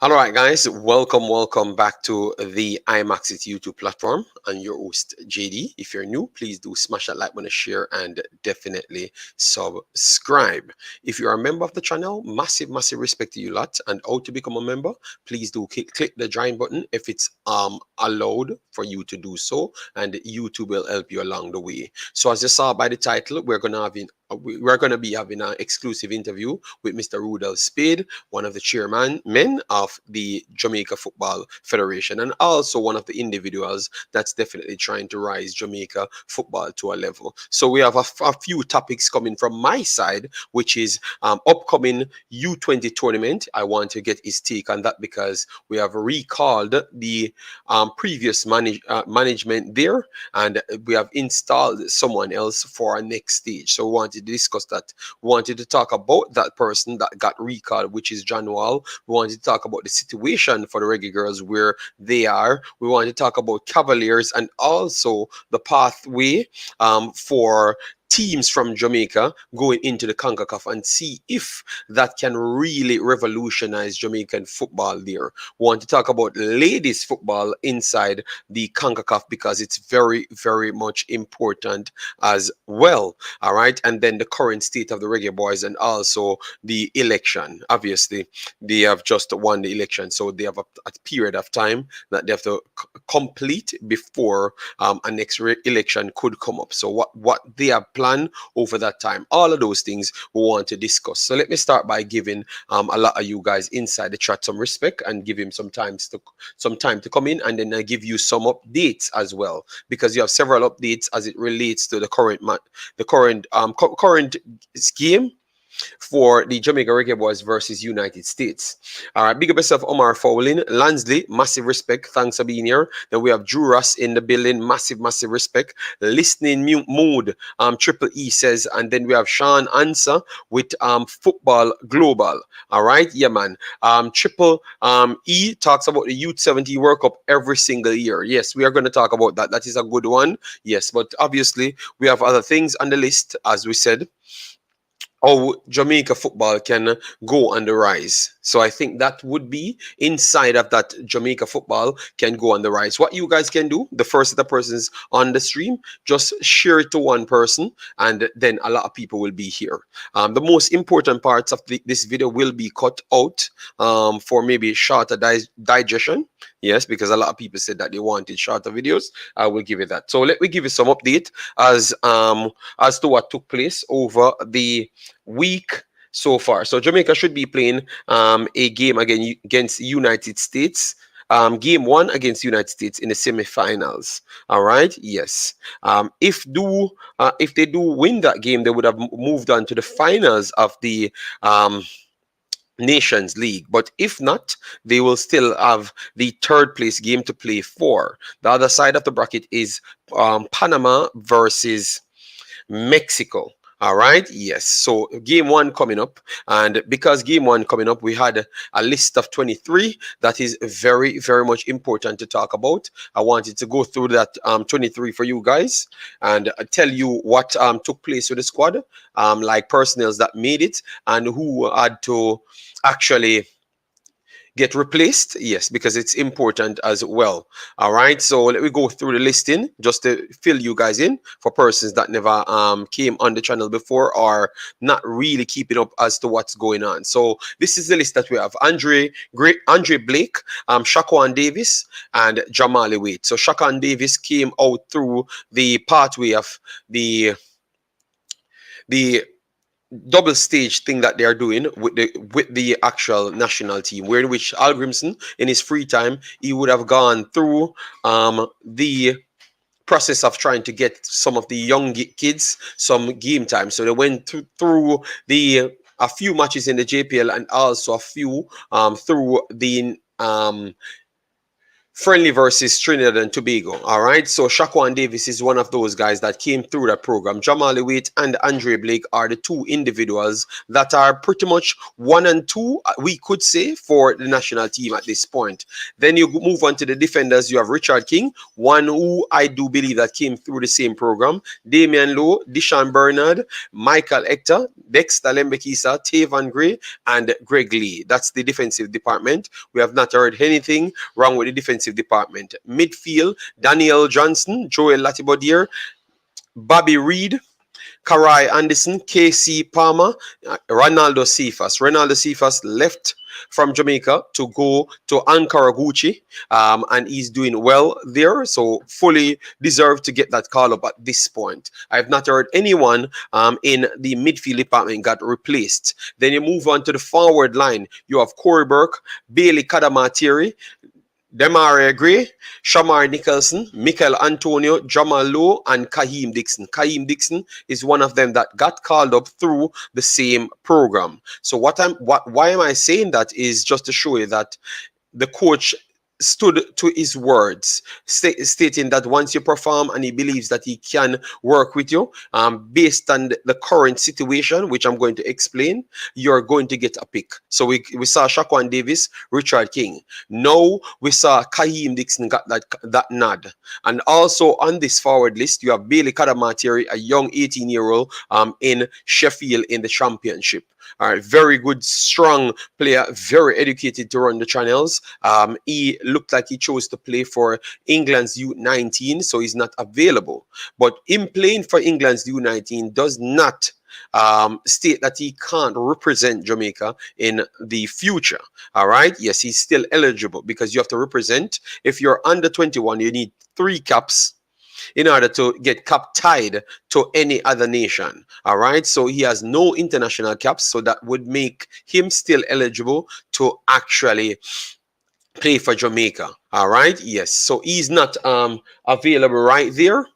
All right, guys, welcome back to the Imaxit YouTube platform. I'm your host, JD. If you're new, please do smash that like button, share, and definitely subscribe. If you're a member of the channel, massive respect to you lot. And how to become a member, please do click the join button if it's allowed for you to do so, and YouTube will help you along the way. So as you saw by the title, we're gonna be having an exclusive interview with Mr. Rudolph Speid, one of the chairman men of the Jamaica Football Federation, and also one of the individuals that's definitely trying to rise Jamaica football to a level. So we have a few topics coming from my side, which is upcoming U20 tournament. I want to get his take on that because we have recalled the previous management there, and we have installed someone else for our next stage. So we wanted to discuss that. We wanted to talk about that person that got recalled, which is John Wall. We wanted to talk about the situation for the Reggae Girlz, where they are. We wanted to talk about Cavaliers and also the pathway for teams from Jamaica going into the Concacaf, and see if that can really revolutionize Jamaican football there. We want to talk about ladies football inside the Concacaf because it's very much important as well. All right, and then the current state of the Reggae Boyz, and also the election. Obviously, they have just won the election, so they have a period of time that they have to complete before a next election could come up. So what they have planned over that time, all of those things we want to discuss. So let me start by giving a lot of you guys inside the chat some respect and give him some time to come in, and then I give you some updates as well, because you have several updates as it relates to the current game for the Jamaica Reggae Boyz versus United States. All right, big up yourself, Omar Fowling. Lansley, massive respect. Thanks for being here. Then we have Drew Ross in the building. Massive respect. Listening mood. Triple E says, and then we have Sean Answer with Football Global. All right, yeah, man. Triple E talks about the U20 World Cup every single year. Yes, we are going to talk about that. That is a good one. Yes, but obviously we have other things on the list, as we said, how Jamaica football can go on the rise. So I think that would be inside of that. Jamaica football can go on the rise. What you guys can do, the first of the persons on the stream, just share it to one person, and then a lot of people will be here. The most important parts of this video will be cut out for maybe shorter digestion. Yes, because a lot of people said that they wanted shorter videos. I will give you that. So let me give you some update as to what took place over the week so far. So Jamaica should be playing a game against United States. Game one against United States in the semifinals. All right, yes. If they do win that game, they would have moved on to the finals of the Nations League. But if not, they will still have the third place game to play for. The other side of the bracket is Panama versus Mexico. All right, yes. So game one coming up, and because game one coming up, we had a list of 23 that is very much important to talk about. I wanted to go through that 23 for you guys and tell you what took place with the squad, like personnel that made it and who had to actually get replaced. Yes, because it's important as well. All right, so let me go through the listing just to fill you guys in for persons that never came on the channel before or not really keeping up as to what's going on. So this is the list that we have: Andre Blake, Shaquan Davis, and Jamali Wade. So Shaquan Davis came out through the pathway of the double stage thing that they are doing with the actual national team, where in which Al Grimson, in his free time, he would have gone through the process of trying to get some of the young kids some game time. So they went through a few matches in the JPL, and also a few through friendly versus Trinidad and Tobago. All right. So Shaquan Davis is one of those guys that came through that program. Jamali Waite and Andre Blake are the two individuals that are pretty much 1 and 2, we could say, for the national team at this point. Then you move on to the defenders. You have Richard King, one who I do believe that came through the same program. Damian Lowe, Deshaun Bernard, Michael Hector, Dexter Lembekisa, Tavan Gray, and Greg Lee. That's the defensive department. We have not heard anything wrong with the defensive department. Midfield, Daniel Johnson, Joel Latibodier, Bobby Reed, Karai Anderson, KC Palmer, Ronaldo Cephas. Ronaldo Cephas left from Jamaica to go to Ankara Gucci, and he's doing well there, so fully deserved to get that call up at this point. I have not heard anyone in the midfield department got replaced. Then you move on to the forward line. You have Corey Burke, Bailey Kadamatiri, Demarai Gray, Shamar Nicholson, Michael Antonio, Jamal Lowe, and Kaheem Dixon. Kaheem Dixon is one of them that got called up through the same program. So why am I saying that is just to show you that the coach stood to his words, stating that once you perform and he believes that he can work with you, based on the current situation, which I'm going to explain, you're going to get a pick. So we saw Shaquan Davis, Richard King. Now we saw Kaheem Dixon got that nod. And also on this forward list, you have Bailey Kadamatiri, a young 18-year-old in Sheffield in the championship. All right, very good, strong player, very educated to run the channels. He looked like he chose to play for England's U19, so he's not available. But him playing for England's U19 does not state that he can't represent Jamaica in the future. All right, yes, he's still eligible because you have to represent. If you're under 21, you need 3 caps in order to get cap tied to any other nation. All right, so he has no international caps, so that would make him still eligible to actually play for Jamaica. All right, yes, so he's not available right there.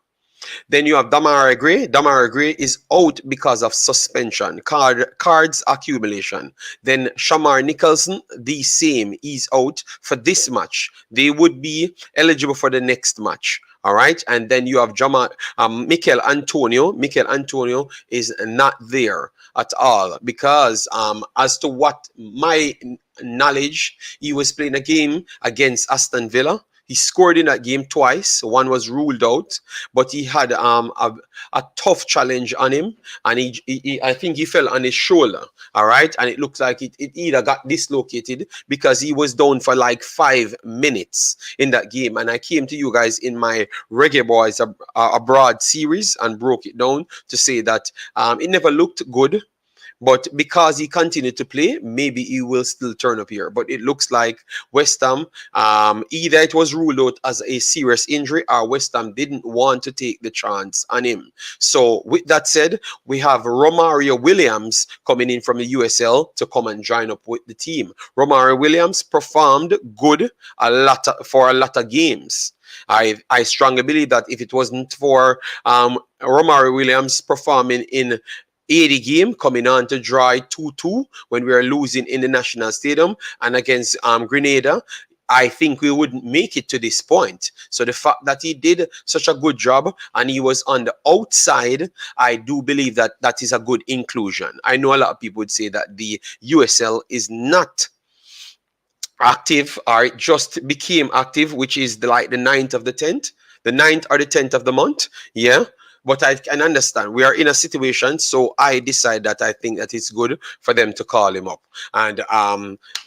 Then you have Damara Gray. Damara Gray is out because of suspension, cards accumulation. Then Shamar Nicholson, the same, he's out for this match. They would be eligible for the next match. All right, and then you have Michael Antonio. Michael Antonio is not there at all because as to what my knowledge, he was playing a game against Aston Villa. He scored in that game twice. One was ruled out, but he had a tough challenge on him, and I think he fell on his shoulder. All right, and it looks like it either got dislocated because he was down for like 5 minutes in that game. And I came to you guys in my Reggae Boyz abroad series and broke it down to say that it never looked good. But because he continued to play, maybe he will still turn up here. But it looks like West Ham, either it was ruled out as a serious injury or West Ham didn't want to take the chance on him. So with that said, we have Romario Williams coming in from the USL to come and join up with the team. Romario Williams performed good for a lot of games. I strongly believe that if it wasn't for Romario Williams performing in 80 game, coming on to draw 2-2 when we were losing in the National Stadium and against Grenada, I think we wouldn't make it to this point. So the fact that he did such a good job and he was on the outside, I do believe that that is a good inclusion. I know a lot of people would say that the USL is not active, or it just became active, which is like the 9th of the 10th, the 9th or the 10th of the month. Yeah. But I can understand we are in a situation, so I decide that I think that it's good for them to call him up, and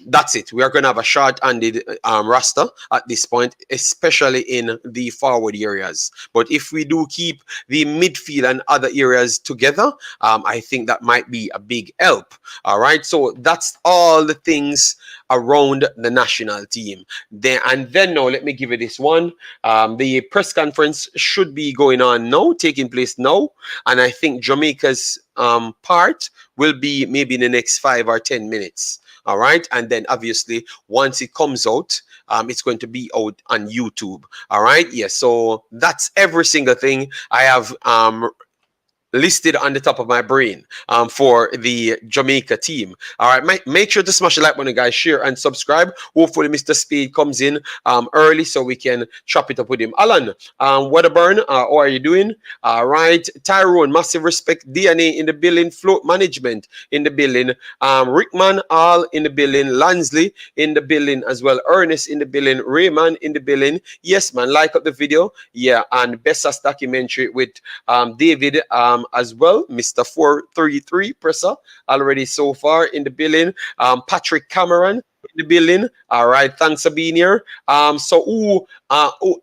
that's it. We are going to have a short-handed roster at this point, especially in the forward areas. But if we do keep the midfield and other areas together, I think that might be a big help. All right, so that's all the things around the national team. And then now let me give you this one. The press conference should be going on now, taking place now, and I think Jamaica's part will be maybe in the next 5 or 10 minutes. All right, and then obviously once it comes out, it's going to be out on YouTube. All right, yes, so that's every single thing I have listed on the top of my brain for the Jamaica team. All right, make sure to smash the like button, guys, share and subscribe. Hopefully, Mr. Speid comes in early so we can chop it up with him. Alan, Wedderburn, how are you doing? All right, Tyrone, massive respect. DNA in the building, float management in the building. Rickman, all in the building. Lansley in the building as well. Ernest in the building. Rayman in the building. Yes, man, like up the video. Yeah, and Bessas documentary with David as well. Mr. 433 presser already so far in the building. Patrick Cameron in the building. All right, thanks for being here. Well,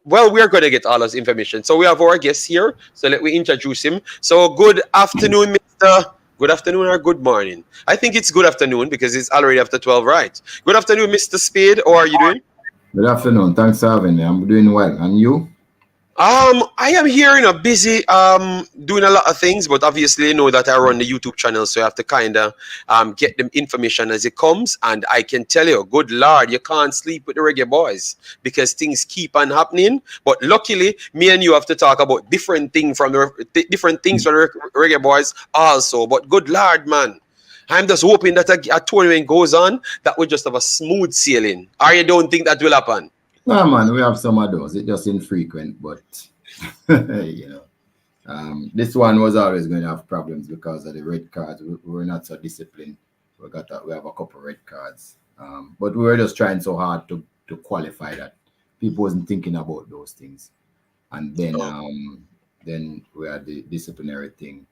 we're going to get all this information. So we have our guest here. So let me introduce him. So good afternoon, Mr. Good afternoon or good morning. I think it's good afternoon because it's already after 12, right? Good afternoon, Mr. Speid. How are you doing? Good afternoon. Thanks for having me. I'm doing well. And you? I am here, busy, doing a lot of things, but obviously, you know that I run the YouTube channel, so I have to kind of get the information as it comes. And I can tell you, good Lord, you can't sleep with the Reggae Boyz because things keep on happening. But luckily, me and you have to talk about different things from the Reggae Boyz also. But good Lord, man. I'm just hoping that a tournament goes on that will just have a smooth sailing. Or you don't think that will happen? No, man, we have some of those. It's just infrequent, but this one was always going to have problems because of the red cards. We were not so disciplined. We have a couple of red cards, but we were just trying so hard to qualify that people wasn't thinking about those things, and then we had the disciplinary thing.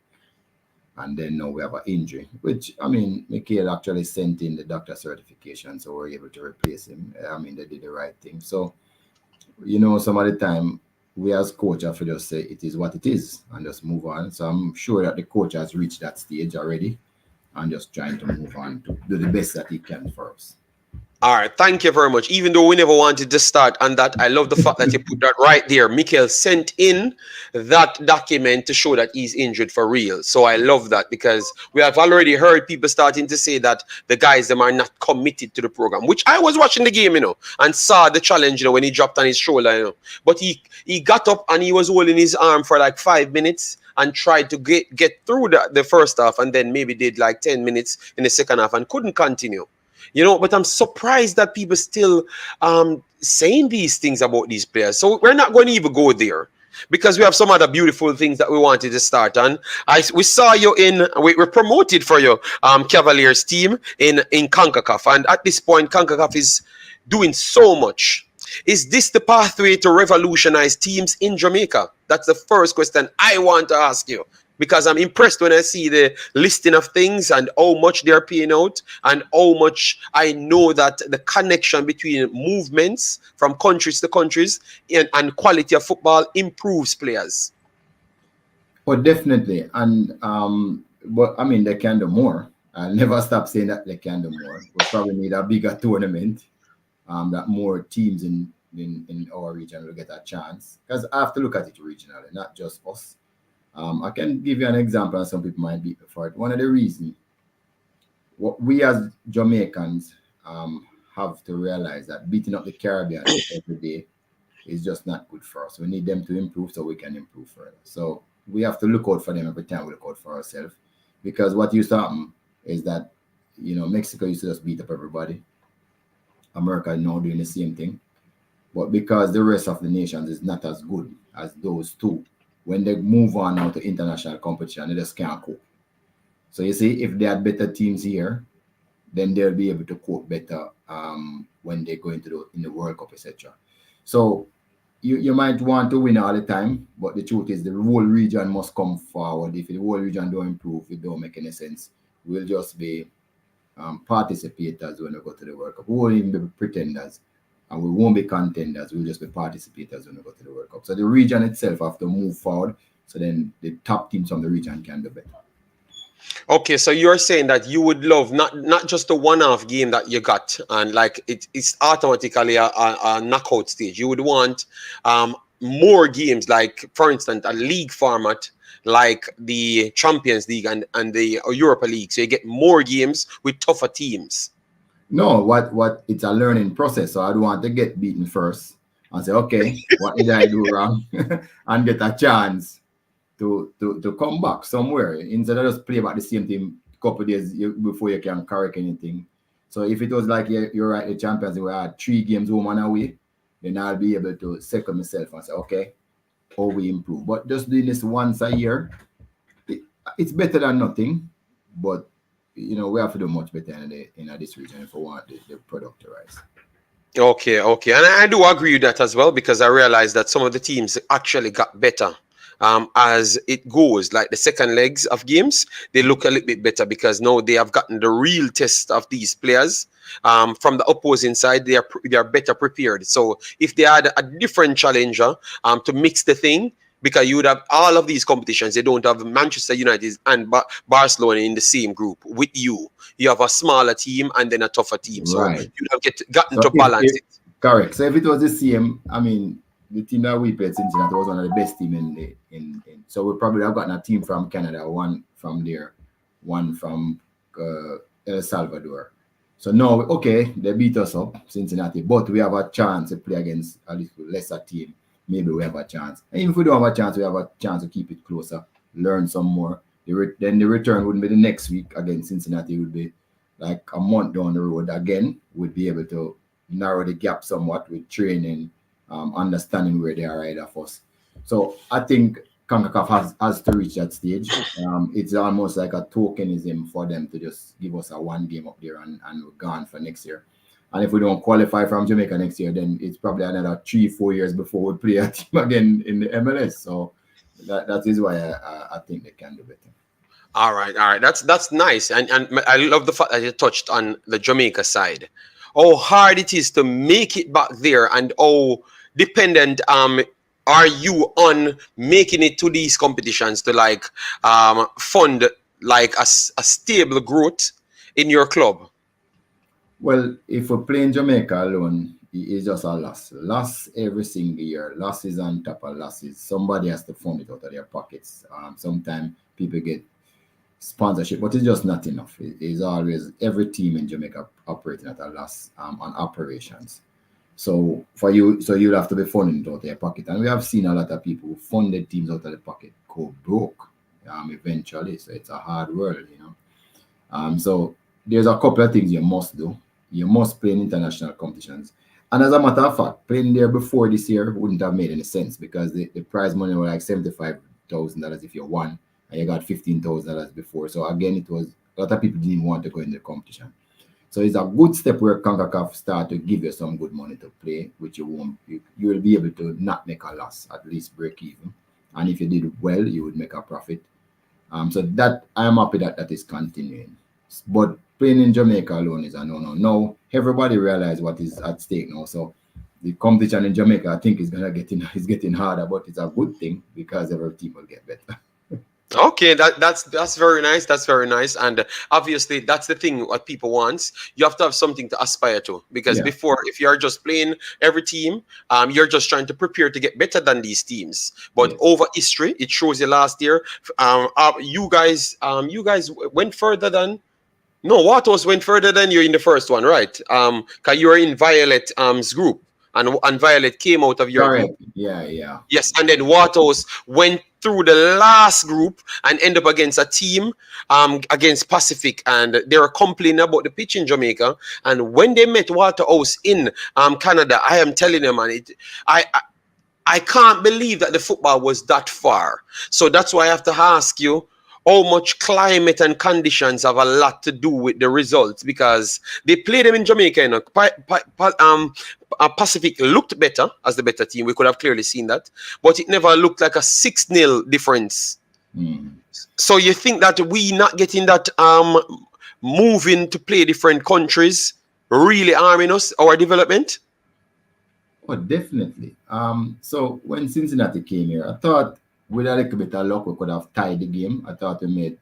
And then now we have an injury, which, Mikhail actually sent in the doctor certification, so we're able to replace him. They did the right thing. So, some of the time, we as coach have to just say it is what it is and just move on. So I'm sure that the coach has reached that stage already and just trying to move on to do the best that he can for us. All right, thank you very much. Even though we never wanted to start on that, I love the fact that you put that right there. Mikhail sent in that document to show that he's injured for real. So I love that because we have already heard people starting to say that the guys them are not committed to the program, which I was watching the game, and saw the challenge, when he dropped on his shoulder, But he got up and he was holding his arm for like 5 minutes and tried to get through the first half and then maybe did like 10 minutes in the second half and couldn't continue. But I'm surprised that people still saying these things about these players. So we're not going to even go there because we have some other beautiful things that we wanted to start on. We saw you we were promoted for your Cavaliers team in Concacaf. And at this point, Concacaf is doing so much. Is this the pathway to revolutionize teams in Jamaica? That's the first question I want to ask you. Because I'm impressed when I see the listing of things and how much they're paying out and how much I know that the connection between movements from countries to countries and quality of football improves players. Oh, definitely. And but they can do more. I'll never stop saying that they can do more. We probably need a bigger tournament, that more teams in our region will get a chance. Because I have to look at it regionally, not just us. I can give you an example, and some people might be for it. One of the reasons what we as Jamaicans have to realize that beating up the Caribbean every day is just not good for us. We need them to improve so we can improve further. So we have to look out for them every time we look out for ourselves. Because what used to happen is that, Mexico used to just beat up everybody. America now doing the same thing. But because the rest of the nations is not as good as those two, when they move on now to international competition, they just can't cope. So you see, if they had better teams here, then they'll be able to cope better when they go into the World Cup, etc. So you might want to win all the time, but the truth is the whole region must come forward. If the whole region don't improve, it don't make any sense. We'll just be participators when we go to the World Cup. We won't even be pretenders. And we won't be contenders. We'll just be participators when we go to the World Cup. So the region itself have to move forward. So then the top teams from the region can do better. Okay, so you're saying that you would love not just a one-off game that you got and like it's automatically a knockout stage. You would want more games, like for instance a league format like the Champions League and the Europa League. So you get more games with tougher teams. No, what it's a learning process. So I don't want to get beaten first and say, okay, what did I do wrong? And get a chance to come back somewhere instead of just play about the same team a couple of days before you can correct anything. So if it was like you're right, the champions, we had 3 games home and away, then I'll be able to second myself and say, okay, how we improve. But just doing this once a year, it's better than nothing. But we have to do much better in this region if we want the product to rise. Okay, and I do agree with that as well, because I realized that some of the teams actually got better as it goes. Like the second legs of games, they look a little bit better because now they have gotten the real test of these players. From the opposing side, they are better prepared. So if they had a different challenger to mix the thing, because you would have all of these competitions, they don't have Manchester United and Barcelona in the same group with you. You have a smaller team and then a tougher team. So Right. you'd have gotten So to balance it. Correct. So if it was the same, I mean, the team that we played Cincinnati was one of the best team in. So we probably have gotten a team from Canada, one from there, one from El Salvador. So no, okay, they beat us up, Cincinnati, but we have a chance to play against a little lesser team. Maybe we have a chance. And even if we don't have a chance, we have a chance to keep it closer, learn some more. Then the return wouldn't be the next week against Cincinnati. It would be like a month down the road again. We'd be able to narrow the gap somewhat with training, understanding where they are ahead of us. So I think Concacaf has to reach that stage. It's almost like a tokenism for them to just give us a 1 game up there and we're gone for next year. And if we don't qualify from Jamaica next year, then it's probably another 3-4 years before we play a team again in the MLS. So that is why I think they can do better. All right. That's nice, and I love the fact that you touched on the Jamaica side. How hard it is to make it back there, and how dependent are you on making it to these competitions to like fund like a stable growth in your club? Well, if we play in Jamaica alone, it's just a loss. Loss every single year. Losses on top of losses. Somebody has to fund it out of their pockets. Sometimes people get sponsorship, but it's just not enough. It's always every team in Jamaica operating at a loss on operations. So you'll have to be funding it out of your pocket. And we have seen a lot of people who funded teams out of the pocket go broke eventually. So it's a hard world, So there's a couple of things you must do. You must play in international competitions. And as a matter of fact, playing there before this year wouldn't have made any sense because the prize money was like $75,000 if you won, and you got $15,000 before. So again, it was a lot of people didn't want to go in the competition. So it's a good step where CONCACAF start to give you some good money to play, which you will be able to not make a loss, at least break even. And if you did well, you would make a profit. So that I am happy that is continuing. But playing in Jamaica alone is a no. Now everybody realize what is at stake now. So the competition in Jamaica, I think, is getting harder, but it's a good thing because every team will get better. Okay, that's very nice. That's very nice, and obviously that's the thing. What people want, you have to have something to aspire to. Because before, if you are just playing every team, you're just trying to prepare to get better than these teams. But over history, it shows you last year, you guys went further than. No, Watos went further than you in the first one, right? Because you were in Violet's group, and Violet came out of your group. Yeah. Yes, and then Watos went through the last group and end up against a team against Pacific, and they were complaining about the pitch in Jamaica. And when they met Waterhouse in Canada, I am telling them, man, I can't believe that the football was that far. So that's why I have to ask you, how much climate and conditions have a lot to do with the results, because they played them in Jamaica. Pacific looked better as the better team. We could have clearly seen that, but it never looked like a 6-0 difference. So you think that we not getting that moving to play different countries really harming us, our development? Oh, definitely. So when Cincinnati came here, I thought with a little bit of luck, we could have tied the game. I thought we made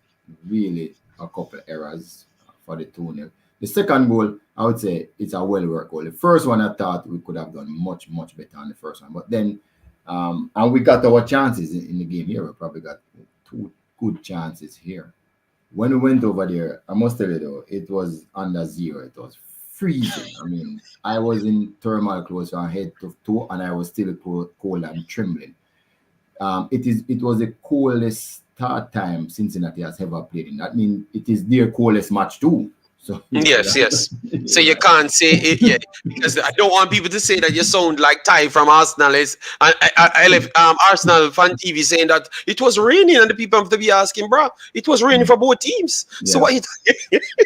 really a couple of errors for the 2-0. The second goal, I would say it's a well-worked goal. The first one, I thought we could have done much better on the first one. But then, and we got our chances in the game here. We probably got 2 good chances here. When we went over there, I must tell you though, it was under 0. It was freezing. I mean, I was in thermal clothes from head to toe, and I was still cold and trembling. It was the coldest start time Cincinnati has ever played in. That means it is their coldest match too. So Yes, yes. So you right. can't say it, yeah, because I don't want people to say that you sound like Ty from Arsenal is. And I left Arsenal fan TV saying that it was raining, and the people have to be asking, bro, it was raining for both teams. So Yeah, what?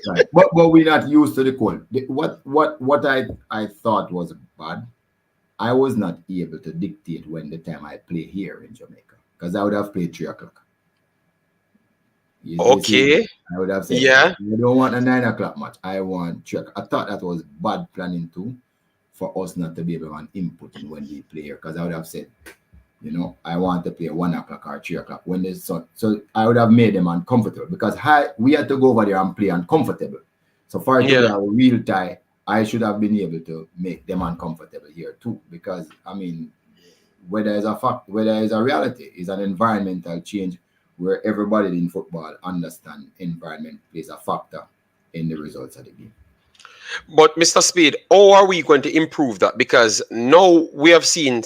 right. But we're not used to the cold. What I thought was bad. I was not able to dictate when the time I play here in Jamaica because I would have played 3 o'clock. You see, Okay, I would have said, yeah. I don't want a 9 o'clock match. I want 3 o'clock. I thought that was bad planning too for us not to be able to have an input in when we play here because I would have said, I want to play 1 o'clock or 3 o'clock when the sun. So I would have made them uncomfortable because we had to go over there and play uncomfortable. So for it to be Yeah. a real tie, I should have been able to make them uncomfortable here too. Because I mean, whether it's a fact, whether it's a reality, is an environmental change where everybody in football understand environment plays a factor in the results of the game. But Mr. Speed, how are we going to improve that? Because now we have seen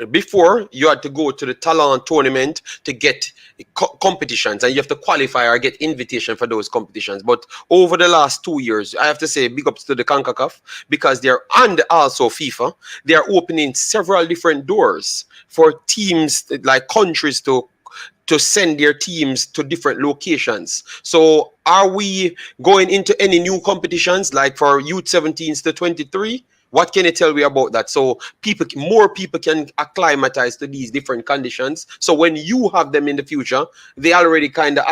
before you had to go to the talent tournament to get competitions, and you have to qualify or get invitation for those competitions. But over the last 2 years, I have to say big ups to the Concacaf because they're, and also FIFA, they are opening several different doors for teams like countries to send their teams to different locations. So are we going into any new competitions like for U17s to 23? What can you tell me about that? So more people can acclimatize to these different conditions. So when you have them in the future, they already kind of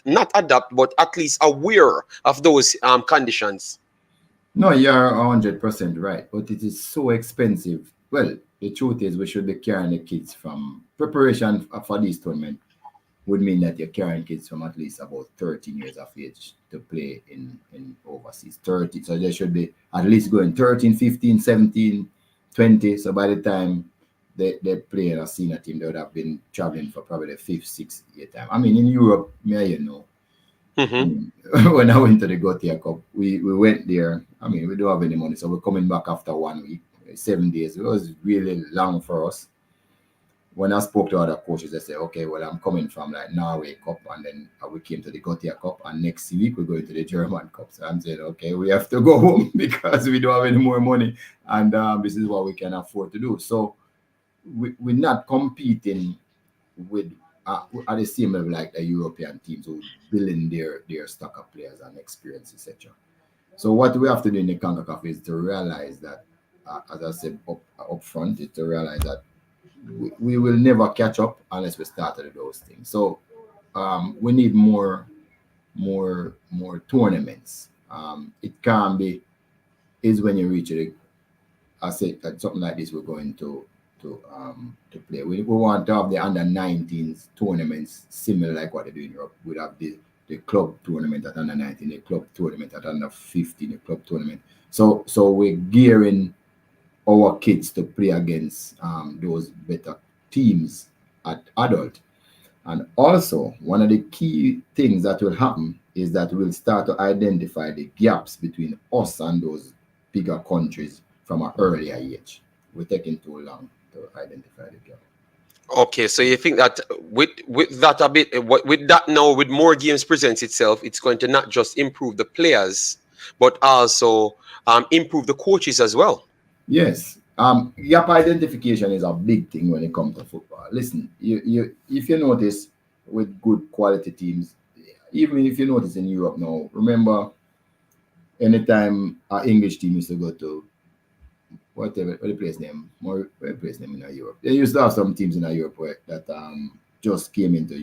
not adapt, but at least aware of those conditions. No, you're 100% right, but it is so expensive. Well, the truth is, we should be carrying the kids from preparation for this tournament would mean that you're carrying kids from at least about 13 years of age to play in overseas. 30. So they should be at least going 13, 15, 17, 20. So by the time they play in a senior team, they would have been traveling for probably the fifth, sixth year time. I mean, in Europe, I Mm-hmm. mean, when I went to the Gautier Cup, we went there. I mean, we don't have any money, so we're coming back after 1 week, 7 days. It was really long for us. When I spoke to other coaches, they said, okay, well, I'm coming from like Norway Cup, and then we came to the Gautier Cup, and next week we're going to the German Cup. So I'm saying, okay, we have to go home because we don't have any more money, and this is what we can afford to do. So we're not competing with at the same level like the European teams who building their stock of players and experience, etc. So what we have to do in the CONCACAF is to realize that, as I said up front, is to realize that we will never catch up unless we start to do those things. So we need more tournaments. It can be is when you reach it. I say that something like this we're going to play. We want to have the under 19s tournaments similar like what they do in Europe. We have the club tournament at under 19, the club tournament at under 15, the club tournament. So we're gearing our kids to play against those better teams at adult. And also, one of the key things that will happen is that we'll start to identify the gaps between us and those bigger countries from an earlier age. We're taking too long to identify the gap. Okay, so you think that with that a bit with that now with more games presents itself, it's going to not just improve the players, but also improve the coaches as well. Yes. Gap identification is a big thing when it comes to football. Listen, you if you notice with good quality teams, even if you notice in Europe now, remember anytime our English team used to go to whatever what the place name, what the place name in Europe. They used to have some teams in Europe that just came into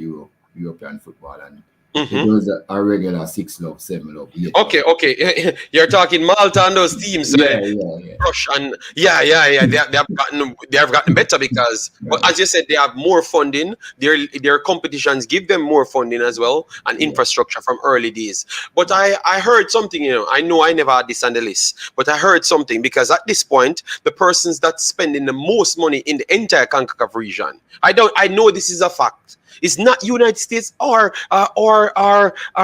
European football, and it Hmm. was a regular 6 love, 7 love, 8 love. Okay, okay. You're talking Malta and those teams. Yeah, yeah, yeah. Rush and yeah. They have gotten better because, but Right. as you said, they have more funding. Their competitions give them more funding as well and Yeah. infrastructure from early days. But I heard something. I know I never had this on the list, but I heard something because at this point, the persons that's spending the most money in the entire Concacaf region. I know this is a fact. It's not United States or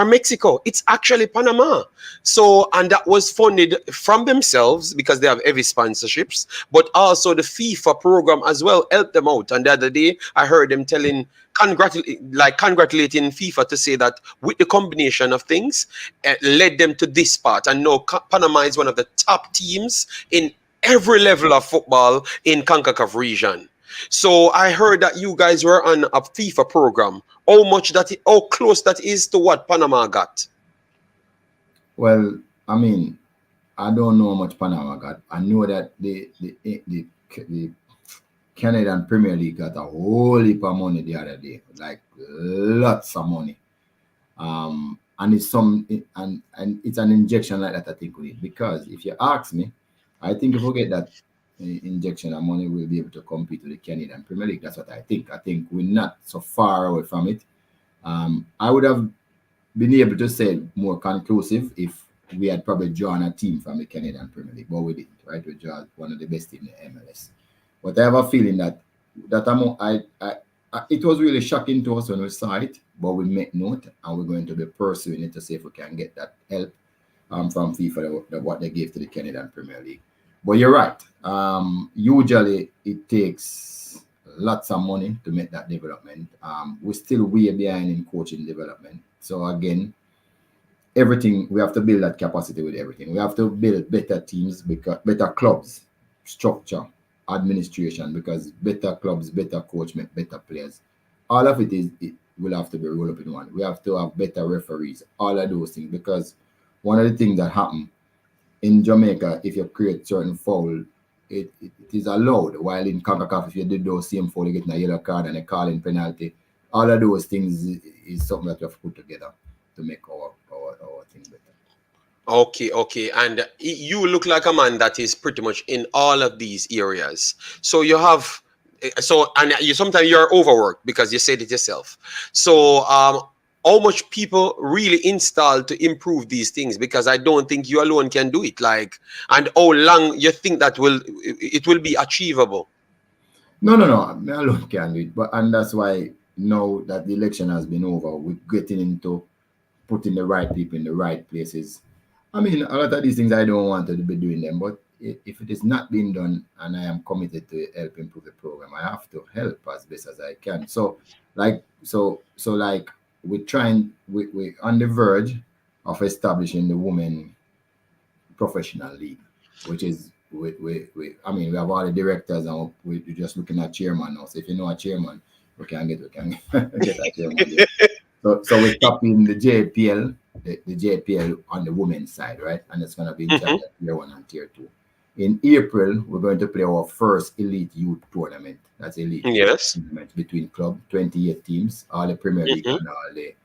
Mexico. It's actually Panama. So, and that was funded from themselves because they have heavy sponsorships, but also the FIFA program as well helped them out. And the other day, I heard them congratulating FIFA to say that with the combination of things, led them to this part. And now Panama is one of the top teams in every level of football in Concacaf region. So I heard that you guys were on a FIFA program. How close that is to what Panama got? Well, I mean, I don't know how much Panama got. I know that the Canadian Premier League got a whole heap of money the other day, like lots of money. And it's an injection like that I think we need, because if you ask me, I think if we get that injection of money, we'll be able to compete with the Canadian Premier League. That's what I think. I think we're not so far away from it. I would have been able to say more conclusive if we had probably drawn a team from the Canadian Premier League, but we didn't, right? We draw one of the best teams in the MLS. But I have a feeling that it was really shocking to us when we saw it, but we make note and we're going to be pursuing it to see if we can get that help from FIFA, what they gave to the Canadian Premier League. But you're right. Usually it takes lots of money to make that development. We're still way behind in coaching development. So again, everything, we have to build that capacity with everything. We have to build better teams, because better clubs, structure, administration, because better clubs, better coach, make better players. All of it will have to be rolled up in one. We have to have better referees, all of those things, because one of the things that happen in Jamaica, if you create certain foul, it is allowed. While in CONCACAF, if you did those same foul, you get a yellow card and a calling penalty. All of those things is something that we have to put together to make our thing better. Okay. And you look like a man that is pretty much in all of these areas. So you have, and you sometimes you're overworked because you said it yourself. So how much people really installed to improve these things? Because I don't think you alone can do it. Like, and how long you think that it will be achievable? No. Me alone can do it. And that's why now that the election has been over, we're getting into putting the right people in the right places. I mean, a lot of these things I don't want to be doing them, but if it is not being done and I am committed to help improve the program, I have to help as best as I can. So like we're on the verge of establishing the women professional league, which is I mean, we have all the directors and we're just looking at chairman now. So if you know a chairman, we can get a chairman. So we're copying the JPL, the JPL on the women's side, right? And it's going to be in charge of tier 1 and tier 2. In April, we're going to play our first elite youth tournament. That's elite tournament between club, 28 teams, all the Premier League and all the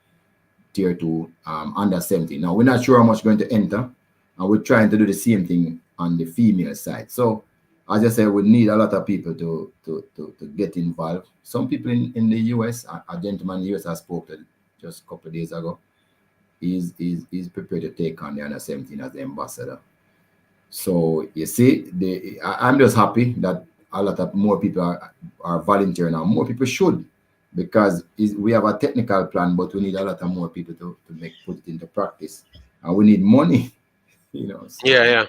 tier 2 under 17. Now, we're not sure how much going to enter, and we're trying to do the same thing on the female side. So, as I said, we need a lot of people to get involved. Some people in the US, a gentleman in the US I spoke to just a couple of days ago, is prepared to take on the under 17 as the ambassador. So you see, I'm just happy that a lot of more people are volunteering now. More people should, because we have a technical plan, but we need a lot of more people to put it into practice, and we need money. So, yeah.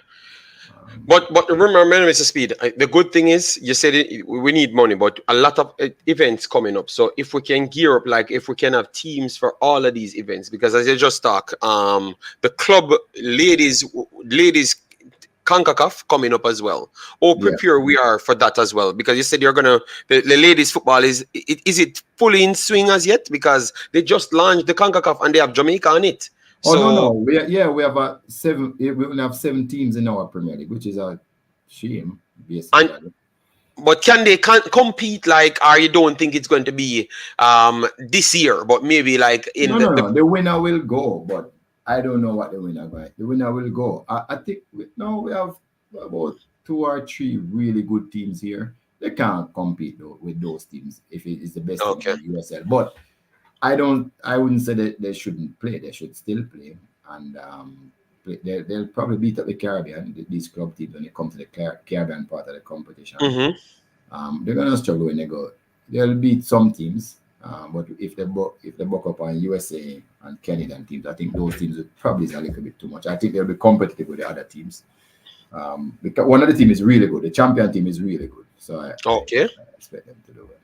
But remember, Mr. Speid, the good thing is you said we need money, but a lot of events coming up. So if we can gear up, like if we can have teams for all of these events, because as you just talk, the club ladies CONCACAF coming up as well. Prepare we are for that as well, because you said you're gonna the ladies football is it fully in swing as yet, because they just launched the CONCACAF and they have Jamaica on it. No. We have we only have 7 teams in our Premier League, which is a shame, basically. But can they compete, like, or you don't think it's going to be this year, but maybe like in No. The winner will go, but I don't know what the winner going. The winner will go. I think we have about 2 or 3 really good teams here. They can't compete though with those teams if it is the best team in the USL. But I wouldn't say that they shouldn't play. They should still play, and they'll probably beat up the Caribbean. These club teams, when they come to the Caribbean part of the competition, they're gonna struggle when they go. They'll beat some teams, But if they buck up on USA and Canadian teams, I think those teams would probably is a little bit too much. I think they'll be competitive with the other teams. Because one of the team is really good. The champion team is really good. So Okay. I expect them to do well.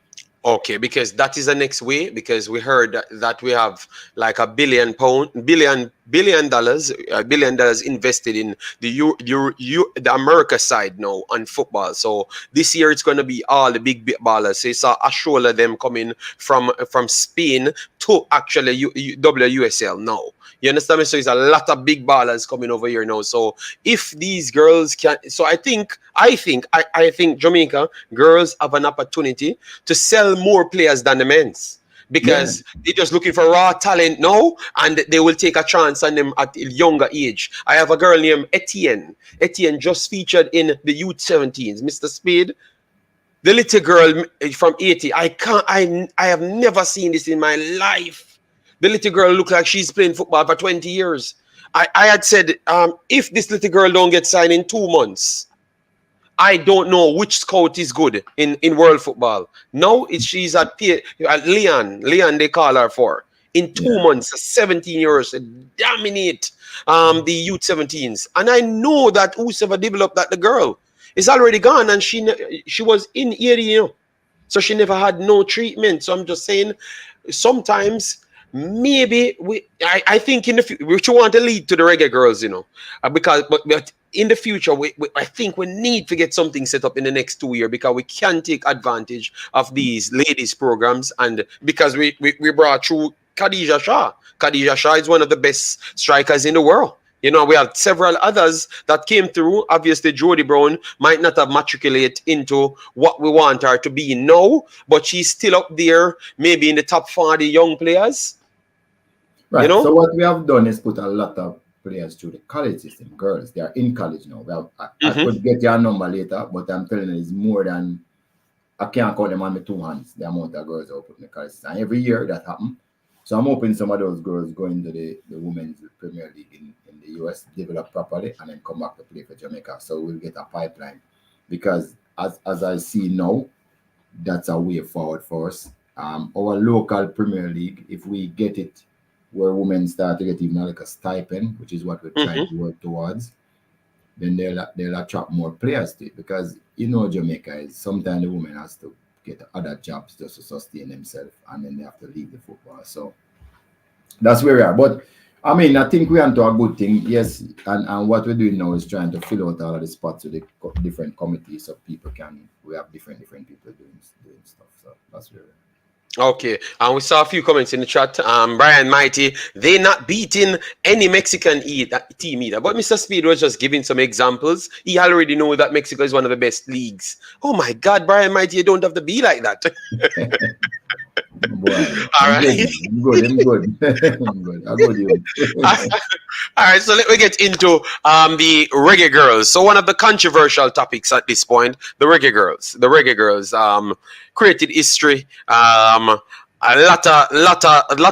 Okay, because that is the next way. Because we heard that we have like $1 billion, $1 billion invested in the America side now on football. So this year it's going to be all the big ballers. So it's a shoulder them coming from Spain to actually WUSL now. You understand me? So it's a lot of big ballers coming over here now. So if these girls can, so I think Jamaica girls have an opportunity to sell more players than the men's Yeah, because they're just looking for raw talent now and they will take a chance on them at a younger age. I have a girl named Etienne. Etienne just featured in the U17s. Mr. Speid, the little girl from 80. I have never seen this in my life. The little girl look like she's playing football for 20 years. I had said, if this little girl don't get signed in 2 months, I don't know which scout is good in world football. Now she's at Leon. Leon they call her for. In two yeah, months, 17 years, dominate the youth 17s. And I know that whoever developed that the girl is already gone and she was in here, so she never had no treatment. So I'm just saying sometimes maybe I think in the future which you want to lead to the Reggae Girlz, because but in the future I think we need to get something set up in the next 2 years because we can take advantage of these ladies programs, and because we brought through Khadija Shah. Khadija Shah is one of the best strikers in the world. We have several others that came through. Obviously, Jody Brown might not have matriculated into what we want her to be now, but she's still up there, maybe in the top 40 young players. You right. know? So what we have done is put a lot of players through the college system. Girls, they are in college now. I Mm-hmm. could get your number later, but I'm telling you, it's more than I can't count them on my two hands. The amount of girls I put in the college system. And every year that happens. So I'm hoping some of those girls go into the women's Premier League in the US, develop properly, and then come back to play for Jamaica. So we'll get a pipeline. Because as I see now, that's a way forward for us. Our local Premier League, if we get it where women start to get even like a stipend, which is what we're trying Mm-hmm. to work towards, then they'll attract more players to it. Because Jamaica is sometimes the women has to get other jobs just to sustain themselves, and then they have to leave the football. So that's where we are. But I mean, I think we're onto a good thing. Yes, and what we're doing now is trying to fill out all of the spots with the different committees so people can. We have different people doing stuff. So that's where we are. Okay, and we saw a few comments in the chat. Brian Mighty, they not beating any Mexican team either. But Mr. Speid was just giving some examples. He already know that Mexico is one of the best leagues. Oh my God, Brian Mighty, you don't have to be like that. Boy, All I'm good, right. man. I'm good. I'm good. I'm good, you. All right, so let me get into the Reggae Girlz. So one of the controversial topics at this point, the Reggae Girlz. The Reggae Girlz created history. A lot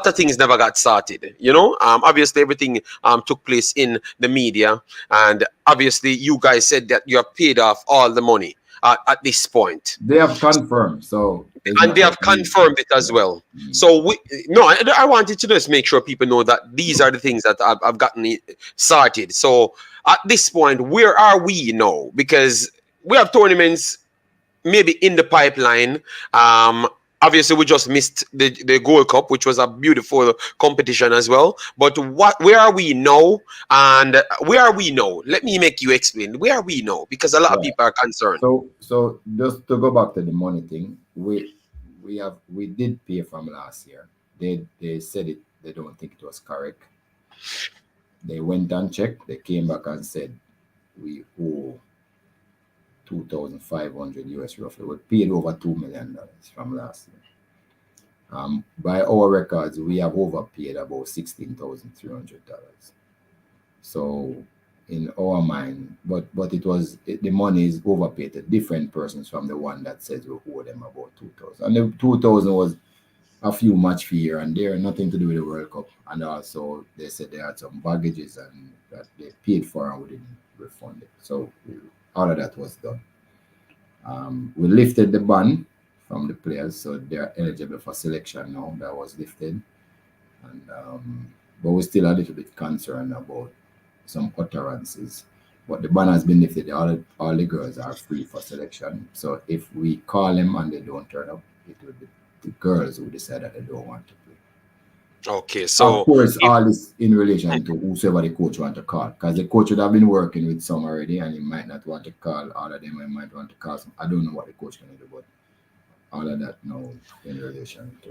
of things never got started. Obviously everything took place in the media, and obviously you guys said that you have paid off all the money at this point. They have confirmed, so it's And not they that have we. confirmed it as Yeah. well. So I wanted to just make sure people know that these are the things that I've gotten it started. So at this point, where are we now? Because we have tournaments maybe in the pipeline. Obviously, we just missed the Gold Cup, which was a beautiful competition as well. But where are we now? And where are we now? Let me make you explain. Where are we now? Because a lot of Right. people are concerned. So just to go back to the money thing, we did pay from last year. They said it. They don't think it was correct. They went and checked. They came back and said we owe 2,500 US roughly. We paid over $2 million from last year. By our records, we have overpaid about $16,300. So in our mind, but the money is overpaid to different persons from the one that says we owe them about 2,000. And the 2,000 was a few match fee here and there, nothing to do with the World Cup. And also they said they had some baggages and that they paid for and we didn't refund it. So all of that was done. We lifted the ban from the players, so they're eligible for selection now. That was lifted, and but we're still a little bit concerned about some utterances. But the ban has been lifted. All the girls are free for selection. So if we call them and they don't turn up, it will be the girls who decide that they don't want to play. Okay, Of so course, all this in relation to whosoever the coach want to call, because the coach would have been working with some already, and he might not want to call all of them. He might want to call some. I don't know what the coach can do, but all of that now in relation to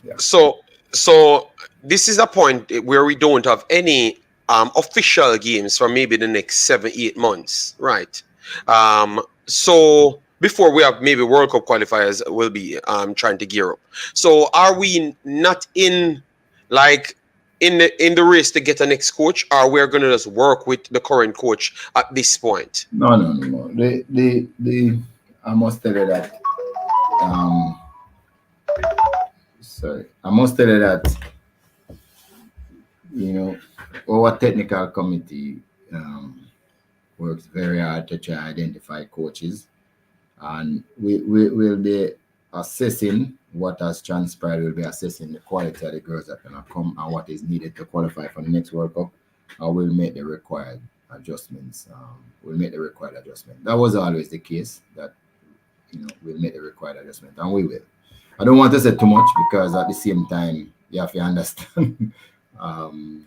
yeah. so so this is a point where we don't have any official games for maybe the next 7 8 months, right? So before we have maybe World Cup qualifiers, will be trying to gear up. So are we not in like in the race to get a next coach, or we're gonna just work with the current coach at this point? No. The I must tell you that um sorry. I must tell you that you know our technical committee works very hard to try to identify coaches, and we will be assessing what has transpired. We'll be assessing the quality of the girls that are going to come and what is needed to qualify for the next World Cup. And we'll make the required adjustments. That was always the case, that we'll make the required adjustment, and we will. I don't want to say too much, because at the same time you have to understand um,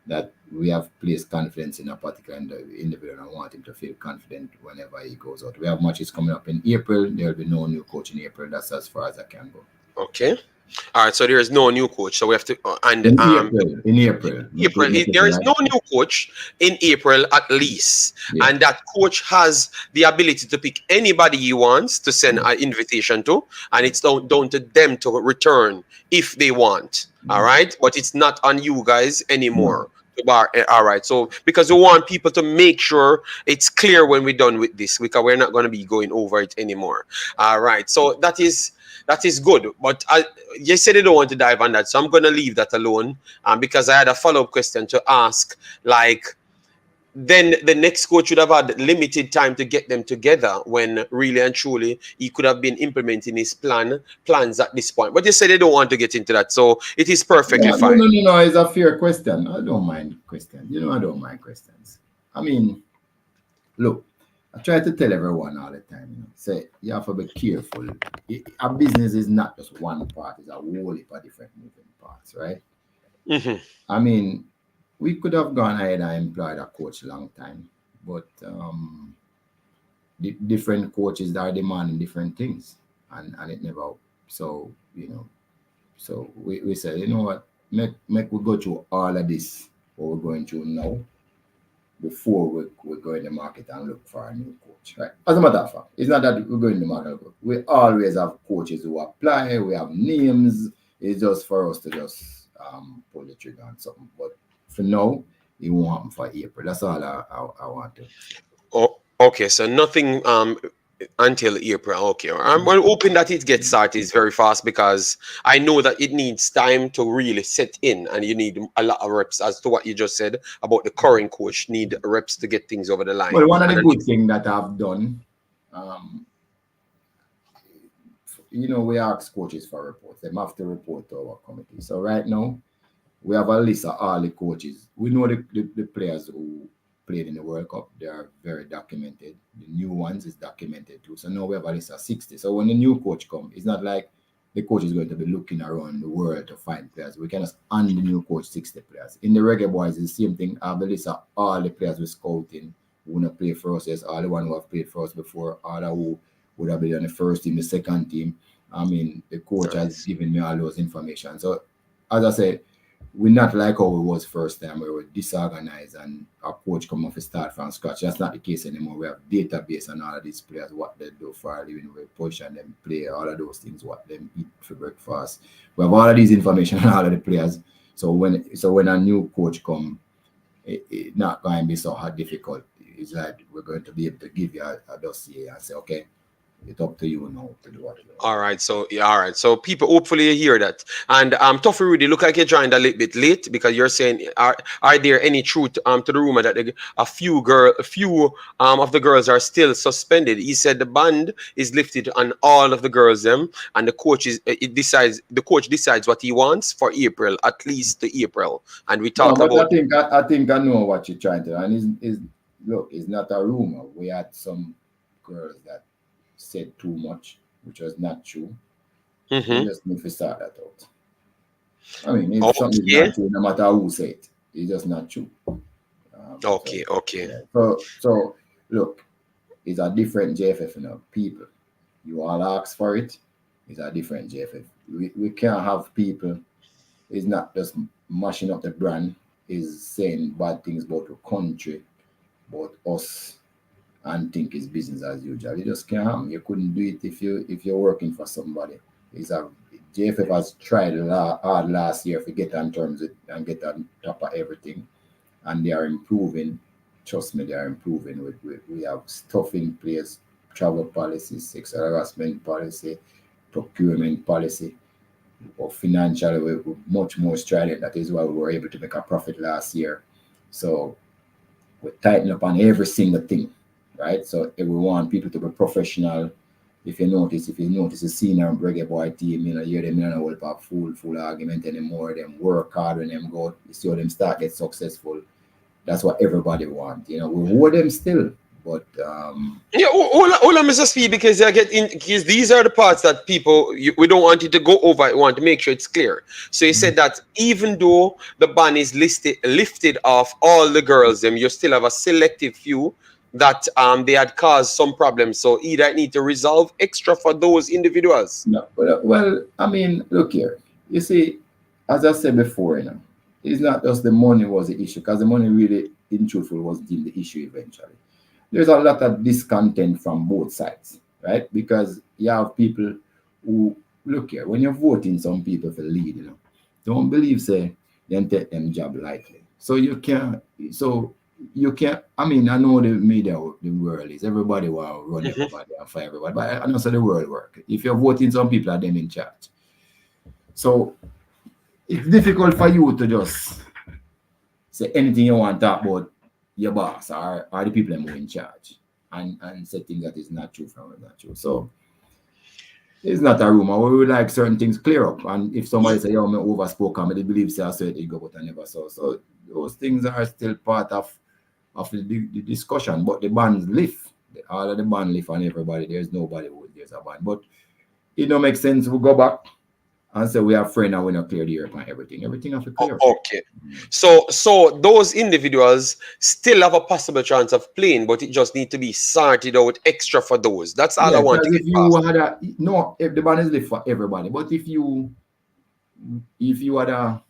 that we have placed confidence in a particular individual and want him to feel confident whenever he goes out. We have matches coming up in April. There will be no new coach in April. That's as far as I can go. Okay. All right. So there is no new coach. So we have to and In April. April. There is no new coach in April, at least, Yeah. and that coach has the ability to pick anybody he wants to send an invitation to, and it's down to them to return if they want. All right, but it's not on you guys anymore. All right, so because we want people to make sure it's clear when we're done with this, because we're not going to be going over it anymore. All right, so that is good, but you said you don't want to dive on that, so I'm going to leave that alone, because I had a follow-up question to ask. Like, then the next coach would have had limited time to get them together, when really and truly he could have been implementing his plans at this point. But you said they don't want to get into that, so it is perfectly fine. No. It's a fair question. I don't mind questions. I don't mind questions. I mean, look, I try to tell everyone all the time, say you have to be careful. A business is not just one part; it's a whole heap of different moving parts, right? Mm-hmm. I mean, we could have gone ahead and employed a coach long time, but the different coaches are demanding different things, and it never. So so we said, you know what, make we go through all of this, what we're going through now, before we go in the market and look for a new coach, right? As a matter of fact, it's not that we're going in the market. We always have coaches who apply. We have names. It's just for us to just pull the trigger on something. But for now, it won't happen for April. That's all I want to. Oh, okay. So nothing until April. Okay. I'm hoping that it gets started very fast, because I know that it needs time to really set in, and you need a lot of reps, as to what you just said about the current coach need reps to get things over the line. Well, one of the good things that I've done, we ask coaches for reports. They have to report to our committee. So right now, we have a list of all the coaches. We know the players who played in the World Cup. They are very documented. The new ones is documented too. So now we have a list of 60. So when the new coach comes, it's not like the coach is going to be looking around the world to find players. We can just hand the new coach 60 players. In the Reggae Boyz, it's the same thing. I have the list of all the players we're scouting who want to play for us. Yes, all the ones who have played for us before, all who would have been on the first team, the second team. I mean, the coach has given me all those information. So, as I said, we're not like how it was first time, where we're disorganized and our coach come off a start from scratch. That's not the case anymore. We have database on all of these players, what they do for a living, we position them, play, all of those things, what them eat for breakfast. We have all of these information on all of the players. So when a new coach come, it's not going to be so hard difficult. It's like we're going to be able to give you a dossier and say, okay, it's up to you now to do what you want. All right, so yeah, all right, so people, hopefully you hear that. And Toffee Rudy, look like you joined a little bit late because you're saying, are there any truth to the rumor that a few of the girls are still suspended? He said the ban is lifted on all of the girls them, and the coach decides what he wants for April, at least to April. And we No, talked but about. I think I know what you're trying to, and look, it's not a rumor. We had some girls that said too much, which was not true. We Mm-hmm. just need to start that out. I mean, if something is Okay, not true, no matter who say it, it's just not true. So okay, okay. yeah. So look, it's a different JFF, people. You all ask for it. It's a different JFF. We can't have people. It's not just mashing up the brand. Is saying bad things about the country, about us, and think it's business as usual. You just can't happen. You couldn't do it if you're working for somebody. It's a JFF has tried hard last year to get on terms with, and get on top of everything, and they are improving. Trust me, they are improving. We have stuff in place, travel policy, sexual harassment policy, procurement policy, or financially we're much more strident. That is why we were able to make a profit last year. So we tighten up on every single thing, right? So we want people to be professional. If you notice the senior Reggae Boy team, you them in a whole pack full argument anymore. Them work hard when them go, you see how them start get successful. That's what everybody want. We hold them still, but Yeah, hold on, Mr. Speed, because because these are the parts that we don't want it to go over. We want to make sure it's clear. So he said that even though the ban is lifted off all the girls, them you still have a selective few that they had caused some problems. So either need to resolve extra for those individuals. no, well, I mean, look here. You see, as I said before, it's not just the money was the issue, because the money really, in truthful, was the issue eventually. There's a lot of discontent from both sides, right? Because you have people who, look here, when you're voting some people for lead, don't believe say then take them job lightly. So you can't, I mean, I know the media, the world is everybody will run Mhm. everybody and fire everybody, but I know so the world work. If you're voting some people, are them in charge. So it's difficult for you to just say anything you want to talk about your boss or the people who are in charge, and say things that is not true from not true. So it's not a rumor. We would like certain things clear up. And if somebody say, yo, me overspoke and they believe say I said it go, but I never saw. So those things are still part of the discussion. But the bands lift. All of the band lift on everybody. There's nobody who there's a band. But it don't make sense. We go back and say we are friends and we not clear the air and everything. Everything have to clear. Okay. So those individuals still have a possible chance of playing, but it just need to be sorted out extra for those. That's all I Yeah, want to because get if you past. had if the band is lift for everybody, but if you had a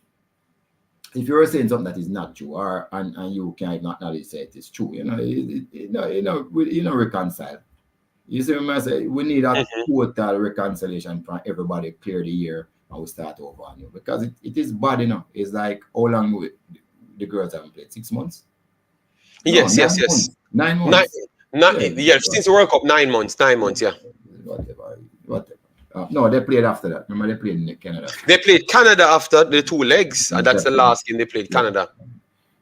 if you were saying something that is not true, or and you can not acknowledge say it is true, reconcile. You see what I say? We need a Mhm. total reconciliation from everybody, clear the year, and we start over on you, because it is bad, It's like how long the girls haven't played? 6 months? No, Yes, yes, nine yes. months. Nine Nine, months. Yeah, yeah, since the World Cup, 9 months, 9 months, yeah. whatever. No, they played after that. Remember, they played in Canada They first. played Canada after the two legs. And that's the Exactly. last game they played, Yeah. Canada.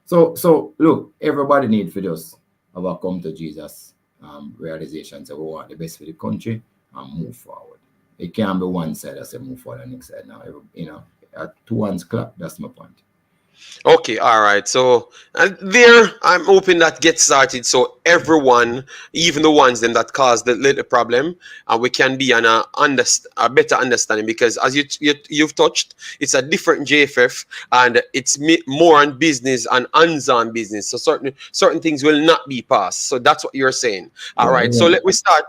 So look, everybody need for just have a come to Jesus realization. So we want the best for the country and move forward. It can't be one side that say move forward and next side now. At two hands clap. That's my point. Okay, all right. So there, I'm hoping that gets started. So everyone, even the ones then that caused the little problem, we can be on a better understanding, because as you've touched, it's a different JFF, and it's more on business and hands-on business. So certain things will not be passed. So that's what you're saying. All Yeah, right. So let we start.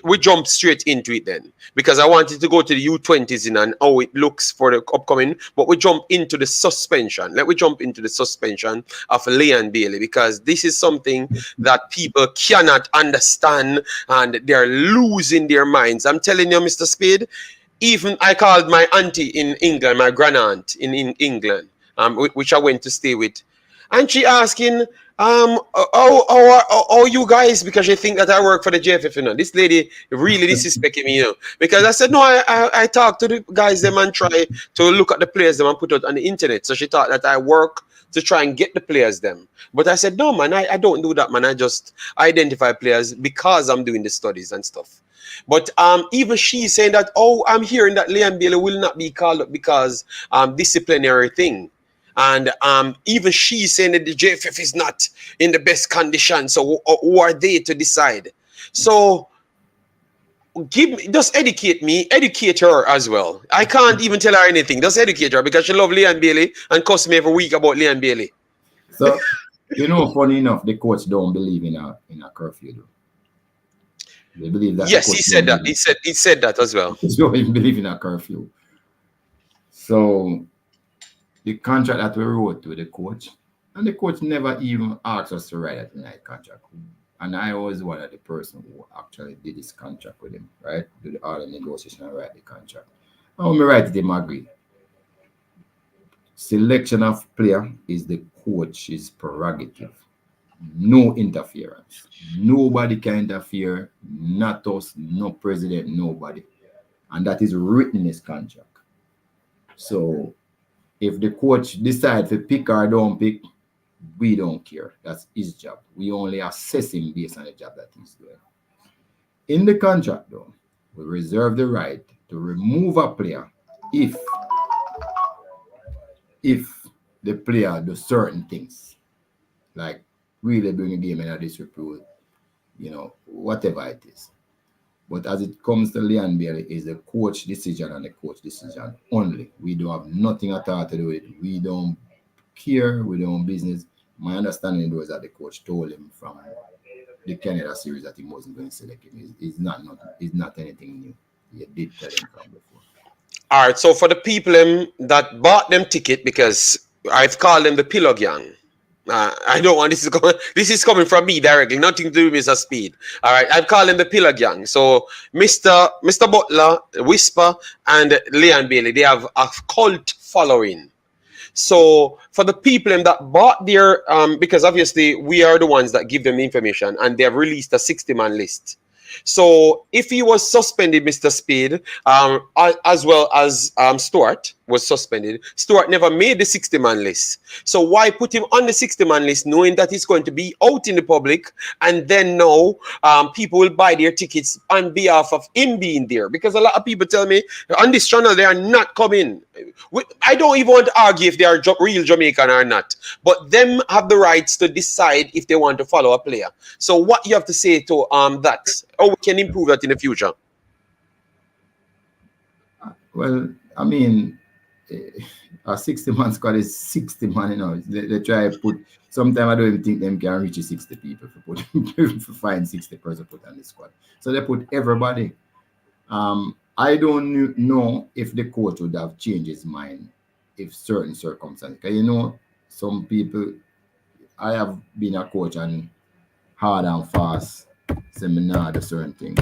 We jump straight into it then, because I wanted to go to the U20s and how it looks for the upcoming, but we jump into the suspension. Let me jump into the suspension of Leon Bailey, because this is something that people cannot understand and they're losing their minds. I'm telling you, Mr. Speid, even I called my auntie in England, my grand aunt in England, which I went to stay with, and she asking, Oh, you guys, because you think that I work for the JFF, you know. This lady really disrespecting me, you know. Because I said, no, I talked to the guys, them, and try to look at the players, them, and put it on the internet. So she thought that I work to try and get the players, them. But I said, no, man, I don't do that, man. I just identify players because I'm doing the studies and stuff. But even she's saying that, oh, I'm hearing that Leon Bailey will not be called up because disciplinary thing. And even she's saying that the JFF is not in the best condition. So who are they to decide? So just educate me, educate her as well. I can't even tell her anything. Just educate her because she loves Leon Bailey and cuss me every week about Leon Bailey. So, you know, funny enough, the coach don't believe in a curfew, though. They believe that yes, he said that. He said that as well. They don't even believe in a curfew. So the contract that we wrote to the coach, and the coach never even asked us to write a tonight contract. And I was one of the person who actually did this contract with him, right? Do all the negotiation and write the contract. And when we write it, him agree. Selection of player is the coach's prerogative. No interference. Nobody can interfere. Not us, no president, nobody. And that is written in his contract. So if the coach decides to pick or don't pick, we don't care. That's his job. We only assess him based on the job that he's doing. In the contract, though, we reserve the right to remove a player if the player does certain things, like really bring a game in a disrepute, you know, whatever it is. But as it comes to Leon Bailey, is the coach decision and the coach decision only. We don't have nothing at all to do with it. We don't care. We don't business. My understanding was that the coach told him from the Canada series that he wasn't going to select him. It's not anything new. He did tell him from before. All right. So for the people that bought them ticket, because I've called them the Pillow Gang. I don't want this is coming from me directly, nothing to do with Mr. Speid. All right, I've called him the Pillar Gang. So Mr. Butler, Whisper, and Leon Bailey, they have a cult following. So for the people that bought their because obviously we are the ones that give them the information, and they have released a 60-man list. So if he was suspended, Mr. Speid, as well as Stuart was suspended, Stuart never made the 60-man list. So why put him on the 60-man list knowing that he's going to be out in the public, and then now people will buy their tickets on behalf of him being there? Because a lot of people tell me on this channel they are not coming. I don't even want to argue if they are real Jamaican or not, but them have the rights to decide if they want to follow a player. So what you have to say to that? How we can improve that in the future? Well, I mean, a 60-man squad is 60 man, you know. They try to put, sometimes I don't even think them can reach 60 people to find 60 person put on the squad. So they put everybody. I don't know if the coach would have changed his mind if certain circumstances. Because, you know, some people, I have been a coach and hard and fast seminar a certain thing.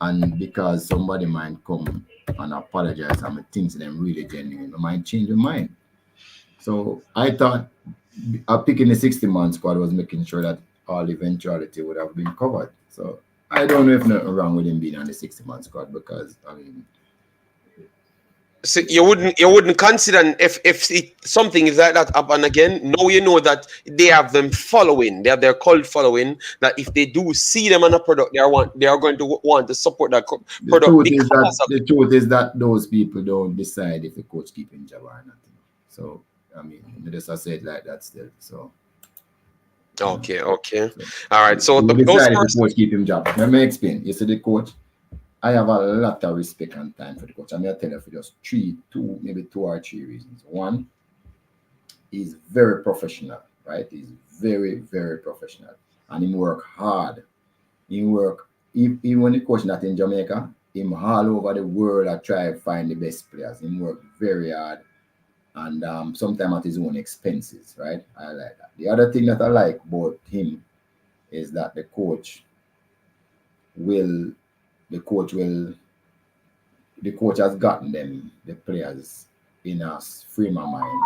And because somebody might come and apologize and think them really genuine, I might change their mind. So I thought picking the 60-man squad was making sure that all eventuality would have been covered. So I don't know if nothing wrong with him being on the 60-man squad, because I mean, so you wouldn't consider if something is like that happen again. Now you know that they have them following. They have their cult following. That if they do see them on a product, they are going to want to support that product. The truth is that those people don't decide if the coach keep in job or not. So I mean, just I said like that still. So okay. So, all right. So those decide if the coach keep him job. Let me explain. You see, the coach, I have a lot of respect and time for the coach. I'm going to tell you for just maybe two or three reasons. One, he's very professional, right? He's very, very professional. And he work hard. Even when the coach not in Jamaica, him all over the world I try to find the best players. He work very hard. And sometimes at his own expenses, right? I like that. The other thing that I like about him is that the coach has gotten them, the players, in a frame of mind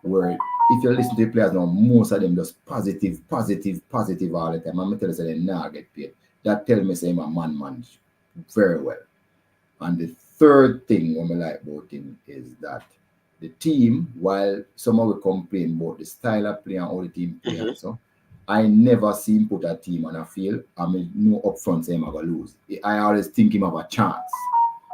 where if you listen to the players now, most of them just positive, positive, positive all the time. I'm tell you say they not get paid. That tell me say I'm a man manage very well. And the third thing what I like about him is that the team, while some of will complain about the style of play and how the team play Mm-hmm. and so, I never see him put a team on a field. I mean, no upfront say him have a lose. I always think him have a chance,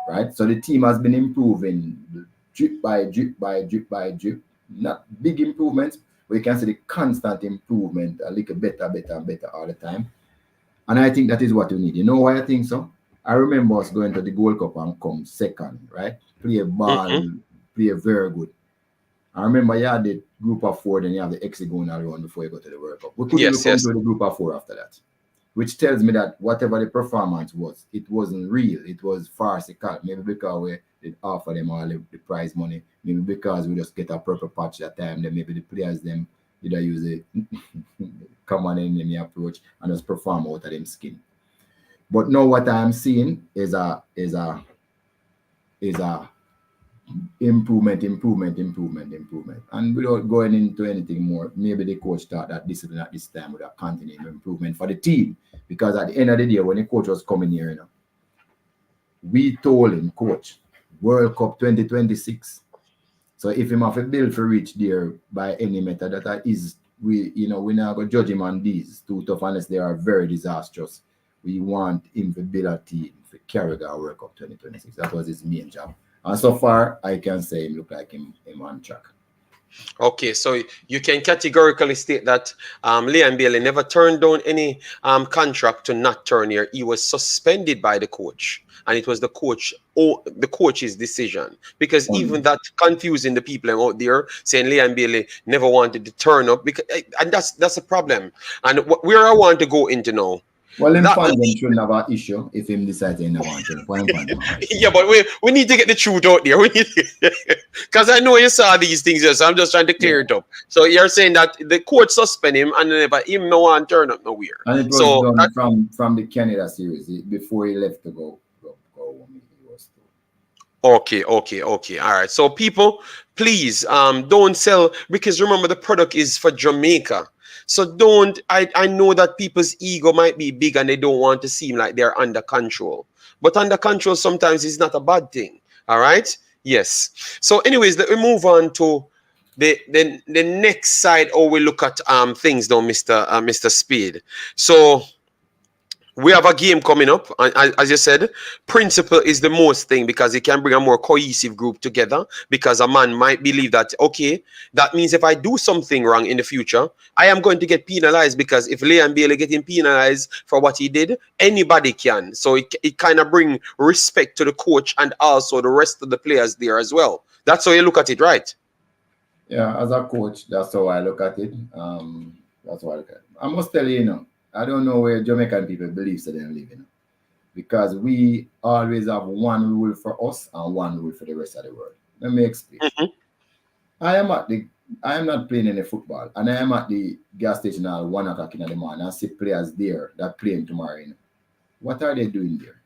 right? So the team has been improving drip by drip by drip by drip. Not big improvements, but you can see the constant improvement, a little better, better, and better all the time. And I think that is what you need. You know why I think so? I remember us going to the Gold Cup and come second, right? Play a Mm-hmm. ball, play very good. I remember you had the group of four, then you have the hexagonal round before you go to the World Cup. We couldn't even Yes, come yes. to the group of four after that, which tells me that whatever the performance was, it wasn't real. It was farcical. Maybe because we did offer them all the prize money. Maybe because we just get a purple patch that time. Then maybe the players them either use a common enemy approach and just perform out of them skin. But now what I'm seeing is a improvement. And without going into anything more, maybe the coach thought that discipline at this time would have continued improvement for the team. Because at the end of the day, when the coach was coming here, we told him, Coach, World Cup 2026. So if him have to build for reach there by any method, that is we now go judge him on these too tough unless they are very disastrous. We want him to build a team for carry the World Cup 2026. That was his main job. And so far I can say him look like him on track. Okay, so you can categorically state that Liam Bailey never turned down any contract to not turn here. He was suspended by the coach, and it was the coach's decision. Because Only. even that confusing the people out there saying Liam Bailey never wanted to turn up, because and that's a problem. And where I want to go into now, Well, him that fans them shouldn't have an issue if him decides he don't want to. For him fans them have an issue. yeah, but we need to get the truth out there. We need because I know you saw these things here, so I'm just trying to clear Yeah. it up. So you're saying that the court suspend him and never him no one turn up nowhere. And it was So done from the Canada series before he left to go home. He was okay. All right. So people, please don't sell, because remember the product is for Jamaica. So don't I know that people's ego might be big and they don't want to seem like they're under control. But under control sometimes is not a bad thing. All right? Yes. So anyways, let me move on to the next side, or we look at things though, Mr. Speed. So we have a game coming up, and as you said, principle is the most thing, because it can bring a more cohesive group together. Because a man might believe that, okay, that means if I do something wrong in the future, I am going to get penalized, because if Liam Bailey getting penalized for what he did, anybody can. So it kind of bring respect to the coach and also the rest of the players there as well. That's how you look at it, right? Yeah, as a coach, that's how I look at it. That's how I look at it. I must tell you, I don't know where Jamaican people believe that they live, because we always have one rule for us and one rule for the rest of the world. Let me explain. Mm-hmm. I am at the I am not playing any football, and I am at the gas station at 1 o'clock in the morning and see players there that playing tomorrow. What are they doing there?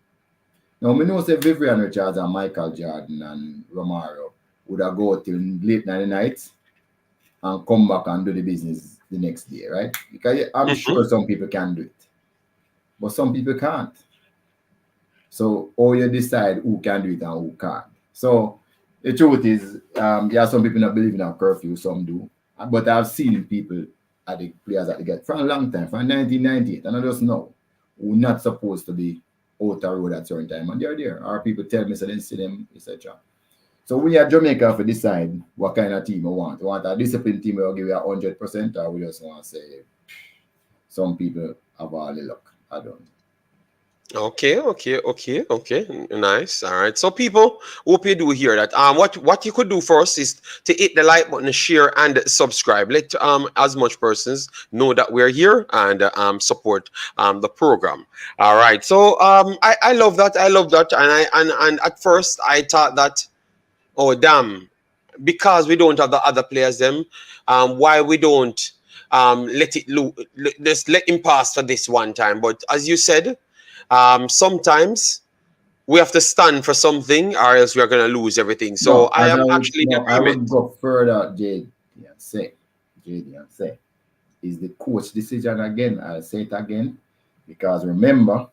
Now, we know say Vivian Richards and Michael Jordan and Romario would have go till late night night and come back and do the business the next day, right? Because I'm Mm-hmm. sure some people can do it, but some people can't. So, or you decide who can do it and who can't. So, the truth is, yeah, some people not believe in a curfew, some do. But I've seen people at the players that they get from a long time, from 1998, and I just know who not supposed to be out the road at certain time, and they're there. Or people tell me so they see them, etc. So we at Jamaica have to decide what kind of team we want. We want a disciplined team that will give you 100%, or we just want to say some people have all the luck. I don't. Okay. Nice. All right. So people, hope you do hear that. What you could do for us is to hit the like button, share, and subscribe. Let as much persons know that we're here and support the program. All right. So I love that. I love that. And at first I thought that, oh damn, because we don't have the other players them, why we don't let it just let him pass for this one time. But as you said, sometimes we have to stand for something or else we are going to lose everything. So No, I am actually in I agreement. would go further, Jade. Yeah, say. JD, and say, is the coach decision again. I'll say it again, because remember,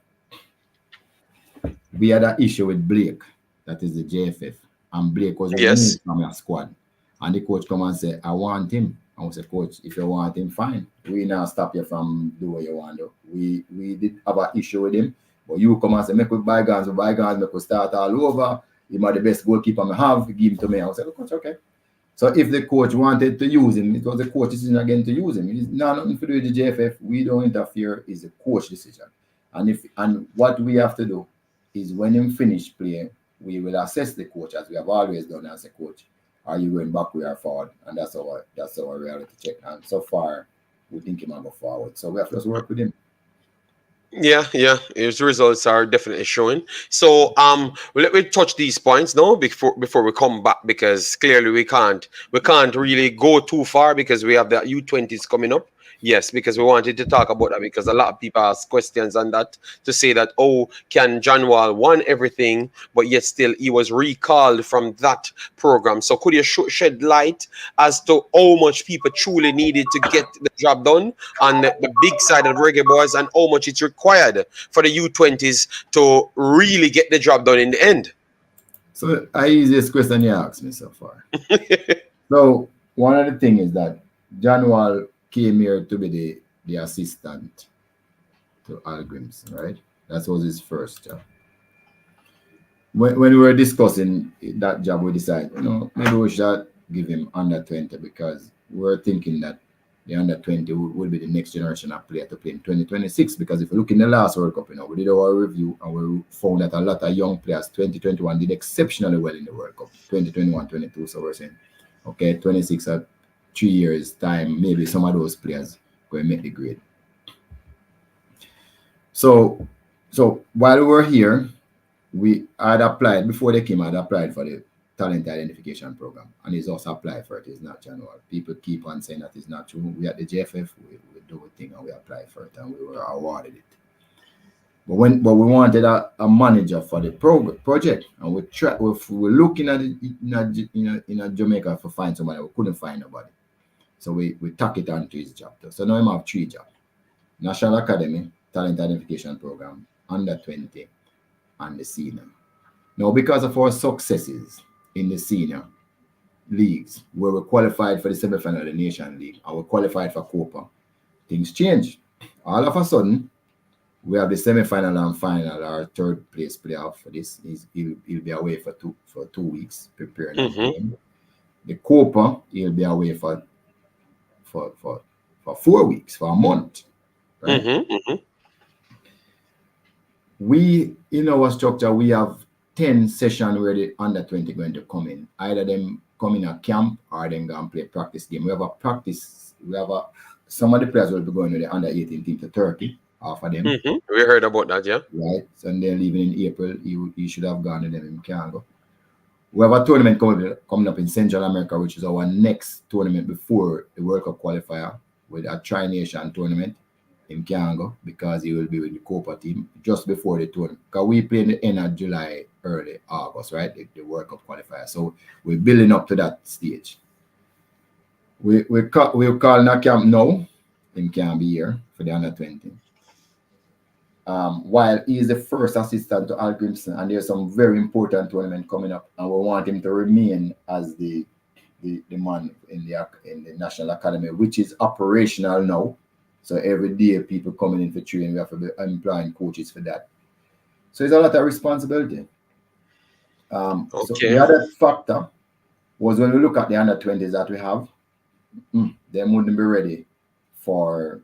we had an issue with Blake, that is the JFF, and Blake was Yes. removed from your squad. And the coach come and say, I want him. I was say, coach, if you want him, fine. We now stop you from doing what you want to. We did have an issue with him, but you come and say, make with bygones, make we start all over. He might the best goalkeeper I have, give him to me. I was like, coach, okay. So if the coach wanted to use him, it was the coach's decision again to use him. It is nothing to do with the JFF. We don't interfere. It's the coach decision. And what we have to do is when him finish playing, we will assess the coach as we have always done as a coach. Are you going backward or forward? And that's our reality check. And so far, we think he might go forward. So we have to just work with him. Yeah. His results are definitely showing. So let me touch these points now before we come back, because clearly we can't really go too far because we have the U20s coming up. Yes, because we wanted to talk about that, because a lot of people ask questions on that, to say that, oh, can John Wall won everything, but yet still he was recalled from that program. So could you shed light as to how much people truly needed to get the job done on the big side of Reggae Boyz, and how much it's required for the U20s to really get the job done in the end? So I easiest question you asked me so far. So one of the things is that John Wall came here to be the assistant to Al Grims, right? That was his first job. When we were discussing that job, we decided, maybe we should give him under 20, because we were thinking that the under 20 will be the next generation of player to play in 2026. Because if you look in the last World Cup, we did our review and we found that a lot of young players, 2021, did exceptionally well in the World Cup, 2021, 22. So we're saying, okay, 26 at 3 years' time, maybe some of those players going to make the grade. So while we were here, we had applied, before they came, I had applied for the talent identification program, and he's also applied for it. It's not January. People keep on saying that it's not true. We at the JFF, we do a thing and we applied for it and we were awarded it. But we wanted a manager for the project, and we were looking at it in Jamaica to find somebody. We couldn't find nobody, so we tuck it onto his job. So now I have 3 jobs: National Academy, Talent Identification Program, under 20, and the senior. Now, because of our successes in the senior leagues, where we qualified for the semi-final of the Nation League and we qualified for Copa, things change. All of a sudden, we have the semi-final and final, our third place playoff for this. He'll be away for 2 weeks preparing the game. The Copa, he'll be away for 4 weeks, for a month. Right? We, in our structure, we have 10 sessions where the under 20 going to come in. Either them come in a camp or them go and play a practice game. We have a practice. Some of the players will be going to the under 18 team to Turkey. Half of them. We heard about that, yeah. Right. So and they're leaving in April. He should have gone, and then he can't go. We have a tournament coming up in Central America, which is our next tournament before the World Cup qualifier, with a Tri-Nation tournament. Him can't go because he will be with the Copa team just before the tournament. Because we play in the end of July, early August, right? The World Cup qualifier. So we're building up to that stage. We're calling a camp now. Him can't be here for the under 20. While he is the first assistant to Al Grimson, and there's some very important tournament coming up, and we want him to remain as the man in the National Academy, which is operational now. So every day people coming in for training, we have to be employing coaches for that. So it's a lot of responsibility. So the other factor was when we look at the under 20s that we have, they wouldn't be ready for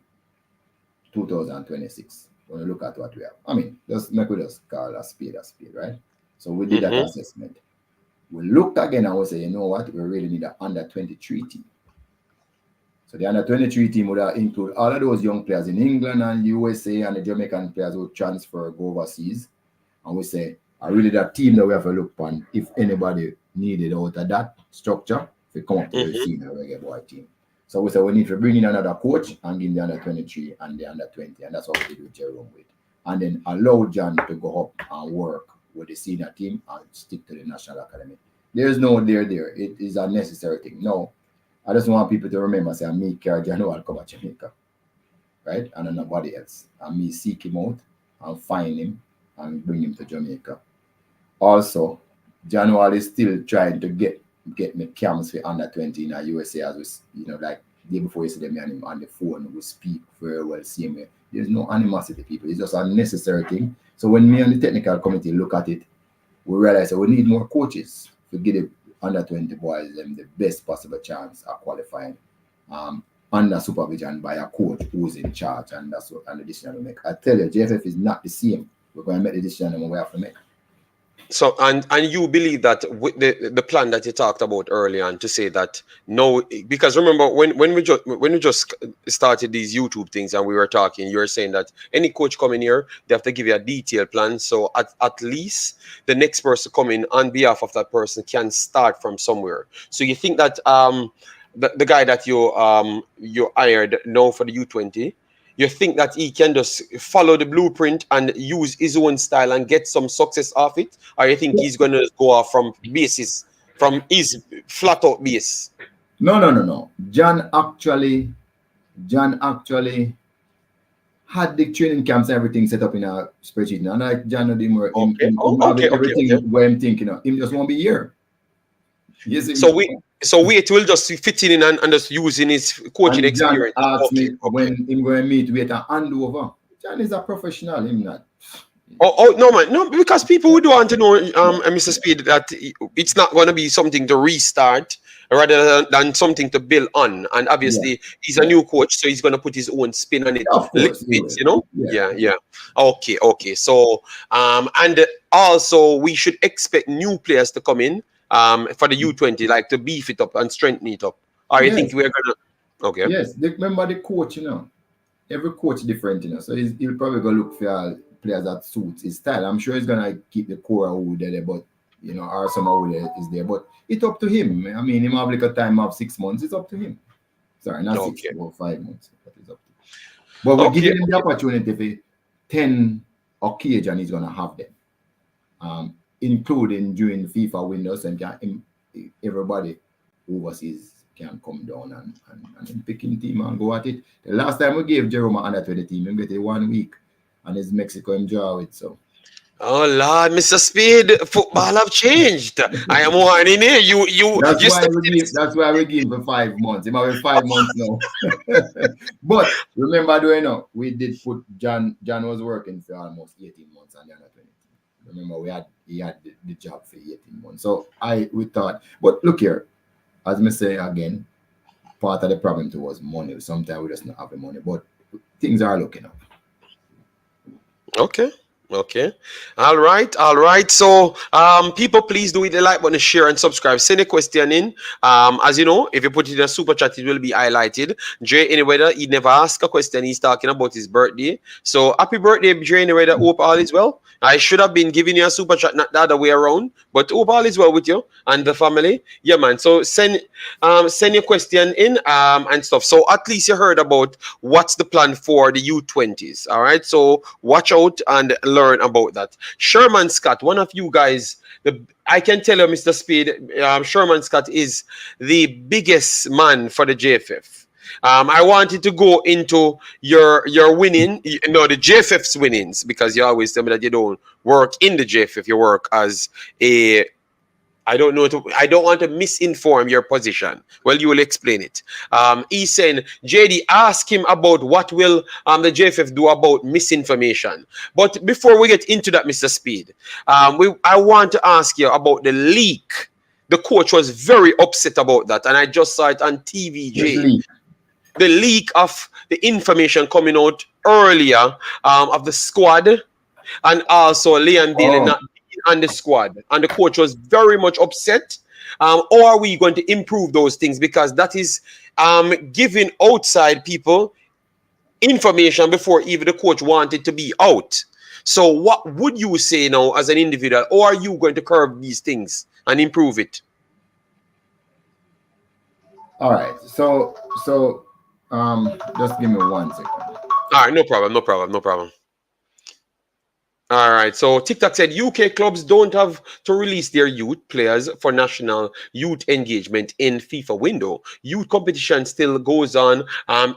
2026. When we look at what we have, I mean, just make we just call a speed, right? So we did that assessment. We looked again and we say, you know what, we really need an under 23 team. So the under 23 team would include all of those young players in England and USA and the Jamaican players who transfer, go overseas. And we say, I really that team that we have to look on if anybody needed out of that structure to come up to the senior Reggae Boy team. So we said we need to bring in another coach and give the under 23 and the under 20. And that's what we did with Jerome with. And then allow John to go up and work with the senior team and stick to the National Academy. There's no there. It is a necessary thing. No. I just want people to remember, say, me carry January come to Jamaica, right? And then nobody else. And me seek him out and find him and bring him to Jamaica. Also, January is still trying to get me camps for under 20 in the USA, as we, like the day before yesterday, me and him on the phone, we speak very well, same way. There's no animosity, people. It's just a necessary thing. So when me and the technical committee look at it, we realize that we need more coaches to give the under 20 boys them the best possible chance of qualifying under supervision by a coach who's in charge, and that's what an decision we make. I tell you, JFF is not the same. We're going to make the decision and we have to make. So and you believe that with the plan that you talked about earlier on, to say that no, because remember when we just started these YouTube things and we were talking, you were saying that any coach coming here, they have to give you a detailed plan, so at least the next person coming on behalf of that person can start from somewhere. So you think that the guy that you hired now for the U20, you think that he can just follow the blueprint and use his own style and get some success off it? Or you think he's going to go off from his flat out base? No. John actually had the training camps and everything set up in a spreadsheet. And like John did more, everything where I'm thinking of. Him just won't be here. Yes, so it will just fit in and just using his coaching and John experience. Asked me when him going to meet with a handover. John is a professional, him not. Oh no, man, no, because people would want to know, Mr. Speid, that it's not going to be something to restart rather than something to build on. And obviously, he's a new coach, so he's going to put his own spin on it. Of course, Yeah. Okay. So, and also we should expect new players to come in for the U20, like to beef it up and strengthen it up. Or you think we're gonna? Okay. Yes, remember the coach, every coach different, so he'll probably go look for players that suits his style. I'm sure he's gonna keep the core who there, but or some who is there. But it's up to him. I mean, him have like a time of 6 months. It's up to him. Sorry, not 6 or 5 months, but it's up to him. But we're giving him the opportunity for 10 occasions he's gonna have them, including during the FIFA windows, and everybody overseas can come down and pick him team and go at it. The last time we gave Jerome under 20 team, he get it 1 week, and it's Mexico him draw it. So. Oh Lord, Mr. Speid, football have changed. I am warning you. That's why we give him for 5 months. It might be 5 months now. But remember, we did put John was working for almost 18 months on the under 20. Remember, he had the job for 18 months. So we thought, but look here, as me say again, part of the problem too was money. Sometimes we just not have the money, but things are looking up. Okay. All right. So, people, please do hit the like button, share, and subscribe. Send a question in. As you know, if you put it in a super chat, it will be highlighted. Jay Anywhether, he never asked a question. He's talking about his birthday. So, happy birthday, Jay Anywhether. Hope all is well. I should have been giving you a super chat, not the other way around. But hope all is well with you and the family. Yeah, man. So send your question in and stuff. So at least you heard about what's the plan for the U20s. All right. So watch out and learn about that. Sherman Scott, one of you guys, I can tell you, Mr. Speid, Sherman Scott is the biggest man for the JFF. I wanted to go into your winning, the JFF's winnings, because you always tell me that you don't work in the JFF, you work as a, I don't want to misinform your position. Well, you will explain it. He's saying, JD, ask him about what will the JFF do about misinformation. But before we get into that, Mr. Speid, I want to ask you about the leak. The coach was very upset about that, and I just saw it on TVJ. The leak of the information coming out earlier of the squad, and also Leon Bailey not being on the squad, and the coach was very much upset. How are we going to improve those things? Because that is giving outside people information before even the coach wanted to be out. So what would you say now as an individual? Or are you going to curb these things and improve it? All right. So just give me 1 second. All right, no problem. All right. So TikTok said UK clubs don't have to release their youth players for national youth engagement in FIFA window. Youth competition still goes on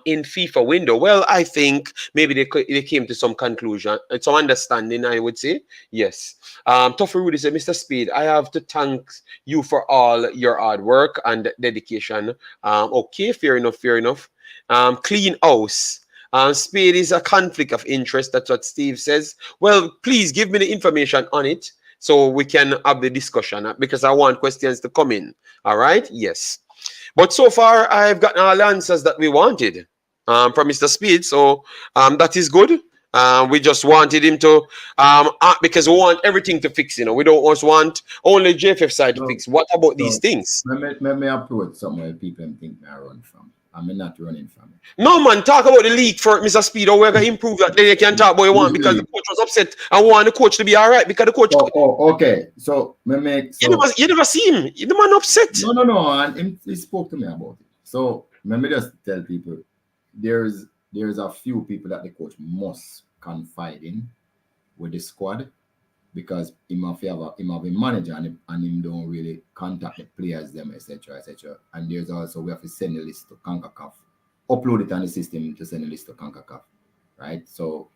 in FIFA window. Well, I think maybe they came to some conclusion, some understanding. I would say yes. Toughy Rudy said, Mr. Speed, I have to thank you for all your hard work and dedication. Okay, fair enough, fair enough. Clean house. Speed is a conflict of interest. That's what Steve says. Well, please give me the information on it so we can have the discussion because I want questions to come in. All right? Yes. But so far, I've gotten all the answers that we wanted from Mr. Speed. So that is good. We just wanted him to, because we want everything to fix. We don't just want only JFF side to So, fix. What about these so things? let me approach somewhere people think I run from. I'm not running from it. No, man, talk about the league for Mr. Speed, or we're going to improve that. Then you can talk about what you want Which because the league? coach was upset and want the coach to be all right because the coach, Okay. So me make you never see him. The man upset. no, and he spoke to me about it. So let me just tell people there's a few people that the coach must confide in with the squad because him have a manager and him don't really contact the players them etc etc. And there's also we have to send a list to Concacaf, upload it on the system to send a list to Concacaf, right? So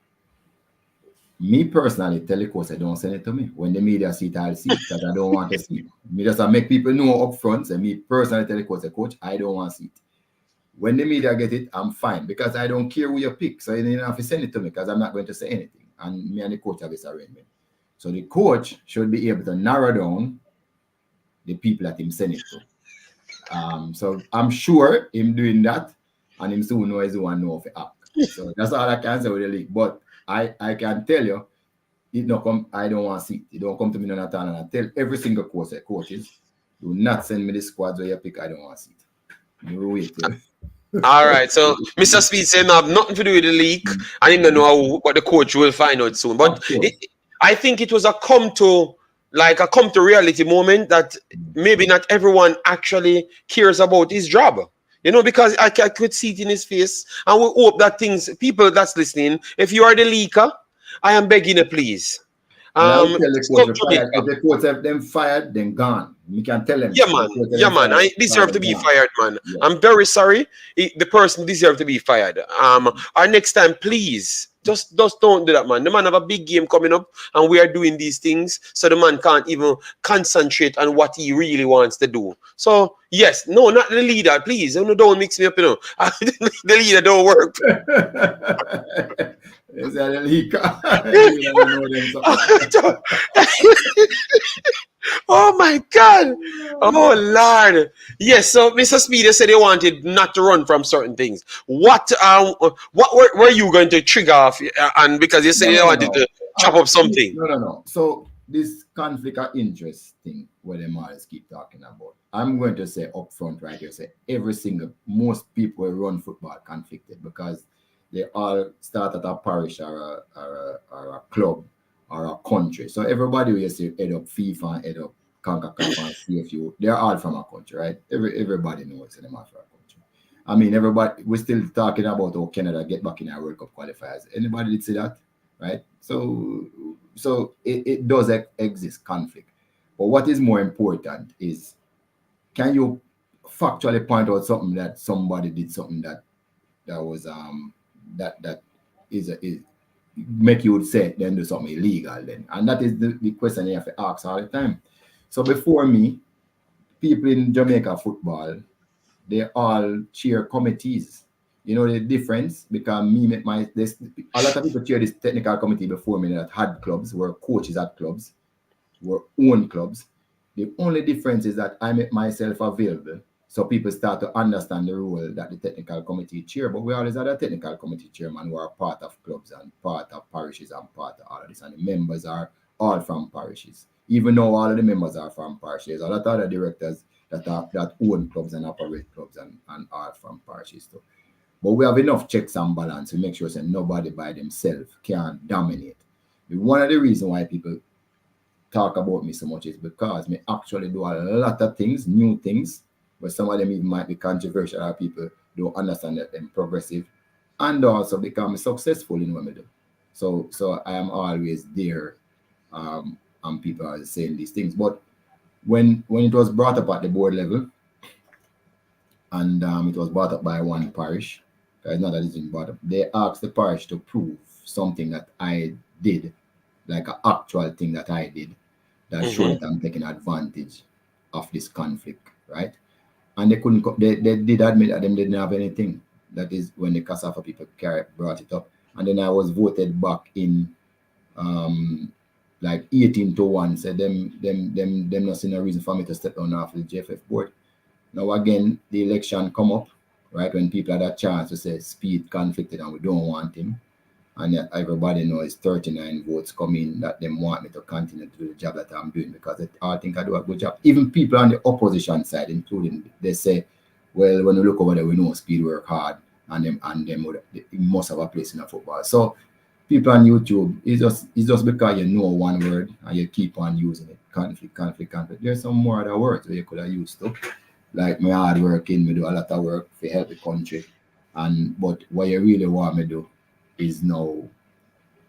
me personally tell the coach I don't send it to me. When the media see it, I'll see it because I don't want to see it. Me just make people know up front. And me personally tell the coach, I don't want to see it. When the media get it, I'm fine because I don't care who you pick. So you don't have to send it to me because I'm not going to say anything. And me and the coach have this arrangement. So the coach should be able to narrow down the people that him send it to. So I'm sure him doing that and him soon knows who know of the app. So that's all I can say with the league. But I can tell you, it don't come. I don't want to see it. It don't come to me none at all. And I tell every single coaches, do not send me the squads where you pick. I don't want to see it. You wait. All right. So Mr. Speed said no have nothing to do with the leak. I didn't know what the coach will find out soon. But I think it was a come to reality moment that maybe not everyone actually cares about his job. Because I could see it in his face. And we hope that people that's listening, if you are the leaker, I am begging you, please. And I will tell the coach if the coach have them fired, then gone. You can tell them. Yeah, man. I deserve to be fired, man. Yeah. I'm very sorry. The person deserves to be fired. Our next time, please, just don't do that, man. The man have a big game coming up, and we are doing these things, so the man can't even concentrate on what he really wants to do. So yes, no, not the leader, please. Don't mix me up, the leader don't work. Is that a leaker? Oh my God! Oh Lord! Yes. So Mr. Speeder said he wanted not to run from certain things. What were you going to trigger off? And because you said you wanted to chop up something. No. So this conflict of interest thing, where the always keep talking about, I'm going to say up front right here, say most people who run football conflicted because they all start at a parish or a club or a country. So everybody will say head up FIFA and head up Concacaf and CFU. They're all from a country, right? Everybody knows them are from a country. I mean, everybody, we're still talking about how Canada get back in our World Cup qualifiers. Anybody did see that, right? So it does exist conflict. But what is more important is, can you factually point out something that somebody did something that was that is make you would say then do something illegal then, and that is the question you have to ask all the time. So before me, people in Jamaica football, they all cheer committees. You know the difference, because a lot of people cheer this technical committee before me that had clubs, were coaches at clubs, were own clubs. The only difference is that I make myself available, so people start to understand the role that the technical committee chair. But we always had a technical committee chairman who are part of clubs and part of parishes and part of all of this. And the members are all from parishes. Even though all of the members are from parishes, a lot of other directors that own clubs and operate clubs and are from parishes too. But we have enough checks and balance to make sure that nobody by themselves can dominate. One of the reasons why people talk about me so much is because me actually do a lot of things, new things, but some of them even might be controversial, or people don't understand that I'm progressive, and also become successful in what I do. So I am always there, and people are saying these things. But when it was brought up at the board level, and it was brought up by one parish, it's not that it's been brought up. They asked the parish to prove something that I did, like an actual thing that I did, that showed Mm-hmm. that I'm taking advantage of this conflict, right? And they couldn't. They did admit that them didn't have anything. That is when the Cassava people brought it up, and then I was voted back in, um, like 18-1. Said them not seeing a reason for me to step down off the JFF board. Now again, the election come up, right, when people had a chance to say Speed conflicted and we don't want him. And yet everybody knows 39 votes come in that them want me to continue to do the job that I'm doing because they all think I do a good job. Even people on the opposition side, including, they say, well, when we look over there, we know Speed work hard and them they must have a place in the football. So people on YouTube, it's just because you know one word and you keep on using it. Conflict, conflict, conflict. There's some more other words that you could have used to. Like my hard working, me do a lot of work to help the country. And but what you really want me to do is now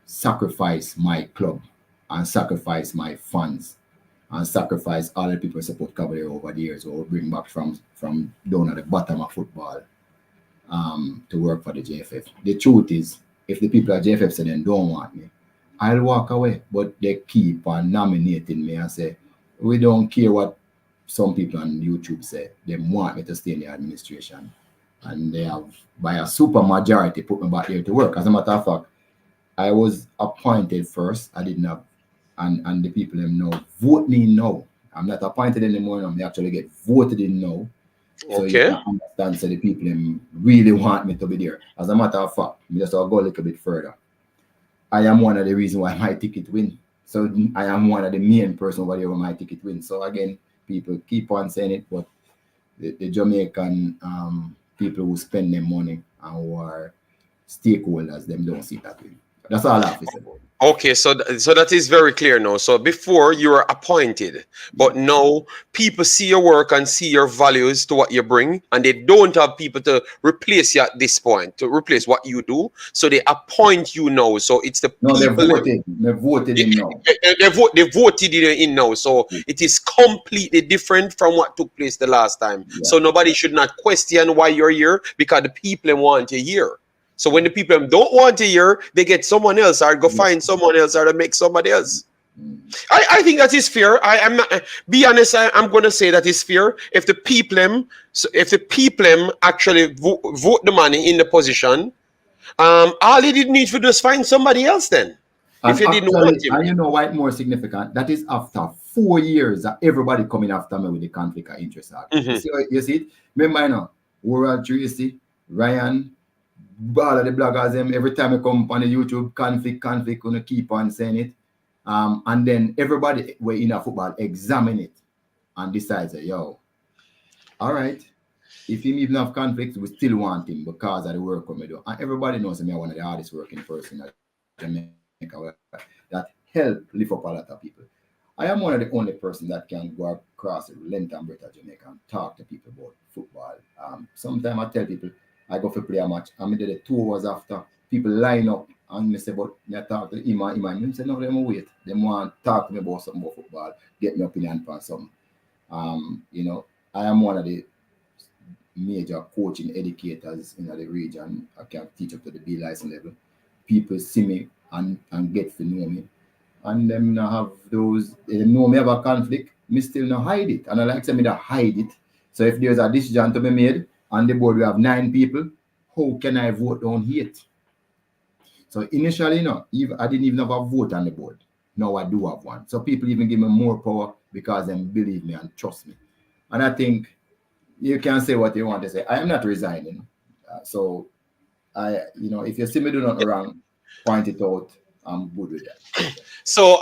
sacrifice my club and sacrifice my fans and sacrifice all the people who support Cavalier over the years or bring back from down at the bottom of football, to work for the JFF. The truth is, if the people at JFF say they don't want me, I'll walk away. But they keep on nominating me and say, we don't care what some people on YouTube say. They want me to stay in the administration. And they have, by a super majority, put me back here to work. As a matter of fact, I was appointed first. I didn't have, and the people them know vote me now. I'm not appointed anymore. I'm actually get voted in now. So you Okay. can understand. So the people them really want me to be there. As a matter of fact, me just I'll go a little bit further. I am one of the reasons why my ticket win. So I am one of the main person over there where my ticket win. So again, people keep on saying it, but the Jamaican, people who spend their money and who are stakeholders, them don't see that way. That's all I have to say about it. Okay, so so that is very clear now. So before you were appointed, but Yeah. now people see your work and see your values to what you bring, and they don't have people to replace you at this point, to replace what you do. So they appoint you now. So it's the No, they people. voted. They voted him now. They voted you in now, so Yeah. it is completely different from what took place the last time. Yeah. So nobody should not question why you're here because the people want you here. So when the people don't want you here, they get someone else or go Yeah. find someone else or to make somebody else. Mm. I think that is fair. I'm not, be honest. I'm gonna say that is fair. If the people so if the people actually vote the money in the position, all they did need to do is find somebody else. Then, if And you didn't want actually, him. and you know why it's more significant? That is after 4 years that everybody coming after me with the conflict of interest argument. You Mhm. see, you see it? Remember, you know, World Tracy, Ryan, all of the bloggers, them, every time I come on the YouTube, conflict, gonna keep on saying it. And then everybody we're in a football examine it and decides that, yo, all right, if him even have conflicts, we still want him because of the work we do. And everybody knows me one of the hardest working person in Jamaica that help lift up a lot of people. I am one of the only person that can go across the length and breadth of Jamaica and talk to people about football. Sometimes I tell people I go for play a match and I did it 2 hours after people line up and me say, but me talk to Iman. Them say, no, them wait. Them want to talk to me about something about football, get me opinion on something. You know, I am one of the major coaching educators in the region. I can teach up to the B license level. People see me and get to know me. And them now have those, they know me have a conflict, me still not hide it. And I like to me to hide it. So if there's a decision to be made on the board we have 9 people, how can I vote down 8? So initially, no, even, I didn't even have a vote on the board. Now I do have one. So people even give me more power because they believe me and trust me. And I think you can say what you want to say. I am not resigning. So if you see me do nothing wrong, point it out. I'm good with that. So,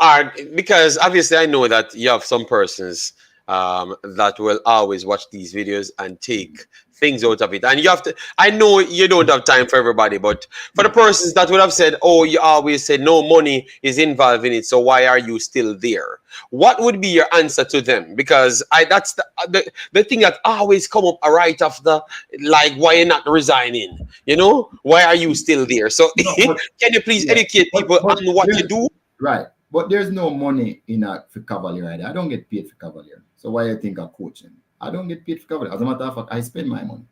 because obviously I know that you have some persons that will always watch these videos and take things out of it. And you have to, I know you don't have time for everybody, but for the persons that would have said, oh, you always said no money is involved in it, so why are you still there? What would be your answer to them? Because that's the thing that always come up right after, like, why you're not resigning? You know, why are you still there? So No, can but you please yeah, educate people but on what you do? right. But there's no money in a for Cavalier either. I don't get paid for Cavalier. So why you think I'm coaching? I don't get paid for Cavalier. As a matter of fact, I spend my money.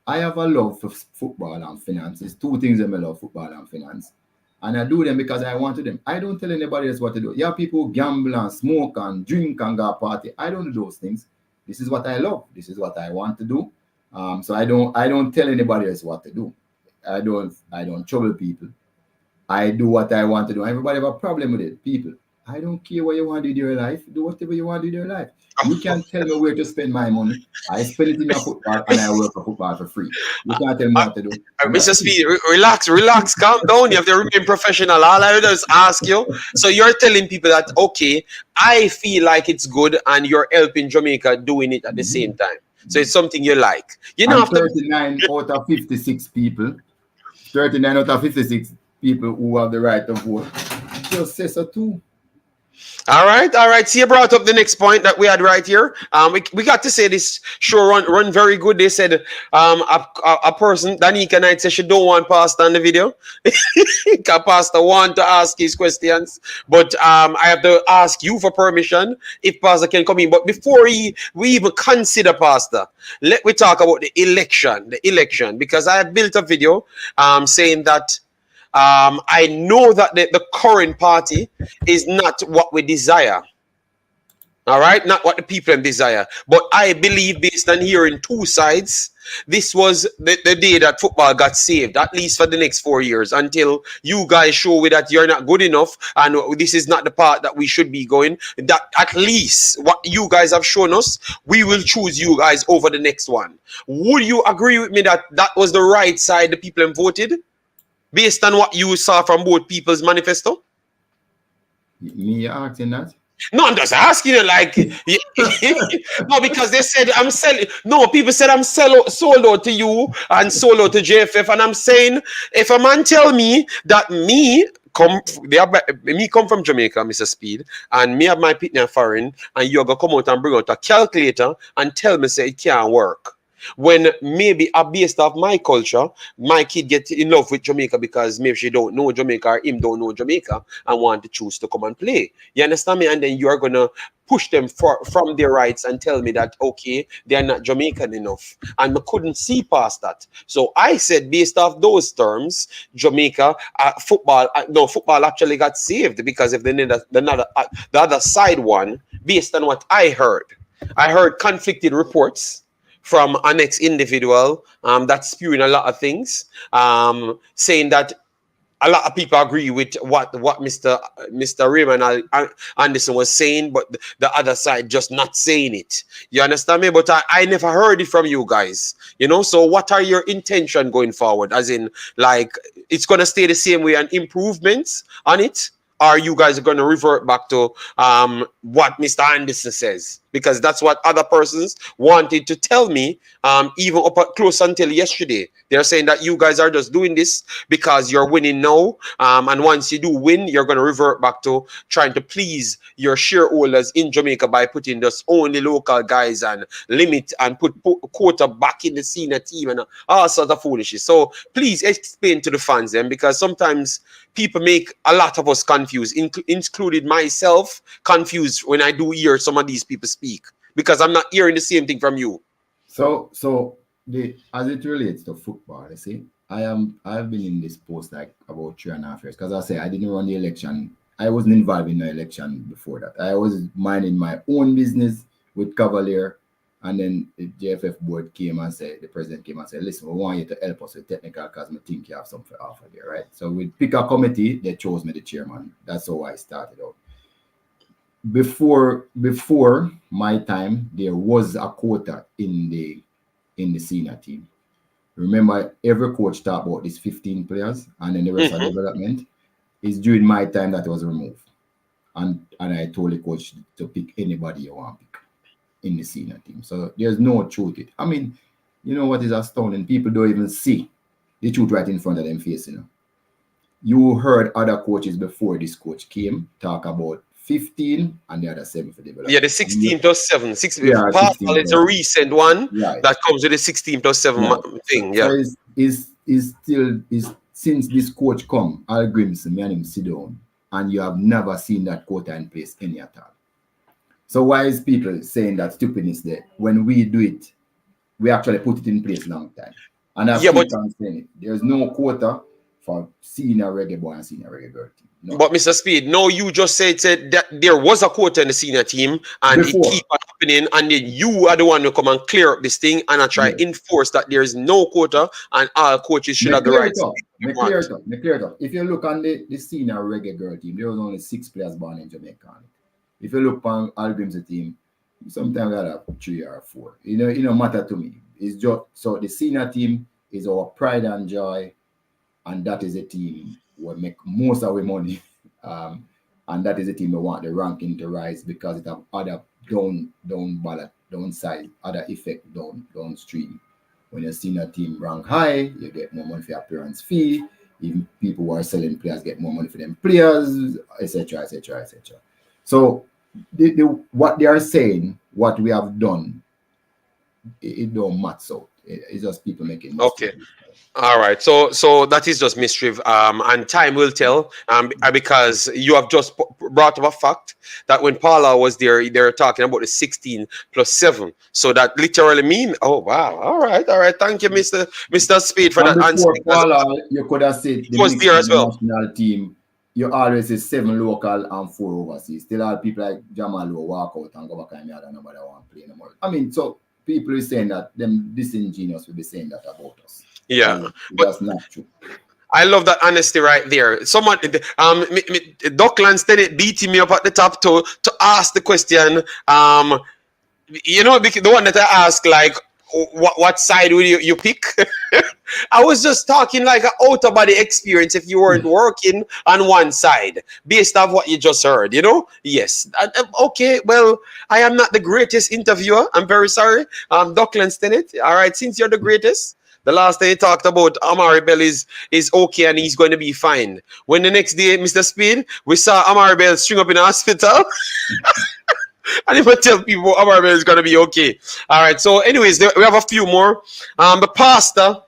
I have a love for football and finance. It's two things that I love: football and finance. And I do them because I want to them. I don't tell anybody else what to do. Yeah, people gamble and smoke and drink and go party. I don't do those things. This is what I love. This is what I want to do. So I don't tell anybody else what to do. I don't trouble people. I do what I want to do. Everybody have a problem with it. People, I don't care what you want to do with your life. Do whatever you want to do with your life. You can't tell me where to spend my money. I spend it in a football and I work for football for free. You can't tell me what to do. And Mr. that's it. Speed, relax, calm down. You have to remain professional. All I do is ask you. So you're telling people that, okay, I feel like it's good and you're helping Jamaica doing it at the same time. So it's something you like. You don't And have to. 39 out of 56 people, 39 out of 56 people who have the right to vote, just say so too. All right. See, you brought up the next point that we had right here. We got to say this show run very good. They said a person, Danica Knight, said she don't want Pastor on the video. Because Pastor want to ask his questions, but I have to ask you for permission if Pastor can come in. But before we even consider Pastor, let me talk about the election, because I have built a video saying that I know that the current party is not what we desire. All right, not what the people desire. But I believe, based on hearing two sides, this was the day that football got saved, at least for the next 4 years, until you guys show me that you're not good enough and this is not the path that we should be going. That at least what you guys have shown us, we will choose you guys over the next one. Would you agree with me that that was the right side the people have voted? Based on what you saw from both people's manifesto? Me asking that? No, I'm just asking you, like, no, because they said I'm selling. No, people said I'm sold out to you and sold out to JFF, and I'm saying if a man tell me that me come from Jamaica, Mr. Speed, and me have my pitney foreign, and you're gonna come out and bring out a calculator and tell me say it can't work. When maybe based off my culture, my kid get in love with Jamaica because maybe she don't know Jamaica or him don't know Jamaica and want to choose to come and play. You understand me? And then you're gonna push them from their rights and tell me that okay, they're not Jamaican enough. And I couldn't see past that. So I said, based off those terms, Jamaica football actually got saved, because if the other side won, based on what I heard conflicted reports from an ex-individual that's spewing a lot of things, saying that a lot of people agree with what Mr. Raymond Anderson was saying, but the other side just not saying it. You understand me? But I never heard it from you guys. You know, so what are your intention going forward? As in, like, it's going to stay the same way and improvements on it? Or you guys are going to revert back to what Mr. Anderson says? Because that's what other persons wanted to tell me, even up close until yesterday. They're saying that you guys are just doing this because you're winning now. And once you do win, you're going to revert back to trying to please your shareholders in Jamaica by putting just only local guys and limit and put quota back in the senior team and all sorts of foolishness. So please explain to the fans then, because sometimes people make a lot of us confused, including myself, confused when I do hear some of these people speak, because I'm not hearing the same thing from you. So as it relates to football, you see, I've been in this post like about 3.5 years, because I say I didn't run the election. I wasn't involved in the election before that. I was minding my own business with Cavalier, and then the JFF board came and said, the president came and said, listen, we want you to help us with technical, because we think you have something to offer there, right? So we pick a committee, they chose me the chairman. That's how I started out. Before my time, there was a quota in the senior team. Remember, every coach talked about these 15 players, and then the rest of development. It's during my time that it was removed. And I told the coach to pick anybody you want to pick. in the senior team. So there's no truth. I mean, you know what is astounding? People don't even see the truth right in front of them face. You heard other coaches before this coach came talk about 15 and the other 7 for Yeah, development. the 16 plus 7. Yeah, Partial, 16 it's a plus. recent one Right. that comes with the 16 plus 7 Right. thing. So Yeah. is still is since this coach come, Al Grimson, me and him sit down, and you have never seen that quota in place any at all. So why is people saying that stupidness there when we do it? We actually put it in place long time. And I Yeah, keep on saying it. There's no quota for senior reggae boy and senior reggae girl team. No. but Mr. Speed, no, you just said that there was a quota in the senior team and it Before. keep on happening, and then you are the one who come and clear up this thing and I try Yes. enforce that there is no quota and all coaches should have the right to Me clear it up. If you look on the senior reggae girl team, there was only 6 players born in Jamaica. If you look on Al Grim's team, sometimes I have 3 or 4. It don't matter to me. It's just so the senior team is our pride and joy, and that is a team we make most of our money. And that is a team we want the ranking to rise because it have other downside, other effect downstream. When you see a team rank high, you get more money for your appearance fee. Even people who are selling players get more money for them players, etc., etc., etc. So what they are saying, what we have done, it don't match out. It's just people making mistakes. Okay. All right, so that is just mischief, and time will tell. Because you have just brought up a fact that when Paula was there, they were talking about the 16 plus 7. So that literally mean, oh wow, all right. Thank you, Mr. Speed, for And that answer. before Paula, you could have said the Was mix there as well. national team. You always say 7 local and 4 overseas. Still have people like Jamal who walk out and go back and nobody want to play anymore. I mean, so people is saying that them disingenuous will be saying that about us. Yeah, but that's not true. I love that honesty right there. Someone, Docklands did it beating me up at the top to ask the question. The one that I asked, like, what side will you pick? I was just talking like an outer body experience if you weren't working on one side based off what you just heard, Yes. Okay, well, I am not the greatest interviewer. I'm very sorry. Docklands Tenet. All right, since you're the greatest. The last day he talked about Amari Bell is okay and he's going to be fine. When the next day, Mr. Speed, we saw Amari Bell string up in the hospital. And if I tell people Amari Bell is going to be okay. All right, so anyways, we have a few more. The pastor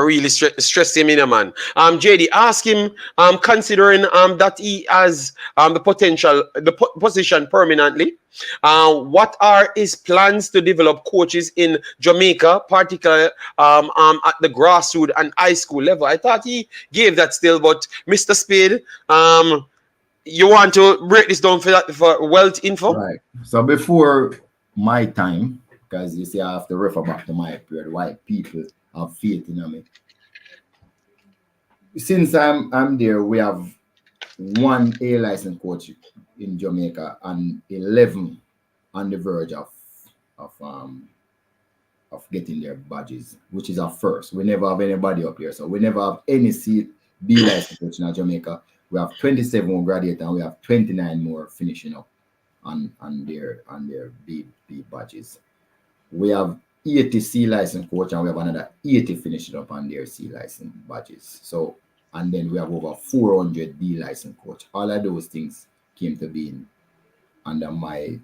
really stressed him in, man. JD, ask him, considering that he has the position permanently. What are his plans to develop coaches in Jamaica, particularly at the grassroots and high school level? I thought he gave that still, but Mr. Speed, you want to break this down for wealth info? Right. So before my time, because you see, I have to refer back to my period, why people have faith in me. Since I'm there, we have 1 A license coach in Jamaica and 11 on the verge of getting their badges, which is a first. We never have anybody up here, so we never have any B license coach in Jamaica. We have 27 more graduate and we have 29 more finishing up on their B badges. We have 80 C license coach and we have another 80 finishing up on their C license badges. So, and then we have over 400 B license coach. All of those things came to being under my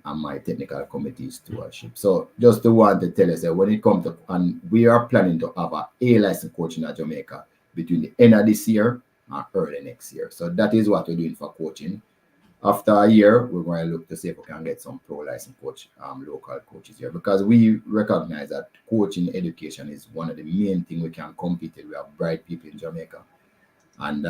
technical committee stewardship. So just to want to tell us that when it comes to, and we are planning to have a license coach in Jamaica between the end of this year and early next year. So that is what we're doing for coaching. After a year, we're going to look to see if we can get some pro license coach, local coaches here, because we recognize that coaching education is one of the main things we can compete with. We have bright people in Jamaica, and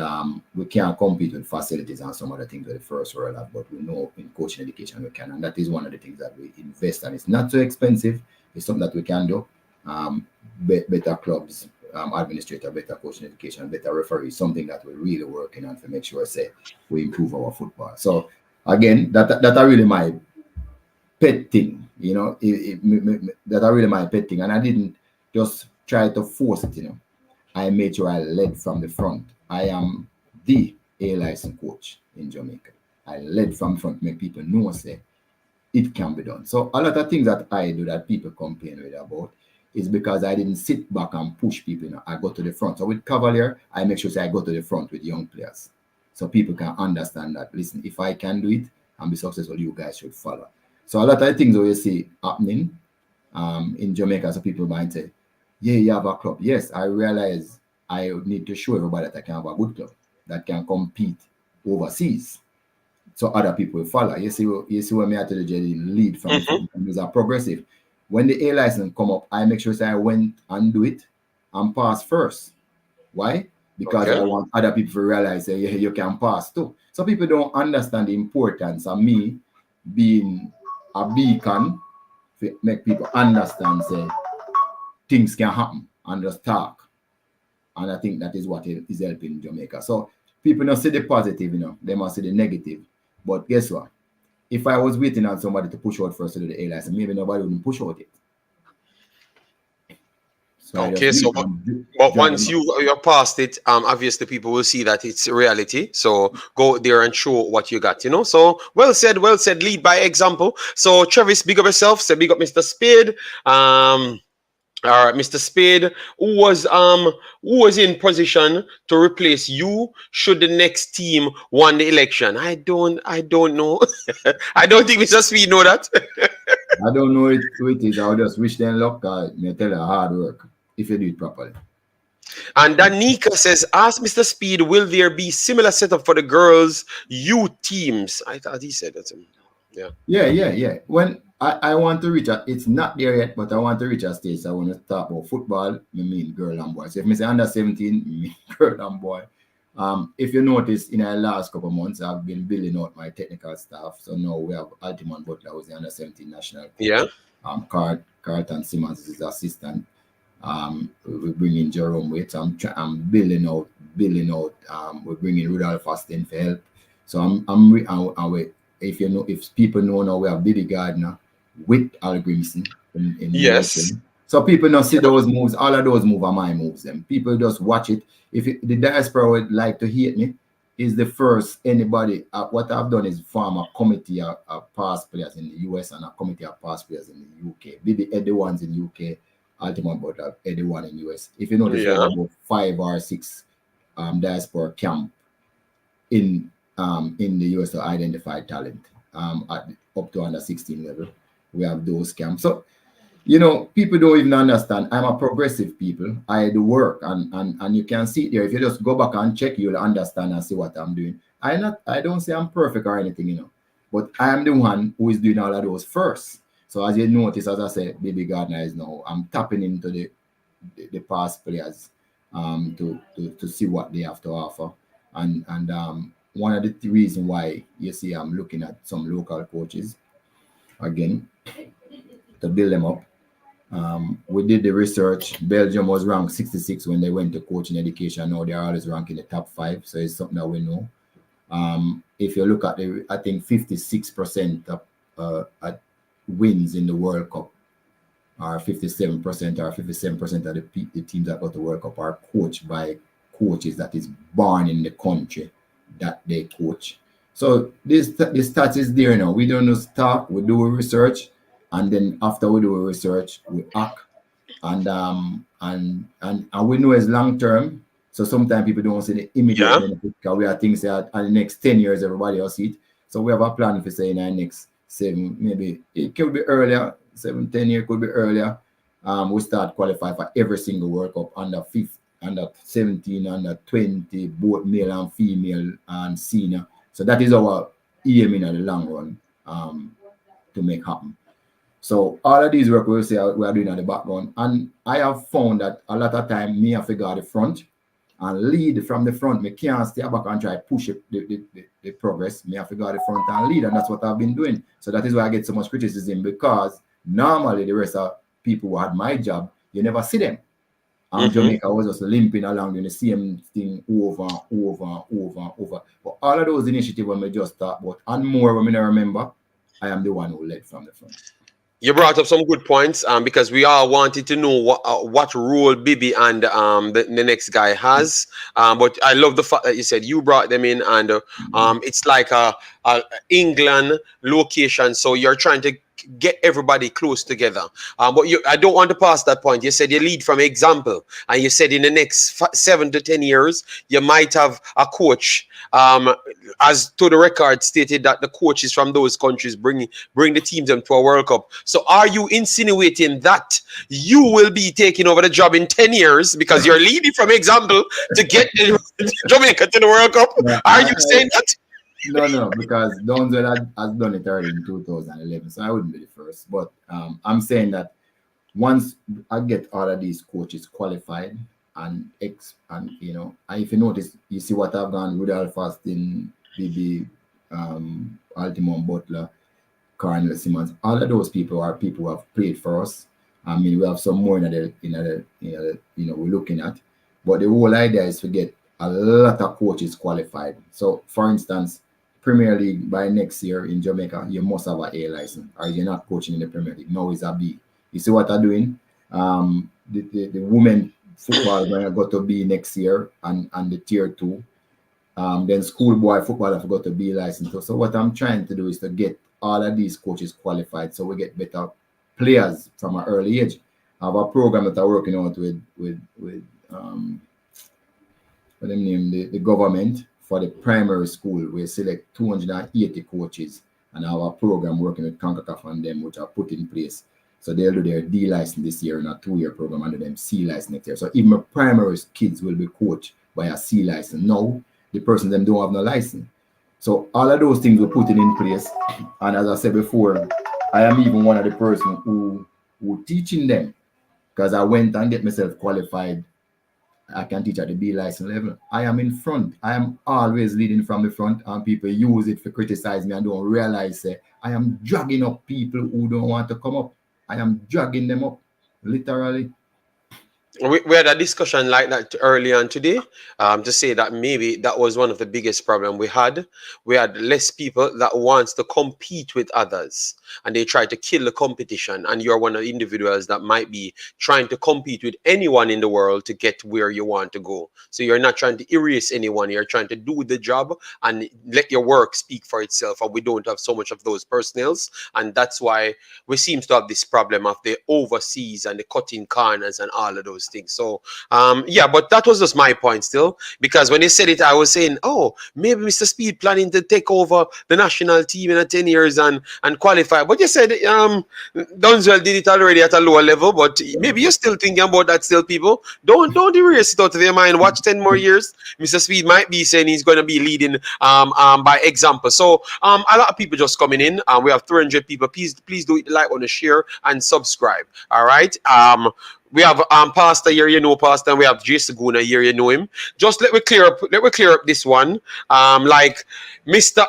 we can't compete with facilities and some other things with the first world, but we know in coaching education we can, and that is one of the things that we invest in. It's not so expensive. It's something that we can do. Better clubs, administrator, better coaching education, better referees, something that we're really working on to make sure we improve our football. So again, that are really my pet thing, that are really my pet thing. And I didn't just try to force it, I made sure I led from the front. I am the A license coach in Jamaica. I led from front, make people know, say, it can be done. So a lot of things that I do that people complain with about is because I didn't sit back and push people. I go to the front. So with Cavalier, I make sure I go to the front with young players, so people can understand that. Listen, if I can do it and be successful, you guys should follow. So a lot of things that you see happening in Jamaica, so people might say, "Yeah, you have a club." Yes, I realize I need to show everybody that I can have a good club that can compete overseas, so other people will follow. You see what me I tell you, lead from the Hmm. front. These are progressive. When the A license come up, I make sure I went and do it and pass first. Why? Because I Okay. want other people to realize that you can pass too. So people don't understand the importance of me being a beacon to make people understand say things can happen and just talk. And I think that is what is helping Jamaica. So people don't see the positive, they must see the negative. But guess what? If I was waiting on somebody to push out first to do the A license, maybe nobody wouldn't push out it. So I just Okay. So, wait and but drag once them. you're past it, obviously people will see that it's a reality. So go out there and show what you got. So well said, well said. Lead by example. So Travis, big up yourself. Say big up Mr. Speed. All right, Mr. Spade, who was in position to replace you should the next team won the election? I don't know. I don't think Mr. Speed know that. I don't know who it is. I'll just wish them luck. Me tell her hard work if you do it properly. And Danica says, ask Mr. Speed, will there be similar setup for the girls' youth teams? I thought he said that. Yeah. Yeah. When I want to reach it's not there yet, but I want to reach a stage. I want to talk about football. I mean, girl and boy. So if I say under 17, I mean girl and boy. If you notice, in the last couple of months, I've been building out my technical staff. So now we have Ultimate Butler, who's the under 17 national Yeah. coach. Carlton Simmons is his assistant. We bring in Jerome Waits. I'm building out. We're bringing Rudolph Speid for help. So if people know now, we have Billy Gardner with Al Grimson in Yes. USA. So people now see Yeah. those moves. All of those moves are my moves. Them people just watch it. The diaspora would like to hate me, is the first anybody. What I've done is form a committee of past players in the US and a committee of past players in the UK. Be the Eddie ones in UK, Ultimate Butler, Eddie one in US. If you notice, we have Yeah. about 5 or 6 diaspora camp in the US to identify talent up to under 16 level. We have those camps. So people don't even understand. I'm a progressive people. I do work, and you can see it there. If you just go back and check, you'll understand and see what I'm doing. I don't say I'm perfect or anything, but I am the one who is doing all of those first. So as you notice, as I said, Baby Gardner is now, I'm tapping into the past players to see what they have to offer. And one of the reasons why you see I'm looking at some local coaches again to build them up. We did the research. Belgium was ranked 66 when they went to coaching education. Now they're always ranked in the top 5. So it's something that we know. If you look at I think 56% of at wins in the World Cup are 57% or 57% of the teams that go to World Cup are coached by coaches that is born in the country that they coach. So this stats is there now. We don't just talk, we do research, and then after we do research, we act, and we know it's long term. So sometimes people don't see the immediate Yeah. benefit because we are things that in the next 10 years everybody else see it. So we have a plan for say in the next 7, maybe it could be earlier, 7, 10 years could be earlier. We start qualify for every single World Cup under 15, under 17, under 20, both male and female and senior. So that is our aim in the long run to make happen. So all of these work we say we are doing at the background. And I have found that a lot of time me have to go at the front and lead from the front. Me can't stay back and try to push the progress. Me have to go at the front and lead. And that's what I've been doing. So that is why I get so much criticism, because normally the rest of people who had my job, you never see them. And Mm-hmm. Jamaica was just limping along doing the same thing over and over and over and over. But all of those initiatives when we just talk about and more when I remember, I am the one who led from the front. You brought up some good points because we all wanted to know what role Bibi and the next guy has. But I love the fact that you said you brought them in, and Mhm. it's like a England location, so you're trying to get everybody close together. But I don't want to pass that point. You said you lead from example, and you said in the next 7 to 10 years you might have a coach. As to the record stated that the coaches from those countries bring the teams them to a World Cup. So are you insinuating that you will be taking over the job in 10 years because you're leading from example to get Jamaica to the World Cup? Yeah, Are you saying that? no, because Donzel has done it already in 2011, so I wouldn't be the first. But I'm saying that once I get all of these coaches qualified and and if you notice, you see what I've done: Rudolph Austin, BB, Altimon Butler, Carnell Simmons. All of those people are people who have played for us. I mean, we have some more we're looking at, but the whole idea is to get a lot of coaches qualified. So, for instance, Premier League by next year in Jamaica, you must have an A license, or you're not coaching in the Premier League. No, it's a B. You see what I'm doing? The women football going to go to B next year, and the tier two. Then schoolboy football have got to be licensed. So what I'm trying to do is to get all of these coaches qualified, so we get better players from an early age. I have a program that I'm working on with what them name the government for the primary school. We select 280 coaches, and I have a program working with Concacaf on them, which are put in place. So they'll do their D license this year and a 2-year program under them C license next year. So even my primary kids will be coached by a C license. Now the person them don't have no license. So all of those things we're putting in place. And as I said before, I am even one of the person who teaching them, because I went and get myself qualified. I can teach at the B license level. I am in front. I am always leading from the front, and people use it to criticize me and don't realize I am dragging up people who don't want to come up. I am dragging them up, literally. We had a discussion like that earlier on today, to say that maybe that was one of the biggest problem we had. We had less people that wants to compete with others, and they try to kill the competition. And you're one of the individuals that might be trying to compete with anyone in the world to get where you want to go. So you're not trying to erase anyone. You're trying to do the job and let your work speak for itself. And we don't have so much of those personnels, and that's why we seem to have this problem of the overseas and the cutting corners and all of those things. So yeah, but that was just my point still, because when they said it, I was saying, oh, maybe Mr. Speed planning to take over the national team in 10 years and qualify. But you said Dunzel did it already at a lower level, but maybe you're still thinking about that still, people. Don't erase it out of your mind. Watch 10 more years. Mr. Speed might be saying he's going to be leading by example. So a lot of people just coming in. We have 300 people. Please do it, like, on the share and subscribe. All right. We have Pastor here, you know Pastor, and we have Jason Guna here, you know him. Just let me clear up this one. Like Mr.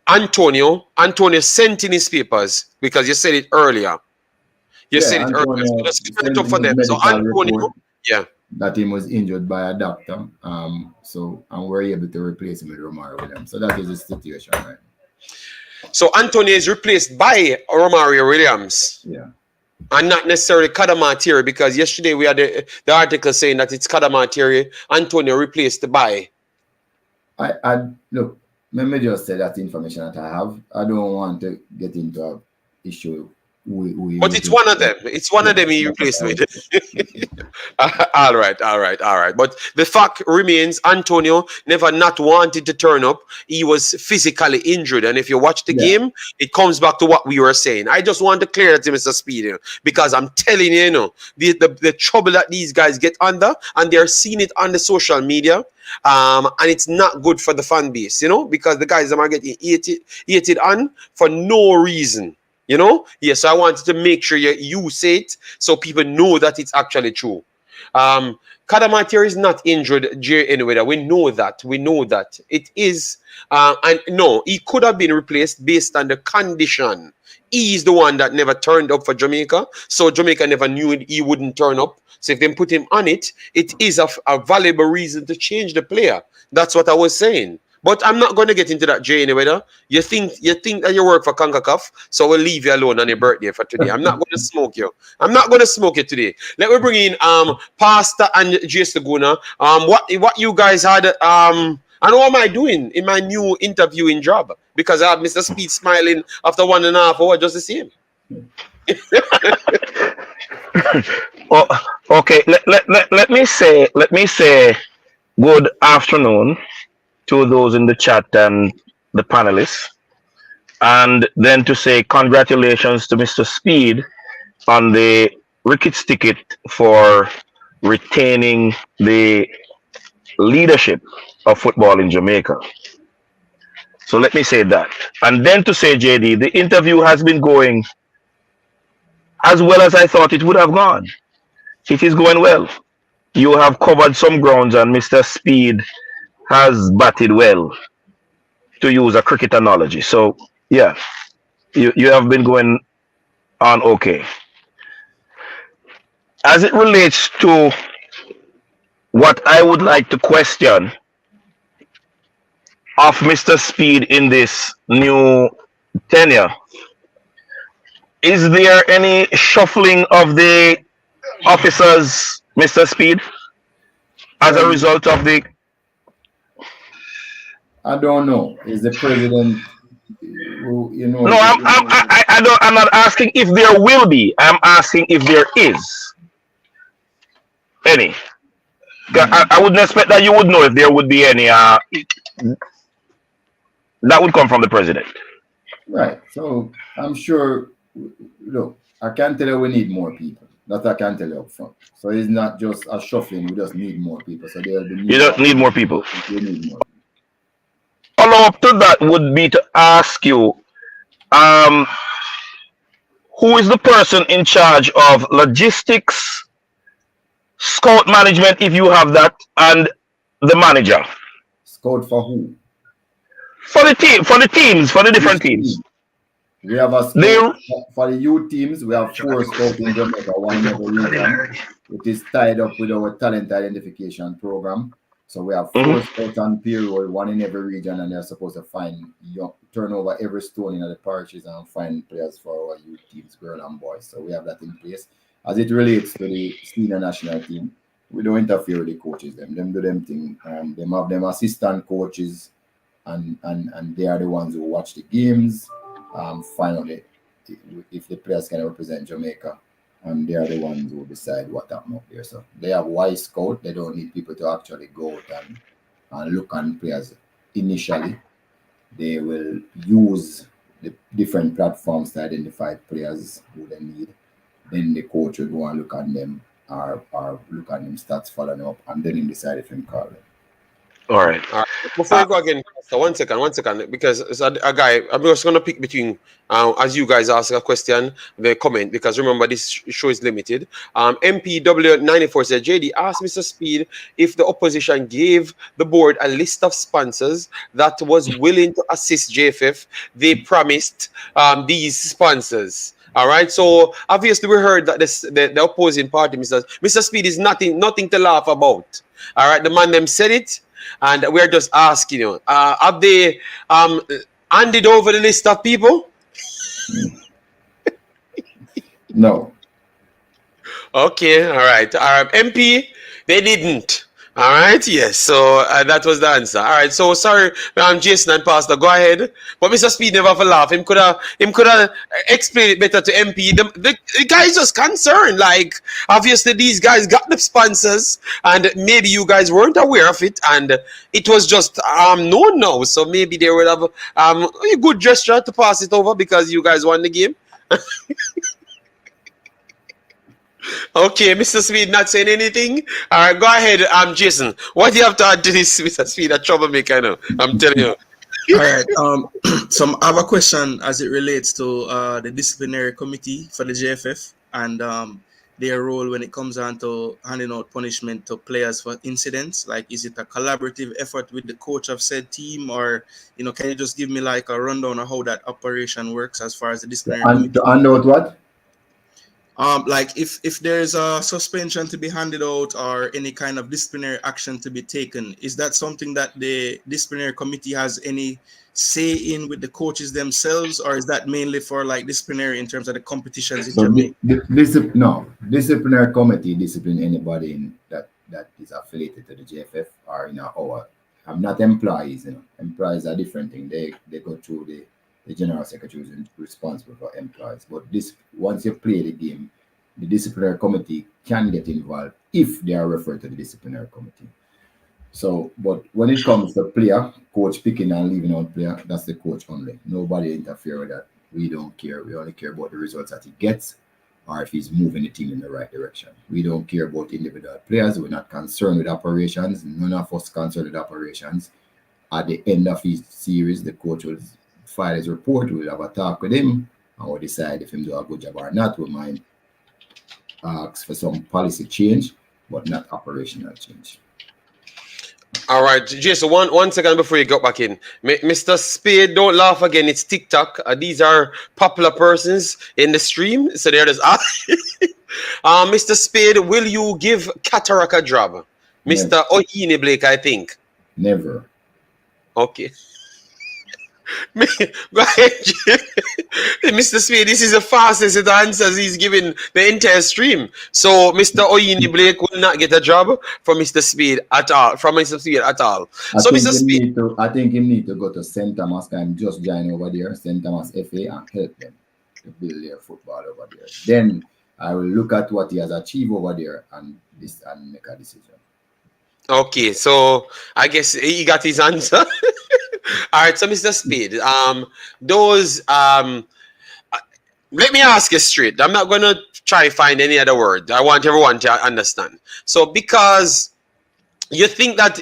Antonio sent in his papers, because you said it earlier. You Yeah, said it earlier. So Antonio let's clear it sent up in for his them. So medical report Antonio, yeah. that he was injured by a doctor. And we're able to replace him with Romario Williams. So that is the situation, right? So Antonio is replaced by Romario Williams. Yeah. And not necessarily Kadamatieri, because yesterday we had the article saying that it's Kadamatieri, Antonio replaced by. I look, let me just say that information that I have. I don't want to get into an issue. But it's one of them. It's one of them he replaced with. All right. But the fact remains, Antonio never not wanted to turn up. He was physically injured. And if you watch the game, it comes back to what we were saying. I just want to clear that to Mr. Speed, because I'm telling you, the trouble that these guys get under, and they're seeing it on the social media. And it's not good for the fan base, because the guys are getting hated on for no reason. Yes, so I wanted to make sure you say it so people know that it's actually true. Kadamatieri is not injured, anyway. We know that. It is, and no, he could have been replaced based on the condition. He is the one that never turned up for Jamaica, so Jamaica never knew he wouldn't turn up. So if they put him on it, it is a valuable reason to change the player. That's what I was saying. But I'm not going to get into that, Jay, anyway. Though. You think that you work for Concacaf, so we'll leave you alone on your birthday for today. I'm not going to smoke you. I'm not going to smoke you today. Let me bring in Pastor and Jace Laguna. What you guys had and what am I doing in my new interviewing job? Because I have Mr. Speid smiling after 1.5 hours just the same. Oh, okay. Let me say good afternoon to those in the chat and the panelists, and then to say congratulations to Mr. Speid on the Ricketts ticket for retaining the leadership of football in Jamaica. So let me say that. And then to say, JD, the interview has been going as well as I thought it would have gone. It is going well. You have covered some grounds, and Mr. Speid has batted well, to use a cricket analogy. So, yeah, you have been going on okay. As it relates to what I would like to question of Mr. Speid in this new tenure, is there any shuffling of the officers, Mr. Speid, as a result of the... I don't know. Is the president, you know? No, I'm not asking if there will be. I'm asking if there is any. I wouldn't expect that you would know if there would be any. That would come from the president. Right. So I'm sure, look, I can't tell you we need more people. That I can tell you up front. So it's not just a shuffling, we just need more people. So there'll be You don't need more people. We need more. Follow up to that would be to ask you, who is the person in charge of logistics, scout management, if you have that, and the manager? Scout for who? For the team, for the teams, for the different teams. We have a scout for the youth teams. We have 4 scouts in Jamaica, one in every region. It is tied up with our talent identification program. So we have 4 scouts on payroll, one in every region, and they're supposed to turn over every stone in the parishes and find players for our youth teams, girls and boys. So we have that in place. As it relates to the senior national team, we don't interfere with the coaches. Them do them thing. Them have them assistant coaches, and they are the ones who watch the games. Finally, if the players can represent Jamaica, and they are the ones who decide what happens up there. So they have wise scout. They don't need people to actually go out and look on players initially. They will use the different platforms to identify players who they need. Then the coach will go and look at them or look at them stats following up, and then he decide if he call them. All right. Before I go again, so one second, because it's a guy, I'm just going to pick between, as you guys ask a question, the comment, because remember, this show is limited. MPW94 said, JD asked Mr. Speid if the opposition gave the board a list of sponsors that was willing to assist JFF. They promised these sponsors. All right, so obviously we heard that the opposing party, Mr. Speid, is nothing to laugh about. All right, the man them said it. And we're just asking you, have they handed over the list of people? No. Okay, all right. MP, they didn't. All right, yes. So that was the answer. All right. So sorry, Jason and Pastor, go ahead. But Mr. Speid never for laugh. Him could have explained it better to MP. The guy is just concerned. Like obviously these guys got the sponsors, and maybe you guys weren't aware of it, and it was just known now. So maybe they would have a good gesture to pass it over because you guys won the game. Okay, Mr. Speid not saying anything. All right, go ahead, Jason. What do you have to add to this, Mr. Speid? A troublemaker, I know. I'm telling you. All right. So I have a question as it relates to the disciplinary committee for the JFF and their role when it comes down to handing out punishment to players for incidents. Like, is it a collaborative effort with the coach of said team, or can you just give me like a rundown of how that operation works as far as the disciplinary committee? And what? Like if there's a suspension to be handed out or any kind of disciplinary action to be taken, is that something that the disciplinary committee has any say in with the coaches themselves, or is that mainly for like disciplinary in terms of the competitions in So Jamaica? no, disciplinary committee discipline anybody that is affiliated to the JFF or our. I'm not employees. Employees are different thing. They go through the general secretary who's responsible for employees. But this once you play the game, the disciplinary committee can get involved if they are referred to the disciplinary committee. So, but when it comes to player, coach picking and leaving out player, that's the coach only. Nobody interfere with that. We don't care. We only care about the results that he gets or if he's moving the team in the right direction. We don't care about individual players. We're not concerned with operations. None of us concerned with operations. At the end of each series, the coach will file his report. We'll have a talk with him and we'll decide if him do a good job or not. We might ask for some policy change, but not operational change. All right, Jason, one second before you go back in. Mr. Speid, don't laugh again. It's TikTok. These are popular persons in the stream. So they're just Mr. Speid, will you give Cataract a job? Mr. Ohine Blake, I think. Never. Okay. Go ahead, Mr. Speid. This is the fastest it answers he's given the entire stream. So Mr. Oyini Blake will not get a job from Mr. Speid at all. From Mr. Speid at all. So Mr. Speid, I think you need to go to St. Thomas and just join over there, St. Thomas FA, and help them to build their football over there. Then I will look at what he has achieved over there and make a decision. Okay, so I guess he got his answer. All right, so Mr. Speid, let me ask you straight. I'm not gonna try to find any other word. I want everyone to understand. So because you think that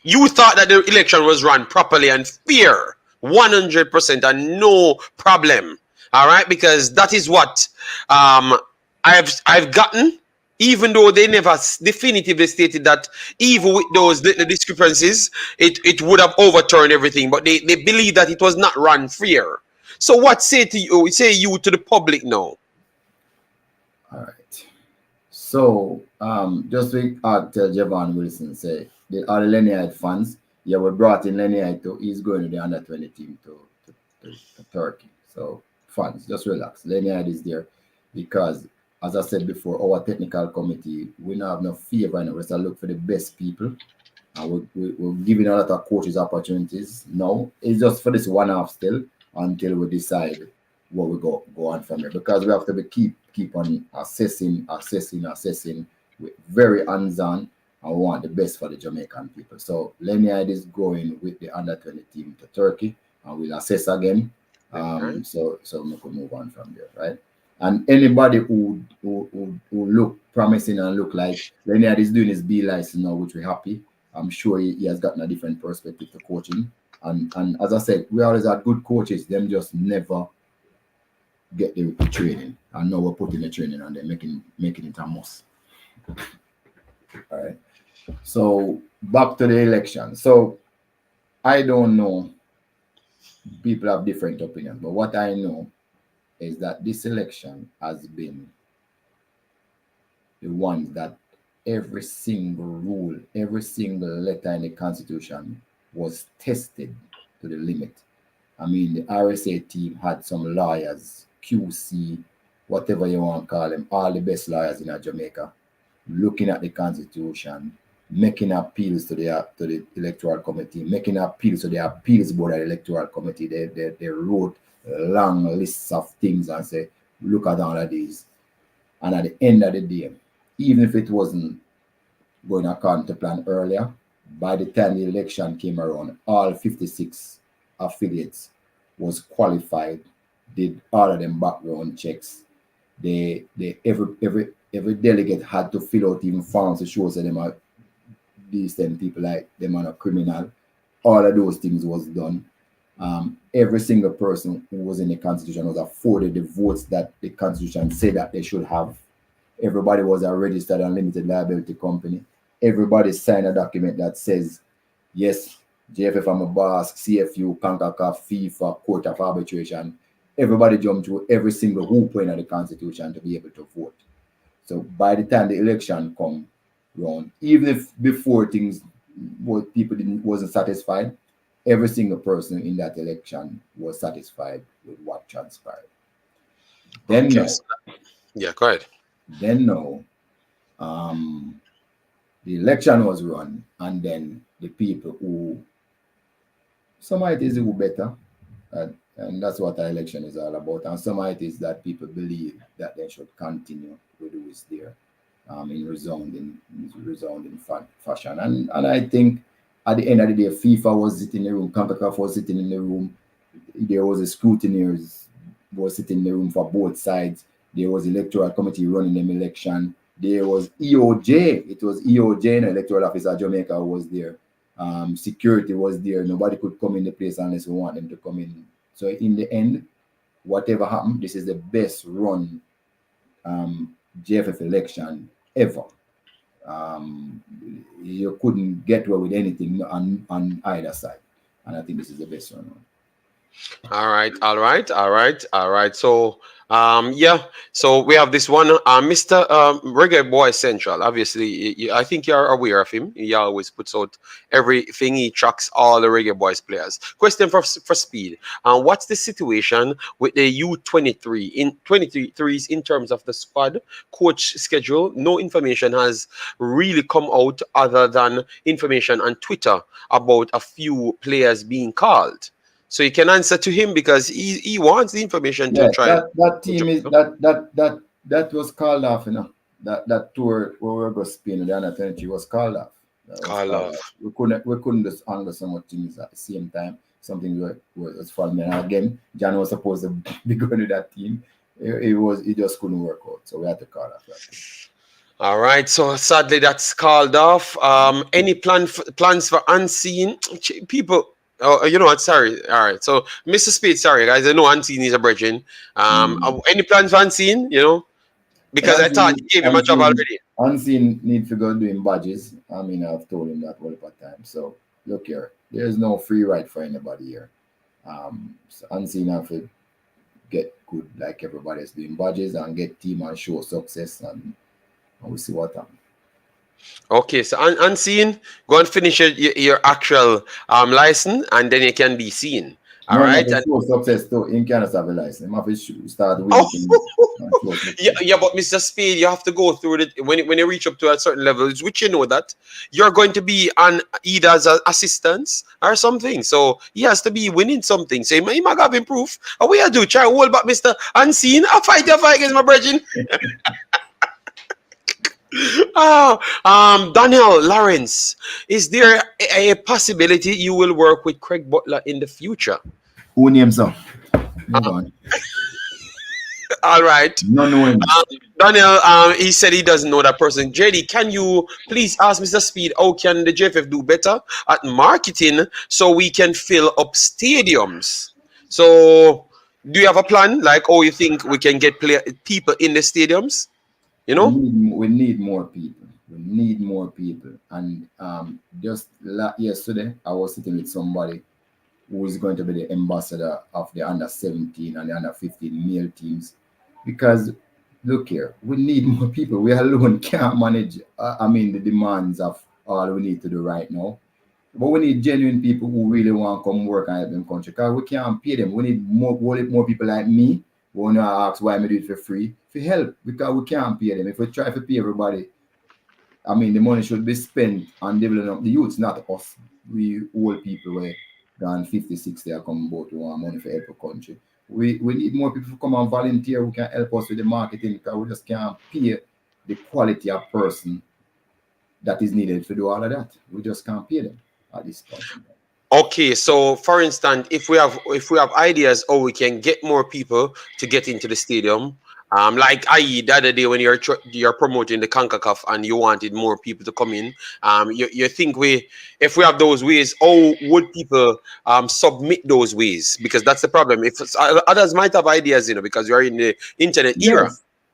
you thought that the election was run properly and fair, 100% and no problem. All right, because that is what I've gotten. Even though they never definitively stated that, even with those little discrepancies, it would have overturned everything. But they believe that it was not run fair. So what say you to the public now? All right. So just to tell Javon Wilson, say all the Lennyite fans, we brought in Lennyite to he's going to the under-20 team to Turkey. So fans, just relax. Lennyite is there because, as I said before, our technical committee, we don't have no favor and we just look for the best people. And we're giving a lot of coaches opportunities. No, it's just for this one-off still until we decide what we go on from here. Because we have to keep on assessing with very hands-on, and we want the best for the Jamaican people. So Lennyide is going with the under-20 team to Turkey, and we'll assess again. So we can move on from there, right? And anybody who look promising and look like Leonard is doing his B license now, which we're happy. I'm sure he has gotten a different perspective to coaching. And as I said, we always had good coaches. Them just never get the training. And now we're putting the training and then making it a must. All right. So back to the election. So I don't know. People have different opinions, but what I know is that this election has been the one that every single rule, every single letter in the Constitution was tested to the limit. I mean, the RSA team had some lawyers, QC, whatever you want to call them, all the best lawyers in Jamaica, looking at the Constitution, making appeals to the Electoral Committee, making appeals to the appeals board of the Electoral Committee. They wrote long lists of things and say, look at all of these. And at the end of the day, even if it wasn't going according to plan earlier, by the time the election came around, all 56 affiliates was qualified, did all of them background checks. Every delegate had to fill out even forms to show that them are decent people, like them are not criminal. All of those things was done. Every single person who was in the Constitution was afforded the votes that the Constitution said that they should have. Everybody was a registered and limited liability company. Everybody signed a document that says, yes, JFF, I'm a boss, CFU, Concacaf, FIFA, Court of Arbitration. everybody jumped through every single hoop in the constitution to be able to vote. So by the time the election come round, even if before things what people wasn't satisfied, every single person in that election was satisfied with what transpired. Then Okay. no, Yeah, go ahead. then no, the election was run, and then the people who some it is who better, and that's what the election is all about. And some it is that people believe that they should continue with who is there, in resounding fashion. And I think at the end of the day, FIFA was sitting in the room, Concacaf was sitting in the room. There was a scrutineers was sitting in the room for both sides. There was electoral committee running them election. There was EOJ. It was EOJ, and electoral officer Jamaica was there. Security was there. Nobody could come in the place unless we want them to come in. So in the end, whatever happened, this is the best run JFF election ever. You couldn't get away with anything on either side, and I think this is the best one. All right. So, yeah. So we have this one, Mr. Reggae Boy Central. Obviously, I think you're aware of him. He always puts out everything. He tracks all the Reggae Boys players. Question for Speed. What's the situation with the U23 in 23s in terms of the squad coach schedule? No information has really come out other than information on Twitter about a few players being called. So you can answer to him because he wants the information to try. That team is that was called off, you know. That tour where we were going to Spain with the under 23 was called off. Call off. We couldn't just handle some more things at the same time. Something was falling. And again, John was supposed to be going to that team. It just couldn't work out. So we had to call off that team. All right. So sadly, that's called off. Any plans for unseen people? Oh, you know what? Sorry. All right. So, Mr. Speed, sorry, guys. I know Unseen is a virgin. Any plans for Unseen? You know, because I thought you gave him a job already. Unseen need to go doing badges. I mean, I've told him that all the time. So, look here. There's no free ride for anybody here. So Unseen have to get good like everybody is doing badges and get team and show success, and we'll see what happens. Okay, so Unseen, go and finish your actual license, and then you can be seen. All right. And show success too. In cannot have a license. Have to start winning. Yeah, but Mr. Speed, you have to go through it when you reach up to a certain level, which you know that you're going to be on either as an assistant or something. So he has to be winning something. So he might have improved. What we do? Try hold back, Mr. Unseen. I fight against my brethren. Daniel Lawrence, is there a possibility you will work with Craig Butler in the future? Who names him? All right. No. Daniel, he said he doesn't know that person. JD, can you please ask Mr. Speed how can the JFF do better at marketing so we can fill up stadiums? So, do you have a plan? Like, oh, you think we can get people in the stadiums? You know, we need more people. We need more people. And just yesterday, I was sitting with somebody who is going to be the ambassador of the under 17 and the under 15 male teams. Because look here, we need more people. We alone can't manage. The demands of all we need to do right now. But we need genuine people who really want to come work and help in country. Because we can't pay them. We need more people like me. We want to ask why I do it for free. For help, because we can't pay them. If we try to pay everybody, the money should be spent on developing the youths, not us. We old people were gone 50, 60 are come about to want money for help the country. We need more people to come and volunteer who can help us with the marketing, because we just can't pay the quality of person that is needed to do all of that. We just can't pay them at this point. Okay, so for instance, if we have ideas, or we can get more people to get into the stadium, like the other day when you're promoting the Concacaf and you wanted more people to come in, you think if we have those ways, how would people submit those ways? Because that's the problem. If others might have ideas, because you're in the internet era.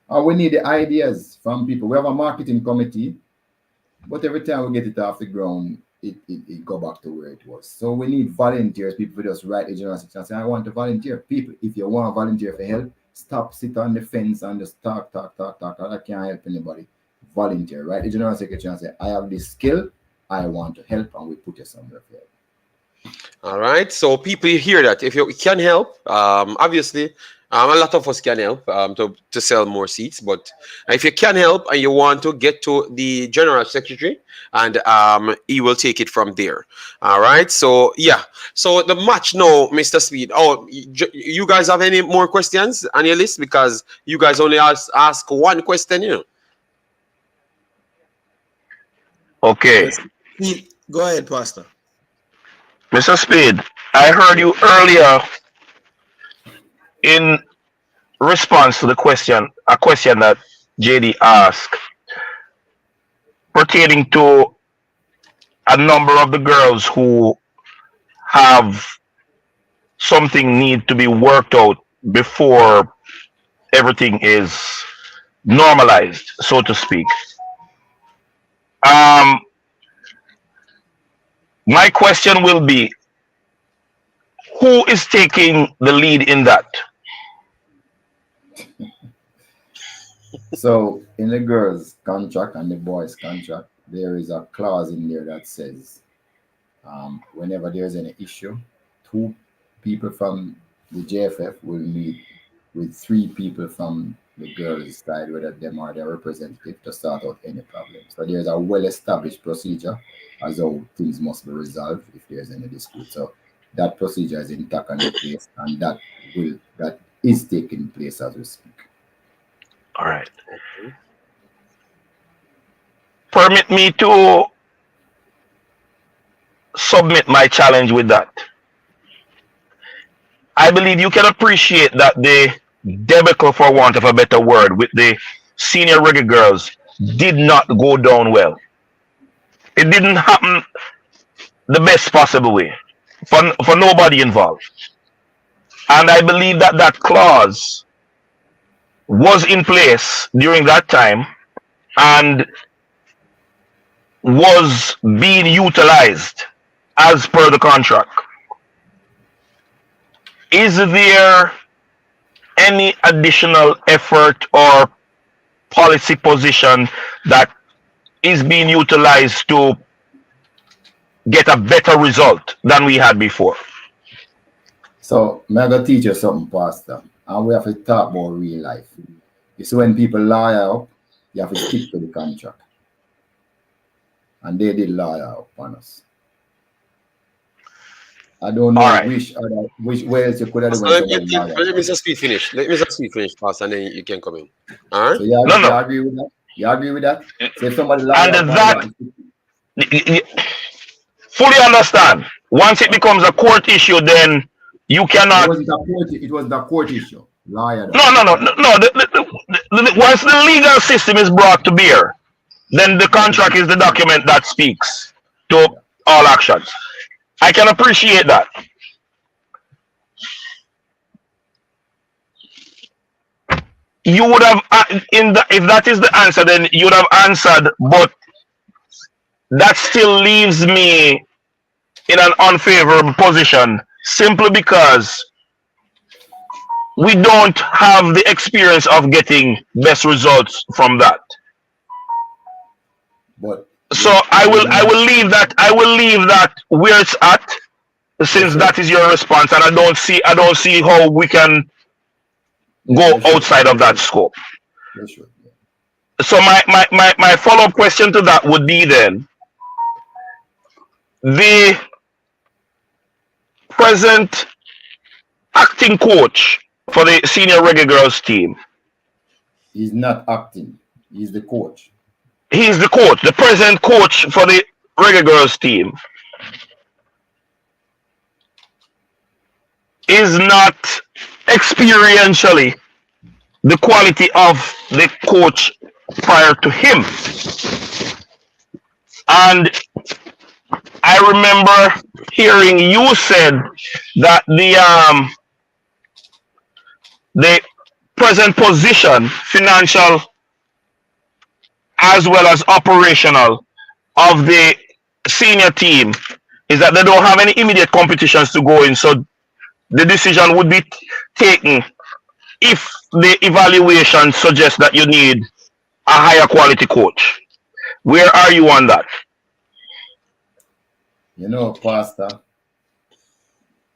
We need the ideas from people. We have a marketing committee, but every time we get it off the ground, it go back to where it was. So we need volunteers, people who just write the general section and say, I want to volunteer. People, if you want to volunteer for help, stop, sit on the fence and just talk. I can't help anybody. Volunteer, right? The general secretary and say, I have this skill, I want to help, and we put you somewhere for help. All right. So people hear that. If you can help, obviously, a lot of us can help to sell more seats. But if you can help and you want to get to the general secretary, and he will take it from there. All right. So yeah. So the match now, Mr. Speid. Oh, you guys have any more questions on your list? Because you guys only ask one question, you know. Okay. Go ahead, Pastor. Mr. Speid, I heard you earlier in response to a question that JD asked pertaining to a number of the girls who have something need to be worked out before everything is normalized, so to speak. My question will be, who is taking the lead in that? So in the girls' contract and the boys' contract, there is a clause in there that says whenever there's any issue, 2 people from the JFF will meet with 3 people from the girls' side, whether them are their representative, to sort out any problem. So there's a well-established procedure as how things must be resolved if there's any dispute. So that procedure is intact and in place, and that is taking place as we speak. All right. Permit me to submit my challenge with that. I believe you can appreciate that the debacle, for want of a better word, with the senior Reggae Girlz did not go down well. It didn't happen the best possible way for nobody involved. And I believe that that clause was in place during that time and was being utilized as per the contract. Is there any additional effort or policy position that is being utilized to get a better result than we had before? So I'm going to teach you something, Pastor. And we have to talk about real life. You see, when people lie up, you have to stick to the contract. And they did lie up on us. I don't know which ways you could have done. Let Mr. Speid finish. Let Mr. Speid finish, Pastor, and then you can come in. All right? So you agree with that? You agree with that? So if somebody lies and that, fully understand. Once it becomes a court issue, then you cannot. It was the court issue. Liar. No. Once the legal system is brought to bear, then the contract is the document that speaks to all actions. I can appreciate that. You would have, if that is the answer, then you would have answered, but that still leaves me in an unfavorable position simply because we don't have the experience of getting best results from that. But so I will leave that where it's at, since that is your response, and I don't see how we can go outside of that scope. So my follow-up question to that would be then, the present acting coach for the senior Reggae Girlz team. He's not acting. He's the coach. He's the coach, the present coach for the Reggae Girlz team. Is not experientially the quality of the coach prior to him. And I remember hearing you said that the present position, financial as well as operational, of the senior team is that they don't have any immediate competitions to go in, so the decision would be taken if the evaluation suggests that you need a higher quality coach. Where are you on that? You know, Pastor,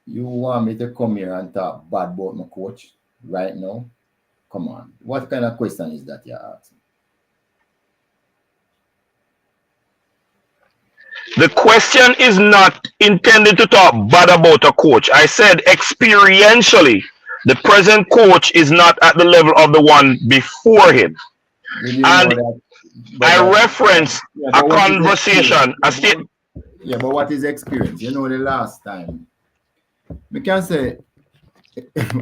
you want me to come here and talk bad about my coach right now? Come on. What kind of question is that you're asking? The question is not intended to talk bad about a coach. I said experientially, the present coach is not at the level of the one before him. Did you know And that? I reference Yeah, a but what is conversation, a state. experience? Yeah, but what is experience? You know, the last time, we can say,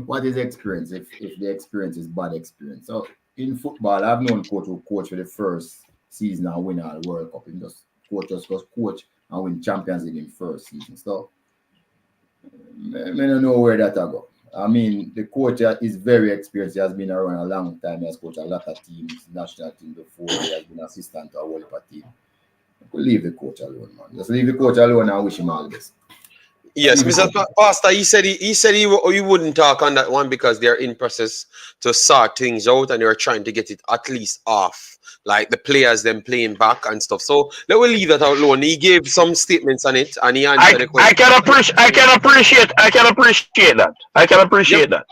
what is experience if the experience is bad experience? So in football, I've known coach who coach for the first season and win a World Cup. He just coach and win Champions League in first season. So I don't know where that I go. I mean, the coach is very experienced. He has been around a long time. He has coached a lot of teams, national team before. He has been assistant to a World Cup team. Leave the coach alone, man. Just leave the coach alone and wish him all the best. Yes, Mr. Pastor, he said he wouldn't talk on that one because they're in process to sort things out and they're trying to get it at least off, like the players them playing back and stuff. So let me leave that out alone. He gave some statements on it and he answered the question. I can appreciate that.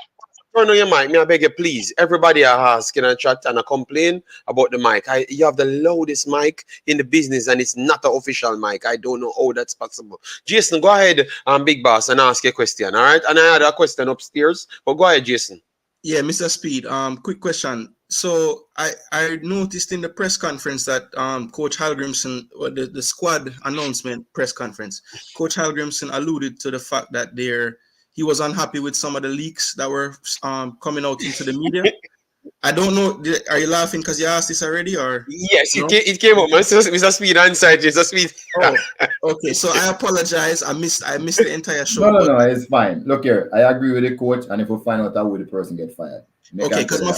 Turn on your mic, me I beg you, please. Everybody are asking and chat and complain about the mic. You have the loudest mic in the business and it's not an official mic. I don't know how that's possible. Jason, go ahead, big boss, and ask a question, all right? And I had a question upstairs, but go ahead, Jason. Yeah, Mr. Speed, quick question. So I noticed in the press conference that Coach Hallgrimson, or the squad announcement press conference, Coach Hallgrimson alluded to the fact that he was unhappy with some of the leaks that were coming out into the media. I don't know. Are you laughing because you asked this already, or yes? No? It came up. Mr. Speed answered. Mr. Speed. Oh, okay. So I apologize. I missed the entire show. No, it's fine. Look here, I agree with the coach, and if we find out how the person get fired. Okay, because my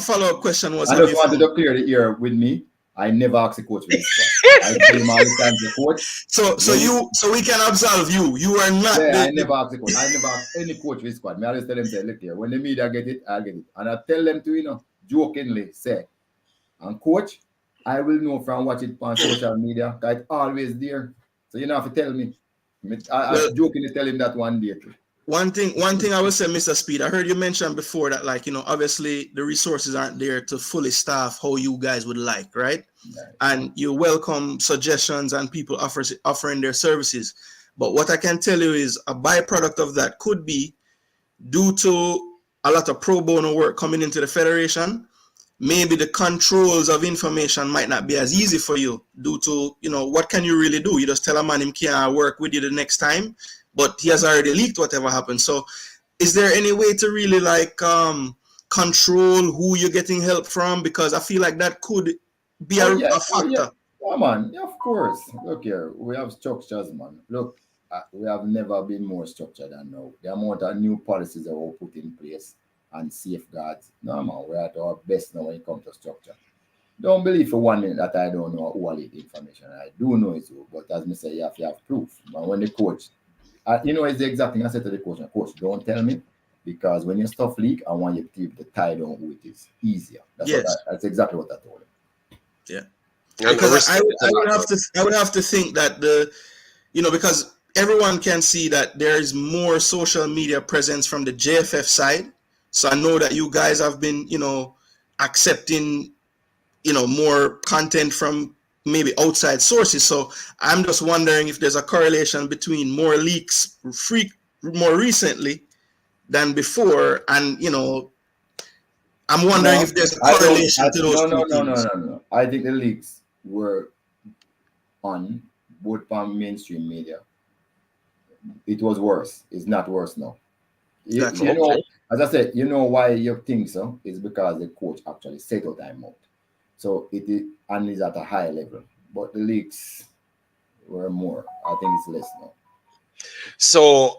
follow-up question was, I just wanted to clear the air with me. I never asked the coach for this spot. I tell him all the time the coach. So we can absolve you. You are not. Yeah, I never asked the coach. I never asked any coach for this squad. Me always tell them, say, look here, when the media get it, I'll get it. And I tell them to, jokingly say, and coach, I will know from watch it on social media that it's always there. So you don't have to tell me. I jokingly tell him that one day too. One thing I will say, Mr. Speed, I heard you mention before that, obviously the resources aren't there to fully staff how you guys would like, right? And you welcome suggestions and people offering their services. But what I can tell you is a byproduct of that could be due to a lot of pro bono work coming into the federation. Maybe the controls of information might not be as easy for you due to, what can you really do? You just tell a man him can't work with you the next time, but he has already leaked whatever happened. So is there any way to really control who you're getting help from? Because I feel like that could be a factor. Yeah, man. Of course. Look here, we have structures, man. Look, we have never been more structured than now. The amount of new policies that were put in place and safeguards. No, man, we're at our best now when it comes to structure. Don't believe for 1 minute that I don't know who leak the information. I do know it, but as I say, you have to have proof. But when the coach, it's the exact thing I said to the coach. Coach, don't tell me, because when your stuff leak, I want you to keep the tie down who it is easier. That's exactly what I told him. Yeah, because I would have to think that because everyone can see that there is more social media presence from the JFF side. So I know that you guys have been, accepting, more content from maybe outside sources. So I'm just wondering if there's a correlation between more leaks more recently than before. And, I'm wondering if there's a correlation to those two things. No. I think the leaks were on both from mainstream media. It was worse. It's not worse now. As I said, why you think so? It's because the coach actually settled time out. So it is, and is at a high level. But the leaks were more. I think it's less now. So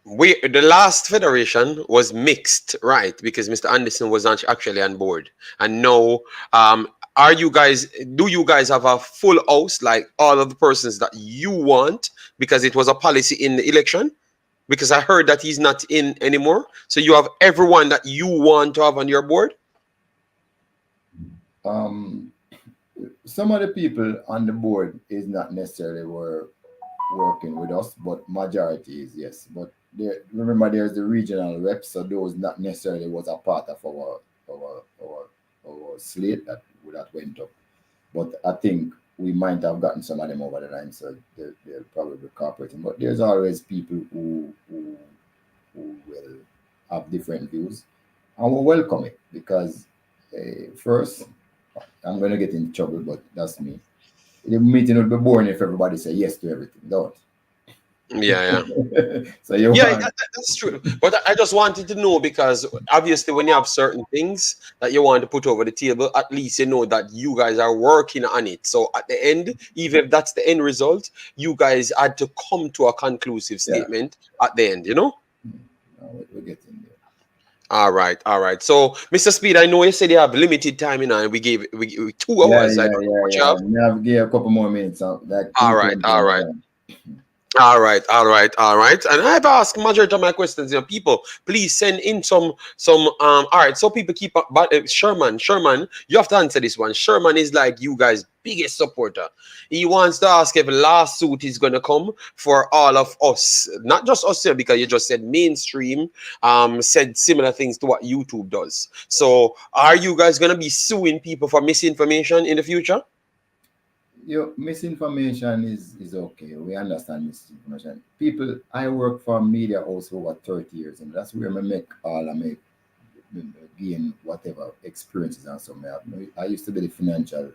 the last federation was mixed, right? Because Mr. Anderson was not actually on board. And now are you guys? Do you guys have a full house, like all of the persons that you want? Because it was a policy in the election. Because I heard that he's not in anymore. So you have everyone that you want to have on your board. Um, some of the people on the board is not necessarily were working with us, but majority is yes. But remember, there's the regional reps, so those not necessarily was a part of our slate that went up. But I think we might have gotten some of them over the line, so they'll probably be cooperating. But there's always people who will have different views, and we welcome it because first, I'm going to get in trouble, but that's me. The meeting would be boring if everybody say yes to everything, don't? Yeah, So you yeah, want, that's true. But I just wanted to know because obviously, when you have certain things that you want to put over the table, at least you know that you guys are working on it. So at the end, even if that's the end result, you guys had to come to a conclusive yeah, statement at the end. You know. we're getting there. All right, all right. So, Mr. Speed, I know you said you have limited time in, and we 2 hours. I don't know what you have. We have to give a couple more minutes, like All right, 2:20 all on the right. time. All right, all right, all right. And I've asked majority of my questions. You know, people, please send in some. All right, so people keep up. But Sherman, you have to answer this one. Sherman is like you guys' biggest supporter. He wants to ask if a lawsuit is gonna come for all of us, not just us here, because you just said mainstream. Said similar things to what YouTube does. So, are you guys gonna be suing people for misinformation in the future? Misinformation is okay. We understand misinformation. People, I work for media also over 30 years, and that's where I make all I make gain whatever experiences and so on. I used to be the financial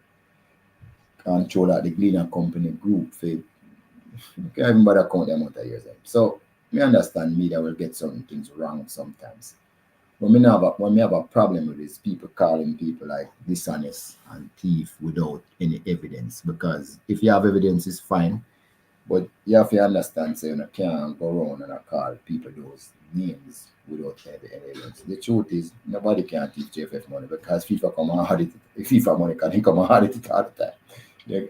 controller at the Gleaner Company Group for can't even bother count the amount of years. So me understand media will get certain things wrong sometimes. When we have a problem with this, people calling people like dishonest and thief without any evidence. Because if you have evidence, it's fine. But you have to understand, so you can't go around and call people those names without any evidence. The truth is, nobody can teach JFF money because FIFA come and audit it. FIFA money can come and audit it all the time.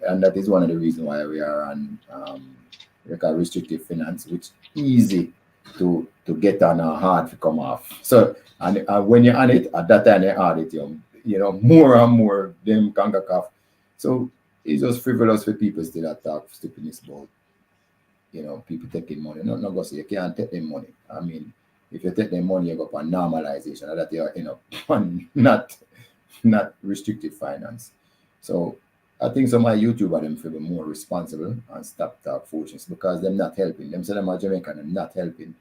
And that is one of the reasons why we are on restrictive finance, which is easy to get on and hard to come off. So and when you're on it, at that time they audit more and more them Concacaf. So it's just frivolous for people still that talk stupidness about people taking money. Not go say you can't take them money. I mean, if you take them money, you go for normalization, that you're on not restrictive finance. So I think some of my YouTubers them feel more responsible and stop talk foolishness because they're not helping. Them say them are Jamaican and not helping.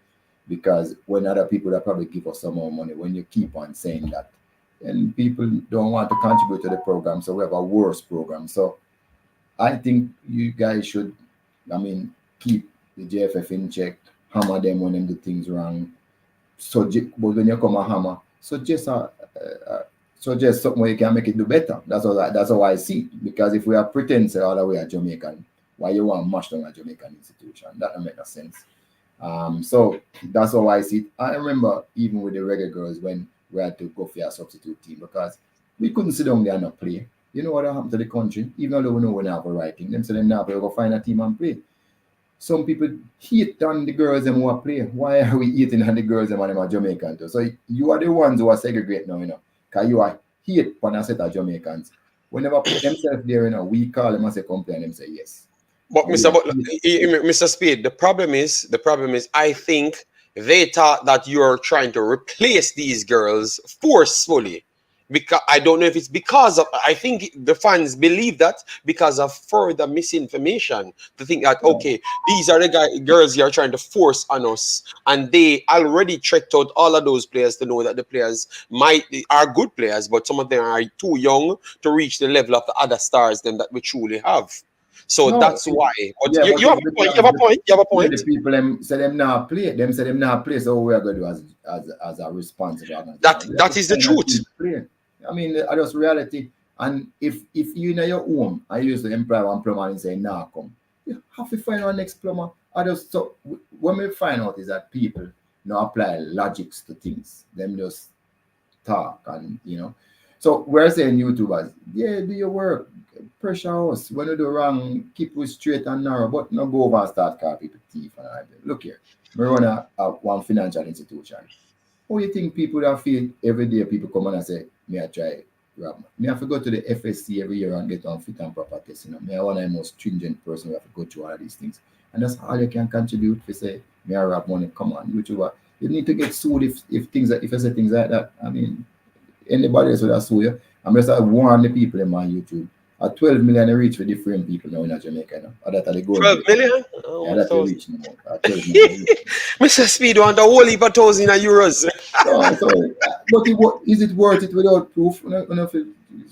Because when other people that probably give us some more money, when you keep on saying that, then people don't want to contribute to the program. So we have a worse program. So I think you guys should, keep the JFF in check, hammer them when them do things wrong. So, but when you come a hammer, suggest something where you can make it do better. That's how I see it. Because if we are pretend say all the way a Jamaican, why you want to mash down a Jamaican institution? That don't make no sense. So that's how I see it. I remember even with the Reggae Girlz when we had to go for a substitute team because we couldn't sit down there and not play. You know what happened to the country? Even though we know we not have a right thing, them say them not play, we go find a team and play. Some people hate on the girls them who are play. Why are we hating on the girls them and them are Jamaican too? So you are the ones who are segregate now, because you are hate on a set of Jamaicans. Whenever put themselves there, we call them and say come play and them say yes. But Mr. Speed, the problem is, I think they thought that you're trying to replace these girls forcefully. Because I don't know if it's because of, I think the fans believe that because of further misinformation to think that, okay, these are the girls you're trying to force on us. And they already checked out all of those players to know that the players are good players, but some of them are too young to reach the level of the other stars than that we truly have. So that's why. But Yeah, you have a point. You have a point. You have a point. The people say them not play. Them say them not play. So what we are going to do as a responsible organization? That is the truth. I mean, that's reality. And if you know your home, I used to employ one plumber and say, nah, come. You have to find our next plumber. So what we find out is that people apply logics to things. Them just talk and So we're saying YouTubers, yeah, do your work, pressure us. When you do wrong, keep it straight and narrow, but not go over and start calling people thief and all that. Look here, we run one financial institution. How you think people that feel every day people come on and say, me I try rob? Me have to go to the FSC every year and get on fit and proper test. Me I one of the most stringent person who have to go through all of these things. And that's all you can contribute to say, me I rob money. Come on, YouTuber. You need to get sued if I say things like that. I mean, anybody else would have sue you. I'm just warn the people in my YouTube. At 12 million reach for different people now in Jamaica. Now. Or that are the gold. 12 million? Yeah, that's the reach now. 12 million. Mr. Speed want a whole heap of thousand euros. But is it worth it without proof? If it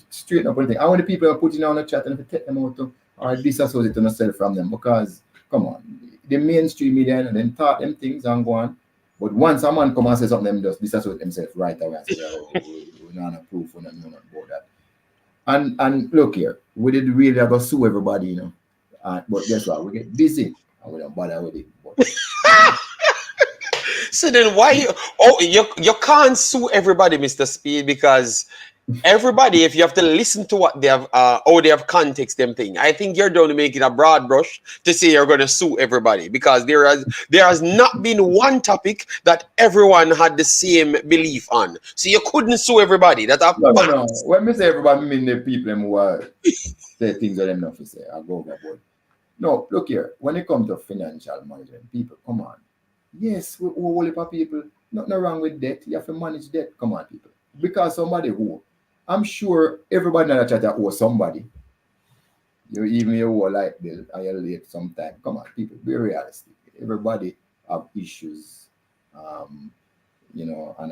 straighten up anything. I want the people who put it on the chat and if you take them out or disassociate themselves from them because, come on, the mainstream media and then taught them things and go on. But once a man come and say something, them just disassociate themselves right away and say, oh, we're not enough proof, we're not about that. And look here, we did really have to sue everybody, you know. But guess what? We get busy and we don't bother with it. So then why you can't sue everybody, Mr. Speed, because everybody, if you have to listen to what they have how they have context them thing, I think you're going to make it a broad brush to say you're going to sue everybody because there has not been one topic that everyone had the same belief on. So you couldn't sue everybody. That no. When I say everybody, I mean the people who are say things that them not to say. I go overboard. No, look here. When it comes to financial management, people, come on. Yes, we all heap of people. Nothing wrong with debt. You have to manage debt. Come on, people. Because somebody who, I'm sure everybody in the chat owe somebody. You owe a light bill and you're late sometime. Come on, people. Be realistic. Everybody have issues. And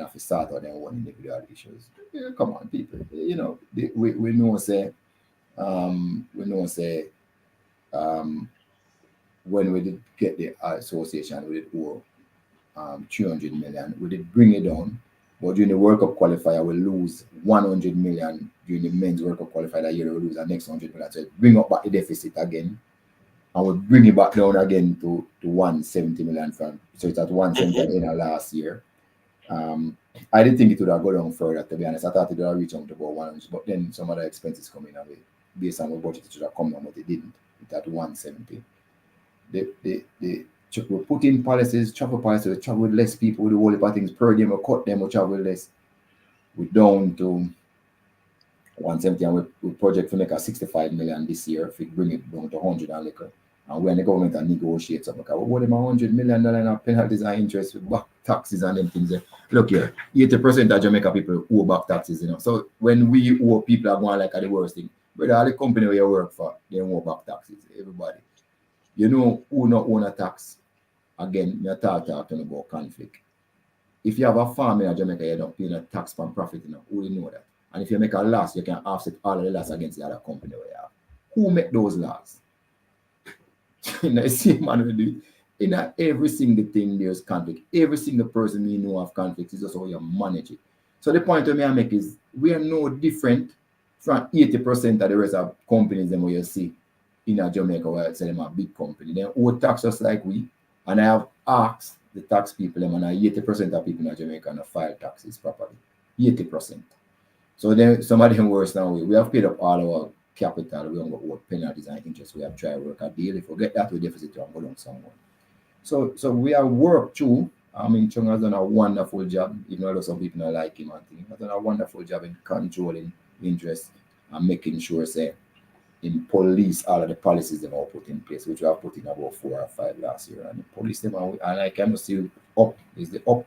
have to start on their own individual issues. Yeah, come on, people. We know say when we did get the association, we did owe 300 million. We did bring it down, but during the World Cup qualifier, we lose 100 million during the men's World Cup qualifier that year. We lose the next 100 million. So bring up back the deficit again, and we bring it back down again to 170 million from. So it's at 170 at the end of last year. I didn't think it would have gone down further, to be honest. I thought it would have reached out to about 100, but then some other expenses come in away. Based on the budget, it should have come down, but it didn't. It's at 170. We put in policies, travel policies, we travel with less people, we do all the things per diem, we cut them, we travel less. We're down to 170 and we project to make a 65 million this year if we bring it down to 100 and liquor. And when the government and negotiate something, because we owe them $100 million in penalties and interest with back taxes and them things. Look here, 80% of Jamaica people owe back taxes, So when we owe people are going like at the worst thing, but all the company where you work for, they owe back taxes, everybody. You know who not own a tax? Again, you're talking about conflict. If you have a farm in Jamaica, you don't pay a tax from profit, who you know that? And if you make a loss, you can offset all of the loss against the other company where you have. Who make those laws? You see, man, we do it. In every single thing, there's conflict. Every single person you know of conflict is just how you manage it. So the point I make is we are no different from 80% of the rest of companies that you see in Jamaica where it's them a big company. They owe tax just like we. And I have asked the tax people, and 80% of people in Jamaica not file taxes properly. 80%. So then some of them worse now. We have paid up all our capital. We don't go owe penalties and interest. We have tried to work a deal. If we get that, we deficit to go down somewhere. So we have worked too. I mean, Chung has done a wonderful job, even though some people don't like him. He has done a wonderful job in controlling interest and making sure, say, in police all of the policies they have put in place, which we have put in about 4 or 5 last year. And the police them and I can see up is the up.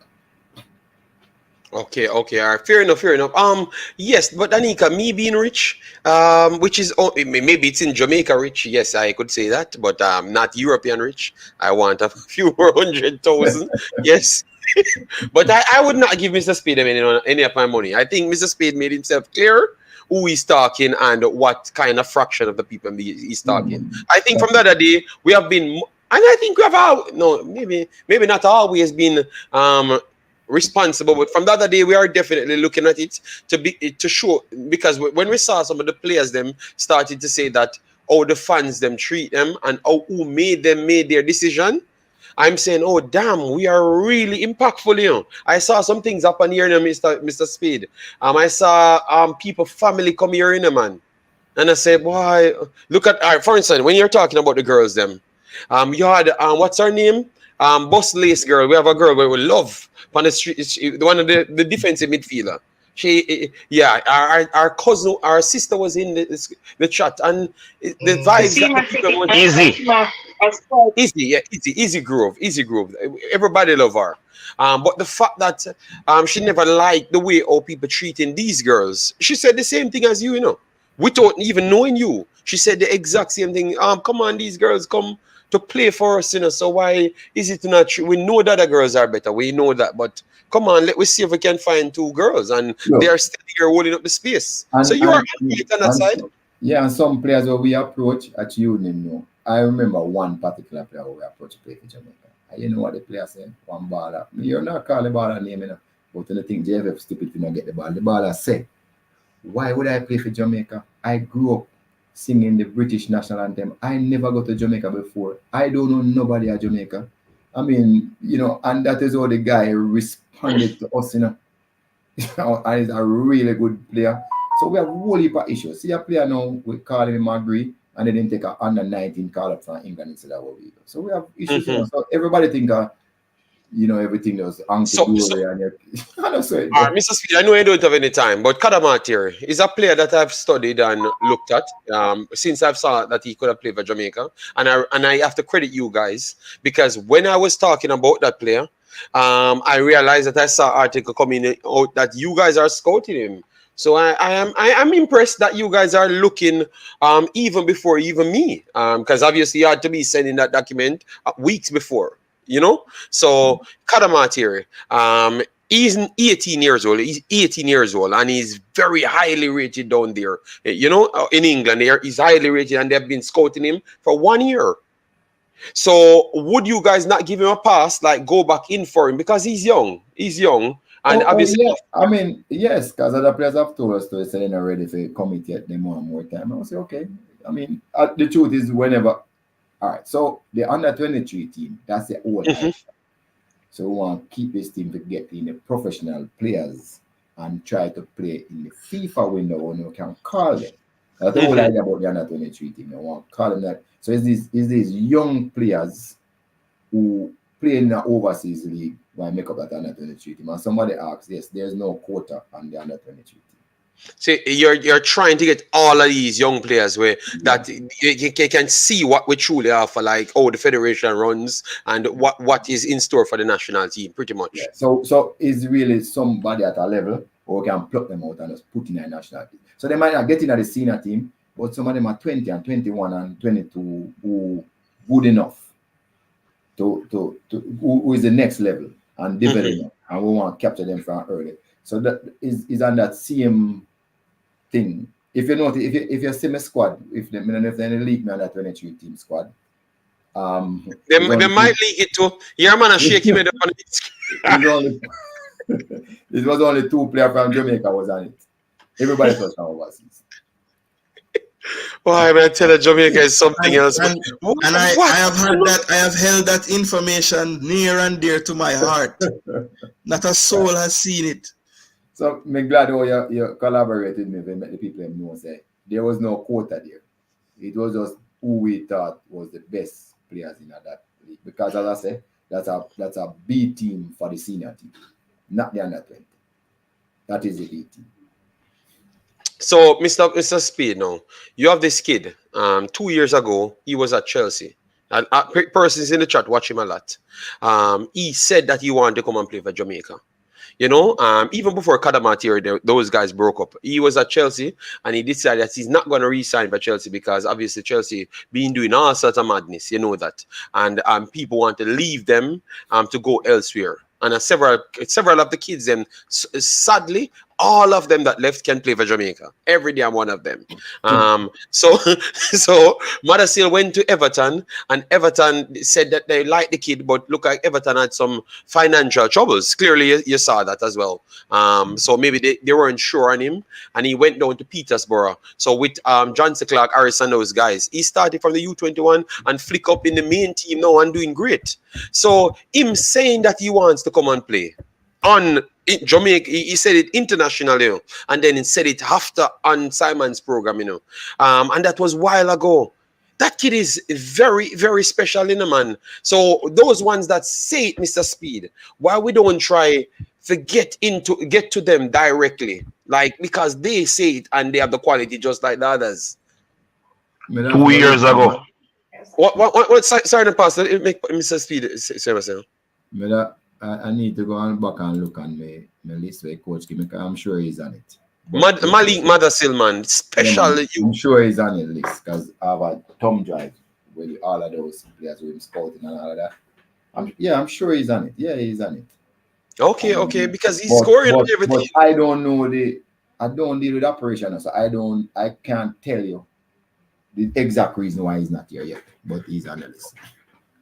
Okay, all right, fair enough. Yes, but Anika, me being rich, which is maybe it's in Jamaica rich, yes, I could say that, but not European rich. I want a few more 100,000, yes. But I would not give Mr. Speed any of my money. I think Mr. Speed made himself clear who he's talking and what kind of fraction of the people he's talking. I think from the other day we have been, and I think we have maybe not always been responsible, but from the other day we are definitely looking at it to show, because when we saw some of the players them started to say that how the fans them treat them and how who made their decision, I'm saying, oh damn, we are really impactful, you know. I saw some things happen here, you know, Mr. Speed. I saw people, family come here, you know, man. And I said, boy, look at, all right, for instance, when you're talking about the girls, them, you had, what's her name? Boss Lace girl. We have a girl we love on the street. One of the defensive midfielder. She, yeah, our cousin, our sister was in the chat, and the vibes that the people want. Easy. Easy, yeah, easy groove. Everybody love her. But the fact that she never liked the way how people treating these girls. She said the same thing as you know, without even knowing you. She said the exact same thing. Come on, these girls come to play for us, you know. So why is it not true? We know that the girls are better. We know that, but come on, let me see if we can find two girls, and they are still here holding up the space. So you are on that side. Yeah, and some players who we approach at Union, you know. I remember one particular player who we approached to play for Jamaica. And you know what the player said? One baller. You're not calling the baller name, you know. But when the thing JFF stupid to not get the ball. The baller said, why would I play for Jamaica? I grew up singing the British national anthem. I never go to Jamaica before. I don't know nobody at Jamaica. I mean, you know, and that is how the guy responded to us, you know. And he's a really good player. So we have a whole heap of issues. See a player now, we call him Magri, and they didn't take an under 19 call up from England instead of what we do. So we have issues. You know? So everybody think you know, everything was anti-glory and I don't say. All right, Mr. Speed, I know you don't have any time, but Kadamatir is a player that I've studied and looked at since I've saw that he could have played for Jamaica. And I have to credit you guys, because when I was talking about that player, I realized that I saw an article coming out that you guys are scouting him. So I am impressed that you guys are looking even before even me, because obviously you had to be sending that document weeks before, you know. So Kadamatir, he's 18 years old. He's 18 years old, and he's very highly rated down there. You know, in England, he's highly rated, and they've been scouting him for 1 year. So would you guys not give him a pass, like go back in for him, because he's young? He's young. And obviously, yeah. I mean, yes, because other players have told us to say they're not ready for commit yet. They want more time. I'll say, okay. I mean, the truth is, whenever. All right, so the under 23 team, that's the old life. So we want to keep this team to get in the professional players and try to play in the FIFA window when we can call them. That's the whole idea about the under 23 team. We want to call them that. So it's these young players who play in the overseas league why make up that under 23 team. And somebody asks, yes, there's no quota on the under 23 team. So you're trying to get all of these young players where that you can see what we truly offer, like how the federation runs and what is in store for the national team, pretty much. Yeah. So it's really somebody at a level who can pluck them out and just put in a national team. So they might not get in at the senior team, but some of them are 20 and 21 and 22 who good enough to who is the next level and develop, and we want to capture them from early. So that is on that same thing. If you notice, if you see my squad, if they league me on that 23 team squad, they might leak it too. Your man is shaking me on it. It was only 2 players from Jamaica was on it. Everybody was from overseas. Why, man, tell Jamaica is something else. And I have heard that, I have held that information near and dear to my heart. Not a soul has seen it. So I'm glad you collaborated with me and make the people know say there was no quota there. It was just who we thought was the best players in that league. Because as I said, that's a B team for the senior team, not the under 20. That is the B team. So, Mr. Speed, now you have this kid. 2 years ago, he was at Chelsea. And persons in the chat watch him a lot. He said that he wanted to come and play for Jamaica. You know, even before Kadamatir, those guys broke up. He was at Chelsea, and he decided that he's not going to re-sign for Chelsea because obviously Chelsea been doing all sorts of madness. You know that, and people want to leave them to go elsewhere. And several of the kids, then sadly, all of them that left can play for Jamaica. Every damn one of them. So so Madasil went to Everton, and Everton said that they liked the kid, but look like Everton had some financial troubles. Clearly, you saw that as well. So maybe they weren't sure on him, and he went down to Petersburg. So with Johnson Clark, Harris, and those guys, he started from the U21 and flick up in the main team now and doing great. So him saying that he wants to come and play on Jamaica, he said it internationally, you know, and then he said it after on Simon's program, you know, and that was a while ago. That kid is very, very special, you know, man. So those ones that say it, Mr. Speid, why we don't try to get to them directly, like, because they say it and they have the quality just like the others. 2 years ago. What sorry, Pastor, make Mr. Speid say myself. I need to go on back and look on my list where coach give me, because I'm sure he's on it. Malik Madasil, man, special. Yeah, man, I'm sure he's on the list because I have a thumb drive with all of those players with him scouting and all of that. I'm sure he's on it. Yeah, he's on it. Okay, because he's scoring and everything. But I don't know I don't deal with operation, so I can't tell you the exact reason why he's not here yet, but he's on the list.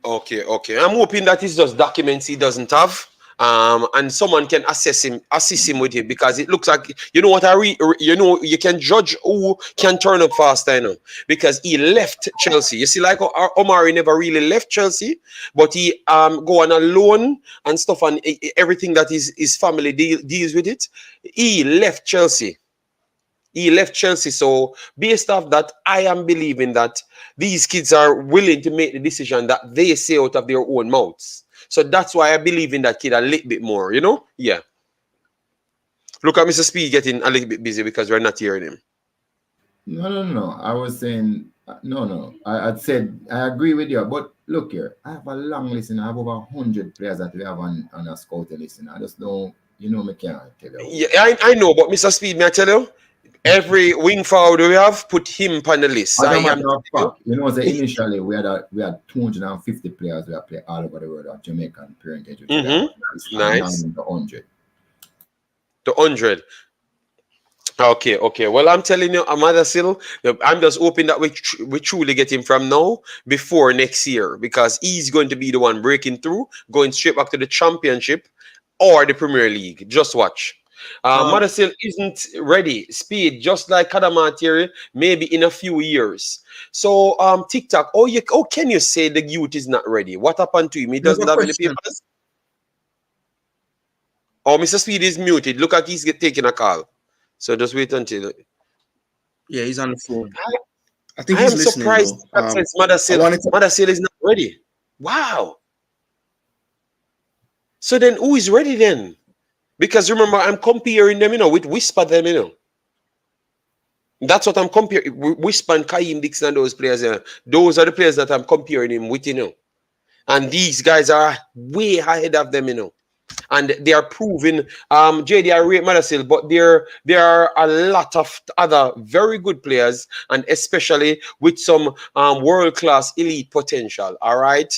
Okay. I'm hoping that it's just documents he doesn't have, and someone can assist him with it, because it looks like, you know what, you can judge who can turn up faster, you know, because he left Chelsea. You see, like Omari never really left Chelsea, but he go on a loan and stuff, and everything that his family deals with it. He left Chelsea. So based off that, I am believing that these kids are willing to make the decision that they say out of their own mouths. So that's why I believe in that kid a little bit more, you know? Yeah. Look at Mr. Speid getting a little bit busy because we're not hearing him. No. I was saying, no. I said, I agree with you, but look here, I have a long list, and I have over 100 players that we have on a scouting list, and I just don't, you know, me can't tell you. Yeah, I know, but Mr. Speid, may I tell you? Every wing forward we have, put him on the list. You know, initially we had 250 players we have played all over the world of Jamaican parentage. Nice. To 100. To 100. Okay. Well, I'm telling you, Madasil, I'm just hoping that we truly get him from now before next year, because he's going to be the one breaking through, going straight back to the championship or the Premier League. Just watch. Madasil isn't ready. Speid, just like Kadamatiri, maybe in a few years. So, TikTok, how can you say the youth is not ready? What happened to him? He doesn't have any papers? Oh, Mr. Speid is muted. Look like he's taking a call. So just wait until. Yeah, he's on the phone. I think I am he's surprised that says Madasil is not ready. Wow. So then who is ready then? Because remember, I'm comparing them, you know, with Whisper them, you know. That's what I'm comparing. Whisper and Kaim Dixon and those players. Those are the players that I'm comparing him with, you know. And these guys are way ahead of them, you know. And they are proving, JD, I rate Madasil, but there are a lot of other very good players, and especially with some world-class elite potential, all right?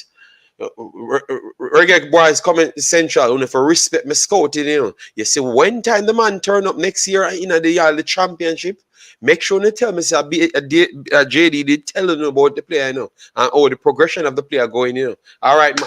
Reggae Boyz comment essential, for respect my scouting, you know. You see, when time the man turn up next year in the championship, make sure you tell me, say, JD did tell you about the player, you know, or the progression of the player going, you know. All right,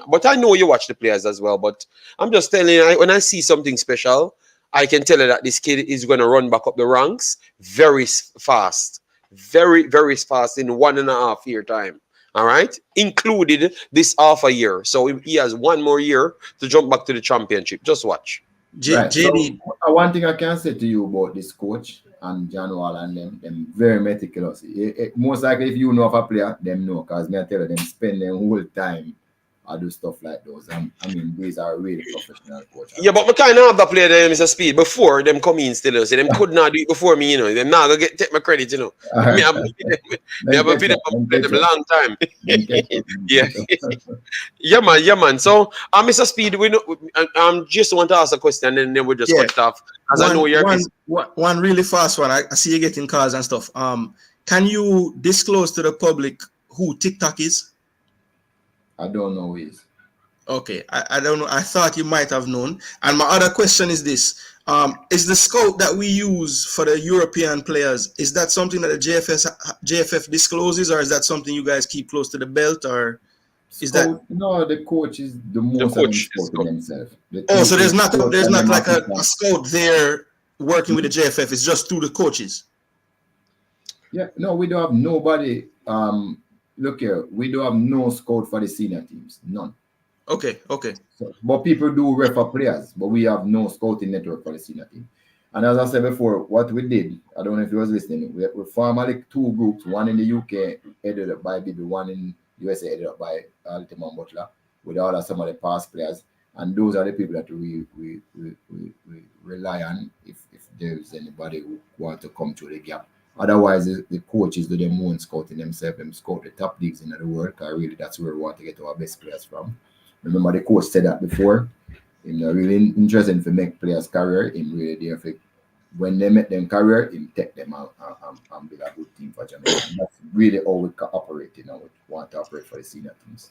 but I know you watch the players as well, but I'm just telling you, when I see something special, I can tell you that this kid is going to run back up the ranks very fast, very, very fast in 1.5 year time. All right, included this half a year. So he has 1 more year to jump back to the championship. Just watch. JD. So, one thing I can say to you about this coach and John Wall and them very meticulous. Most likely, if you know of a player, them know, because me I tell you, them spend their whole time I do stuff like those. I mean, these are really professional coaches. Yeah, but we kind of have that player there, Mr. Speid, before them come in still. So them could not do it before me, you know. Them not gonna take my credit, you know. Me have been them a long time. Yeah, man. So, Mr. Speid, we know. Just want to ask a question, and then we'll just cut it off. As I know you're busy. One really fast one. I see you getting calls and stuff. Can you disclose to the public who TikTok is? I don't know who he is. Okay, I don't know. I thought you might have known. And my other question is this: Is the scout that we use for the European players, is that something that the JFF discloses, or is that something you guys keep close to the belt, or is that? Scout, no, the coach is the The most of them coach is scouting themselves. The Oh, so team, the coach there's and not them like a assistant. scout there working with the JFF. It's just through the coaches. Yeah, no, we don't have nobody. Look here, we don't have no scout for the senior teams, none. Okay, okay. So, but people do refer players, but we have no scouting network for the senior team. And as I said before, what we did, I don't know if you was listening, we formed like two groups, one in the UK headed up by Bibi, one in USA headed up by Altimon Butler, with all of some of the past players. And those are the people that we rely on if there's anybody who want to come through the gap. Otherwise, the coaches do their own scouting themselves, them scout the top leagues in the world, because really that's where we want to get our best players from. Remember, the coach said that before. Him not really interested to make players' career. Him really there for when they make them career, him take them out and build a good team for Jamaica. And that's really how we operate, you know, we want to operate for the senior teams.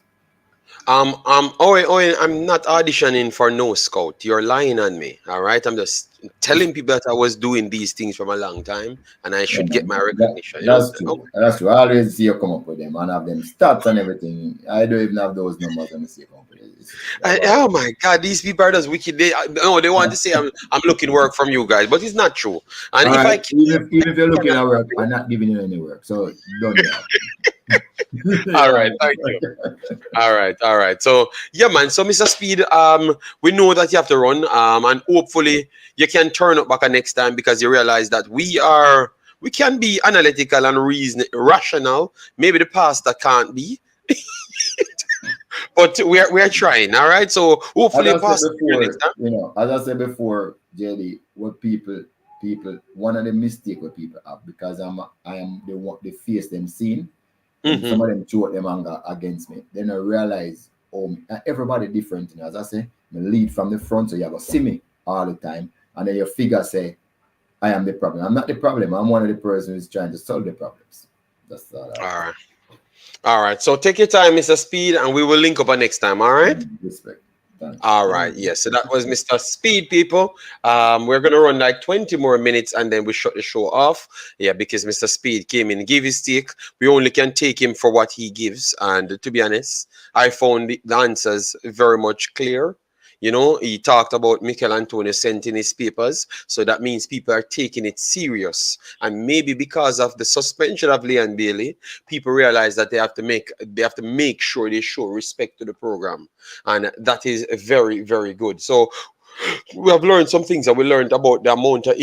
Owen, I'm not auditioning for no scout. You're lying on me. All right. I'm just telling people that I was doing these things from a long time and I Yeah, should get man, my recognition. You know? that's true. That's true. I always see you come up with them and have them stats and everything. I don't even have those numbers on the see come up with it. Oh my God, these people are just wicked. They want to say I'm looking work from you guys, but it's not true. And All if I right, even if you're looking at work, I'm not giving you any work. So don't do that. all right, thank you. All right. So yeah, man. So Mr. Speed, we know that you have to run, and hopefully you can turn up back next time because you realize that we can be analytical and rational. Maybe the pastor can't be, but we're trying. All right. So hopefully As I said pastor here next before, time. you know, as I said before, JD, what people, one of the mistake what people have because I am the one they face them seen, and some Mm-hmm. of them throw them anger against me. Then I realize, everybody different. You know, as I say, me lead from the front, so you have to see me all the time, and then your figure say, I am the problem. I'm not the problem. I'm one of the person who's trying to solve the problems. That's all. All right. All right. So take your time, Mr. Speed, and we will link up next time. All right. Respect. Thanks. All right. Yes. So that was Mr. Speed, people. We're gonna run like 20 more minutes and then we shut the show off. Yeah, because Mr. Speed came in, give his take. We only can take him for what he gives. And to be honest, I found the answers very much clear. You know, he talked about Michael Antonio sending his papers. So that means people are taking it serious. And maybe because of the suspension of Leon Bailey, people realize that they have to make sure they show respect to the program. And that is very, very good. So we have learned some things that we learned about the amount of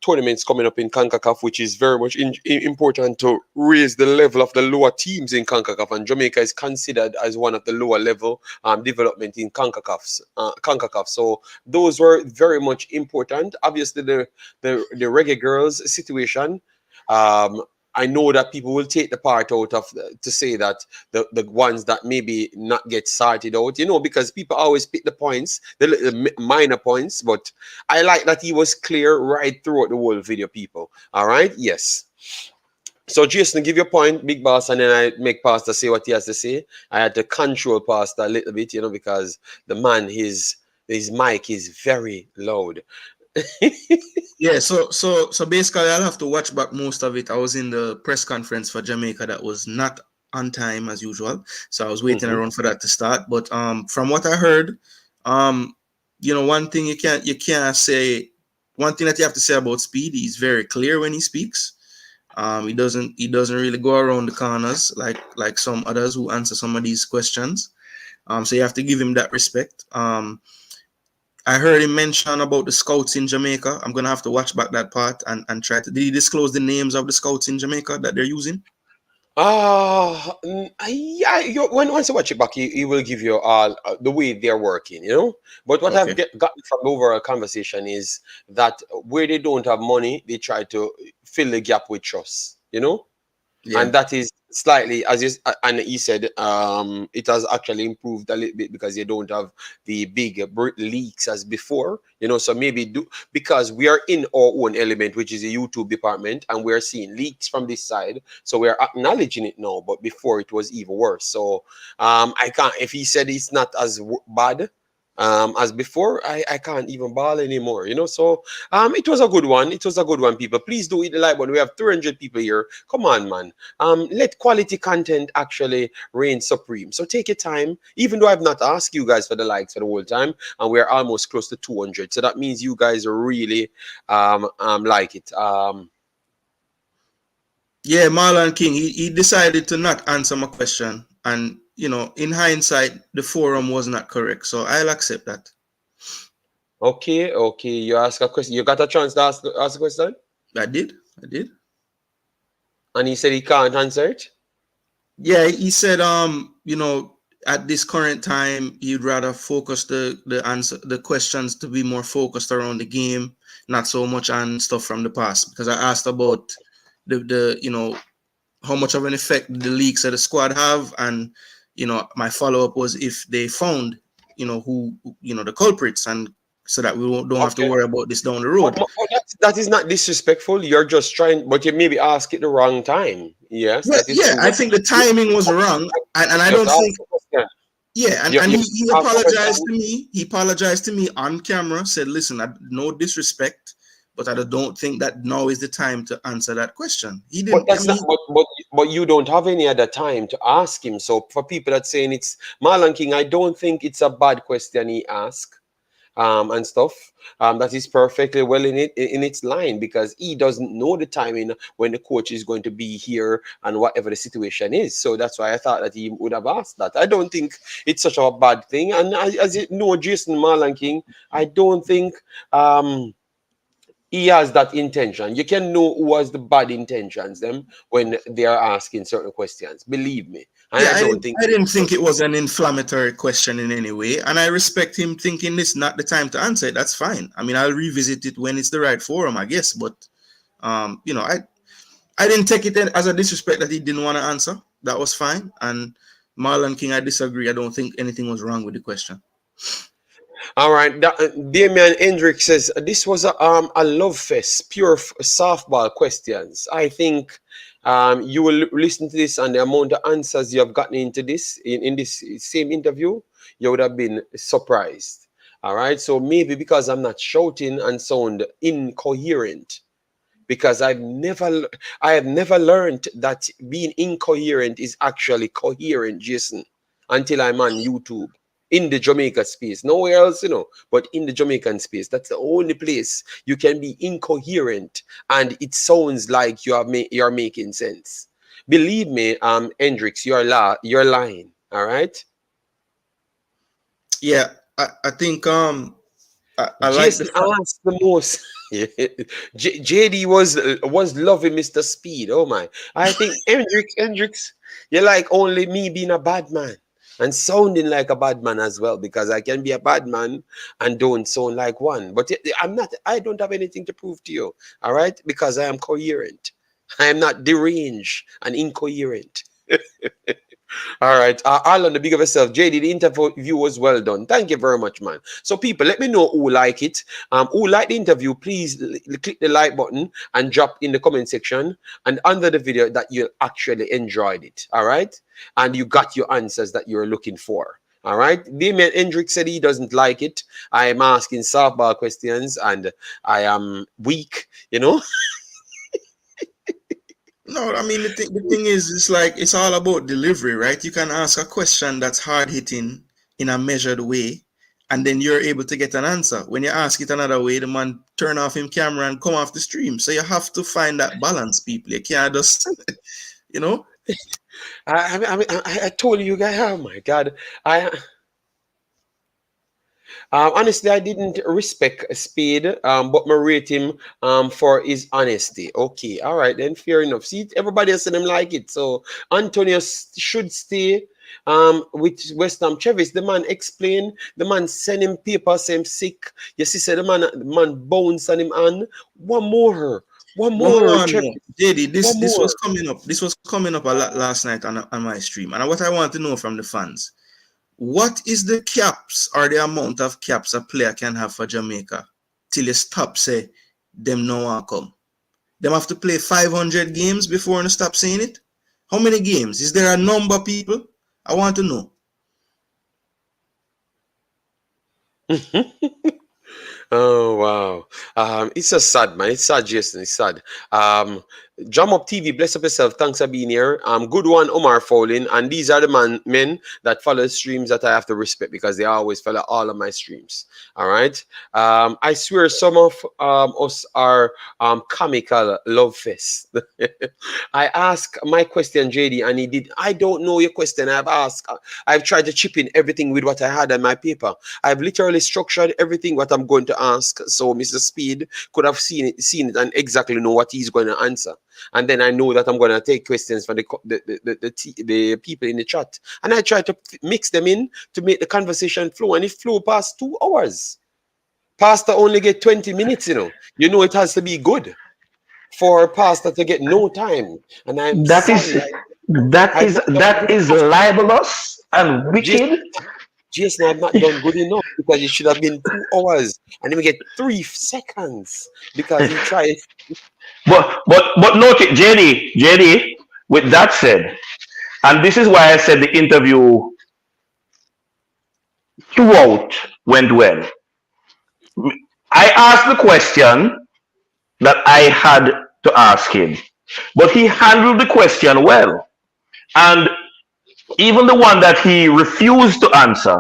tournaments coming up in CONCACAF, which is very much important to raise the level of the lower teams in CONCACAF. And Jamaica is considered as one of the lower level development in CONCACAF. So those were very much important. Obviously, the Reggae Girlz situation. I know that people will take the part out of to say that the ones that maybe not get started out, you know, because people always pick the points, the little minor points. But I like that he was clear right throughout the whole video, people. All right, yes. So Jason, give your point, big boss, and then I make Pastor say what he has to say. I had to control Pastor a little bit, you know, because the man his mic is very loud. Yeah, so basically I'll have to watch back most of it. I was in the press conference for Jamaica that was not on time as usual. So I was waiting around for that to start. But from what I heard, you know, one thing you can't say, one thing that you have to say about Speed, he's very clear when he speaks. He doesn't really go around the corners like some others who answer some of these questions. So you have to give him that respect. I heard him mention about the scouts in Jamaica. I'm gonna have to watch back that part and try to. Did he disclose the names of the scouts in Jamaica that they're using? Yeah. Once you watch it back, he will give you all the way they're working, you know. But what I've Okay. gotten from the overall conversation is that where they don't have money, they try to fill the gap with trust, you know. Yeah. And that is slightly and he said it has actually improved a little bit because you don't have the big leaks as before, you know. So maybe because we are in our own element, which is the YouTube department, and we're seeing leaks from this side, so we're acknowledging it now, but before it was even worse. So I can't, if he said it's not as bad, As before, I can't even ball anymore, you know. So it was a good one. It was a good one, people. Please do hit the like button. We have 300 people here. Come on, man. Let quality content actually reign supreme. So take your time, even though I've not asked you guys for the likes for the whole time, and we're almost close to 200. So that means you guys really like it. Yeah, Marlon King, he decided to not answer my question. And, in hindsight, the forum was not correct. So I'll accept that. Okay. You ask a question. You got a chance to ask a question? I did. And he said he can't answer it? Yeah, he said, at this current time, he'd rather focus the questions to be more focused around the game, not so much on stuff from the past. Because I asked about the how much of an effect the leaks of the squad have, and my follow-up was if they found who the culprits, and so that we don't have to worry about this down the road. But that is not disrespectful. You're just trying, but you maybe ask it the wrong time. Yes, yeah, that is true. I think the timing was wrong, and I don't think. Yeah, and he apologized to me. He apologized to me on camera. Said, "Listen, no disrespect, but I don't think that now is the time to answer that question." He didn't. But that's not. But you don't have any other time to ask him. So for people that saying it's Marlon King, I don't think it's a bad question he asked. And stuff. That is perfectly well in its line, because he doesn't know the timing when the coach is going to be here and whatever the situation is. So that's why I thought that he would have asked that. I don't think it's such a bad thing. And as you know, Jason Marlon King, I don't think he has that intention. You can know who has the bad intentions them when they are asking certain questions. Believe me. And yeah, I didn't think it was an inflammatory question in any way, and I respect him thinking this not the time to answer it. That's fine. I mean, I'll revisit it when it's the right forum, I guess. But I didn't take it as a disrespect that he didn't want to answer. That was fine. And Marlon King, I disagree. I don't think anything was wrong with the question. All right, Damian Hendrick says this was a love fest, pure softball questions. I think you will listen to this, and the amount of answers you have gotten into this in this same interview, you would have been surprised. All right, so maybe because I'm not shouting and sound incoherent, because I have never learned that being incoherent is actually coherent, Jason, until I'm on YouTube. In the Jamaica space, nowhere else, but in the Jamaican space, that's the only place you can be incoherent and it sounds like you're making sense. Believe me, Hendrix, you're lying. All right. Yeah, I think I Jason asked the most. JD was loving Mr. Speed. Oh my! I think Hendrix, you're like only me being a bad man. And sounding like a bad man as well, because I can be a bad man and don't sound like one. But I don't have anything to prove to you, all right? Because I am coherent. I am not deranged and incoherent. All right, all on the big of yourself. JD, the interview was well done. Thank you very much, man. So people, let me know who like it. Who like the interview, please click the like button and drop in the comment section and under the video that you actually enjoyed it. All right, and you got your answers that you're looking for. All right, Damian Hendrick said he doesn't like it. I am asking softball questions and I am weak, No, I mean, the thing is, it's like, it's all about delivery, right? You can ask a question that's hard-hitting in a measured way, and then you're able to get an answer. When you ask it another way, the man turn off his camera and come off the stream. So you have to find that balance, people. You can't just, I told you guys, oh my God. Honestly, I didn't respect Speid, but I rate him for his honesty. Okay, all right, then fair enough. See, everybody else in them like it. So Antonio should stay with West Ham. Travis, the man explain, the man send him paper, say him sick. You see, say the man bounce on him and one more. JD, this was coming up. This was coming up a lot last night on my stream. And what I want to know from the fans, what is the caps or the amount of caps a player can have for Jamaica till you stop say them no one come? Them have to play 500 games before you stop saying it? How many games? Is there a number, people? I want to know. Oh wow. It's just sad, man. It's sad, Jason. It's sad. Jump Up TV, bless up yourself. Thanks for being here. Good one, Omar Fowling. And these are the men that follow streams that I have to respect because they always follow all of my streams. All right. I swear some of us are comical love fest. I asked my question, JD, and he did. I don't know your question. I've tried to chip in everything with what I had on my paper. I've literally structured everything what I'm going to ask. So Mr. Speid could have seen it and exactly know what he's going to answer. And then I know that I'm going to take questions from the people in the chat. And I try to mix them in to make the conversation flow. And it flew past 2 hours. Pastor only get 20 minutes, you know. You know it has to be good for Pastor to get no time. And I'm That is libelous and wicked. Jason had not done good enough because it should have been 2 hours and then we get 3 seconds because he tried. But note it, JD, with that said, and this is why I said the interview throughout went well. I asked the question that I had to ask him, but he handled the question well. And even the one that he refused to answer,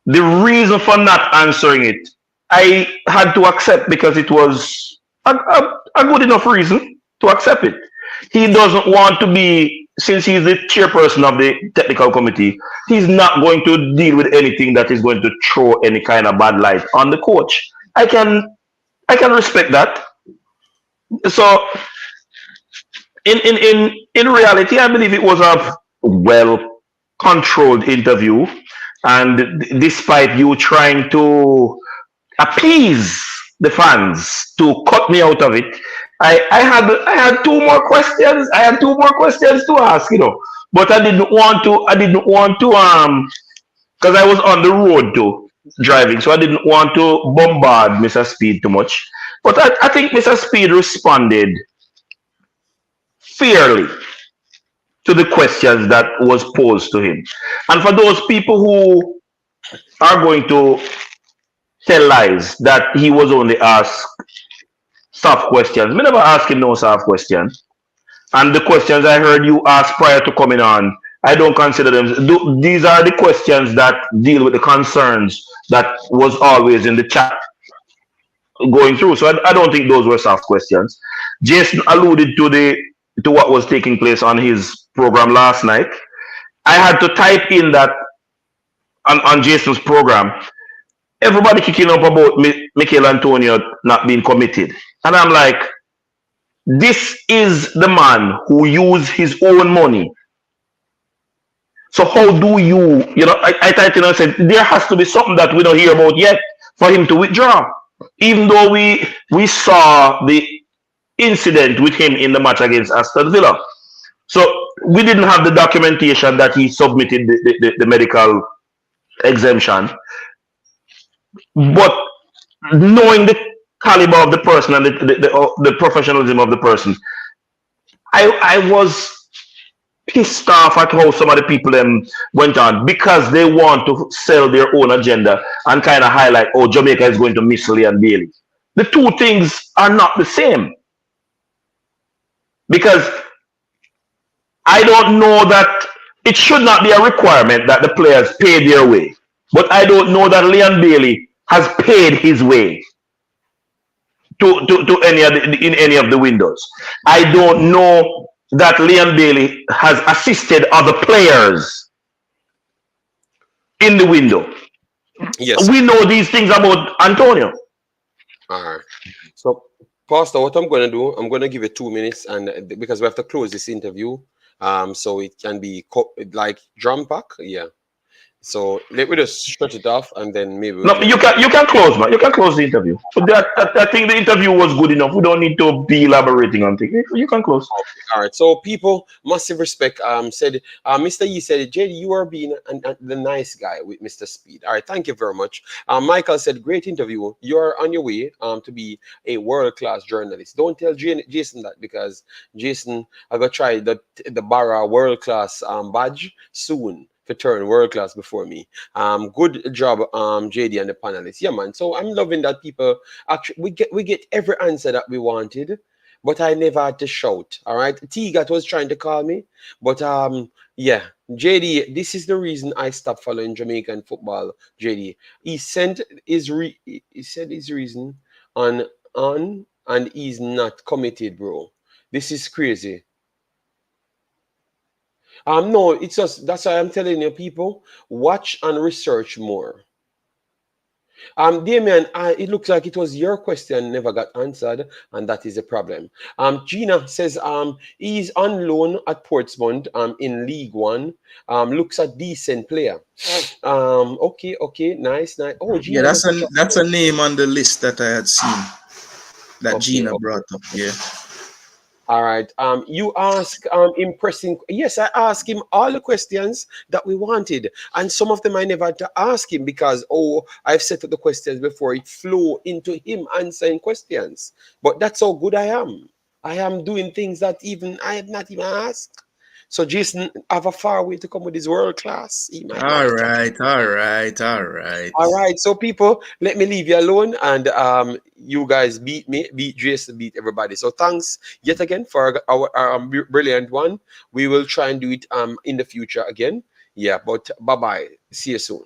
the reason for not answering it, I had to accept because it was a good enough reason to accept it. He doesn't want to be, since he's the chairperson of the technical committee, he's not going to deal with anything that is going to throw any kind of bad light on the coach. I can respect that. So in reality, I believe it was a well controlled interview. And despite you trying to appease the fans to cut me out of it, I had 2 more questions. I had 2 more questions to ask, you know. But I didn't want to because I was on the road too, driving, so I didn't want to bombard Mr. Speid too much. But I think Mr. Speid responded fairly to the questions that was posed to him. And for those people who are going to tell lies that he was only asked soft questions, me never ask him no soft questions. And the questions I heard you ask prior to coming on, I don't consider them. These are the questions that deal with the concerns that was always in the chat going through. So I don't think those were soft questions. Jason alluded to what was taking place on his program last night. I had to type in that on Jason's program, everybody kicking up about Michael Antonio not being committed. And I'm like, this is the man who used his own money. So how do I typed in and said, there has to be something that we don't hear about yet for him to withdraw. Even though we saw the incident with him in the match against Aston Villa. So we didn't have the documentation that he submitted the medical exemption. But knowing the caliber of the person and the professionalism of the person, I was pissed off at how some of the people went on because they want to sell their own agenda and kind of highlight, oh, Jamaica is going to miss Leon Bailey. The two things are not the same. Because I don't know that it should not be a requirement that the players pay their way. But I don't know that Leon Bailey has paid his way to any of the windows. I don't know that Leon Bailey has assisted other players in the window. Yes. We know these things about Antonio. All right. So, Pastor, what I'm going to do, I'm going to give it 2 minutes, and because we have to close this interview, so it can be like drum pack, yeah. So let me just stretch it off, and then maybe you can close, man. You can close the interview. But I think the interview was good enough. We don't need to be elaborating on things. You can close. Okay. All right. So people, massive respect. Said Mr. Yee said, JD, you are being the nice guy with Mr. Speid. All right. Thank you very much. Michael said, great interview. You are on your way to be a world-class journalist. Don't tell Jason that, because Jason I got try the Barra world-class badge soon. For to turn world class before me. Good job, JD and the panelists. Yeah, man. So I'm loving that people actually we get every answer that we wanted, but I never had to shout. All right, Tigat was trying to call me, but yeah, JD. This is the reason I stopped following Jamaican football. JD, he said his reason on and he's not committed, bro. This is crazy. No, it's just that's why I'm telling you, people, watch and research more. Damien, it looks like it was your question never got answered, and that is a problem. Gina says, he's on loan at Portsmouth, in League One. Looks a decent player. Okay, nice. Oh, Yeah, Gina, look at that's a name on the list that I had seen that okay, Gina okay. brought up. Yeah. All right. You ask impressing. Yes, I asked him all the questions that we wanted, and some of them I never had to ask him because I've set up the questions before it flew into him answering questions. But that's how good I am. I am doing things that even I have not even asked. So Jason have a far way to come with his world class. He might not All be catching. right, all right, all right. All right, so people, let me leave you alone, and you guys beat me, beat Jason, beat everybody. So thanks yet again for our brilliant one. We will try and do it in the future again. Yeah, but bye bye. See you soon.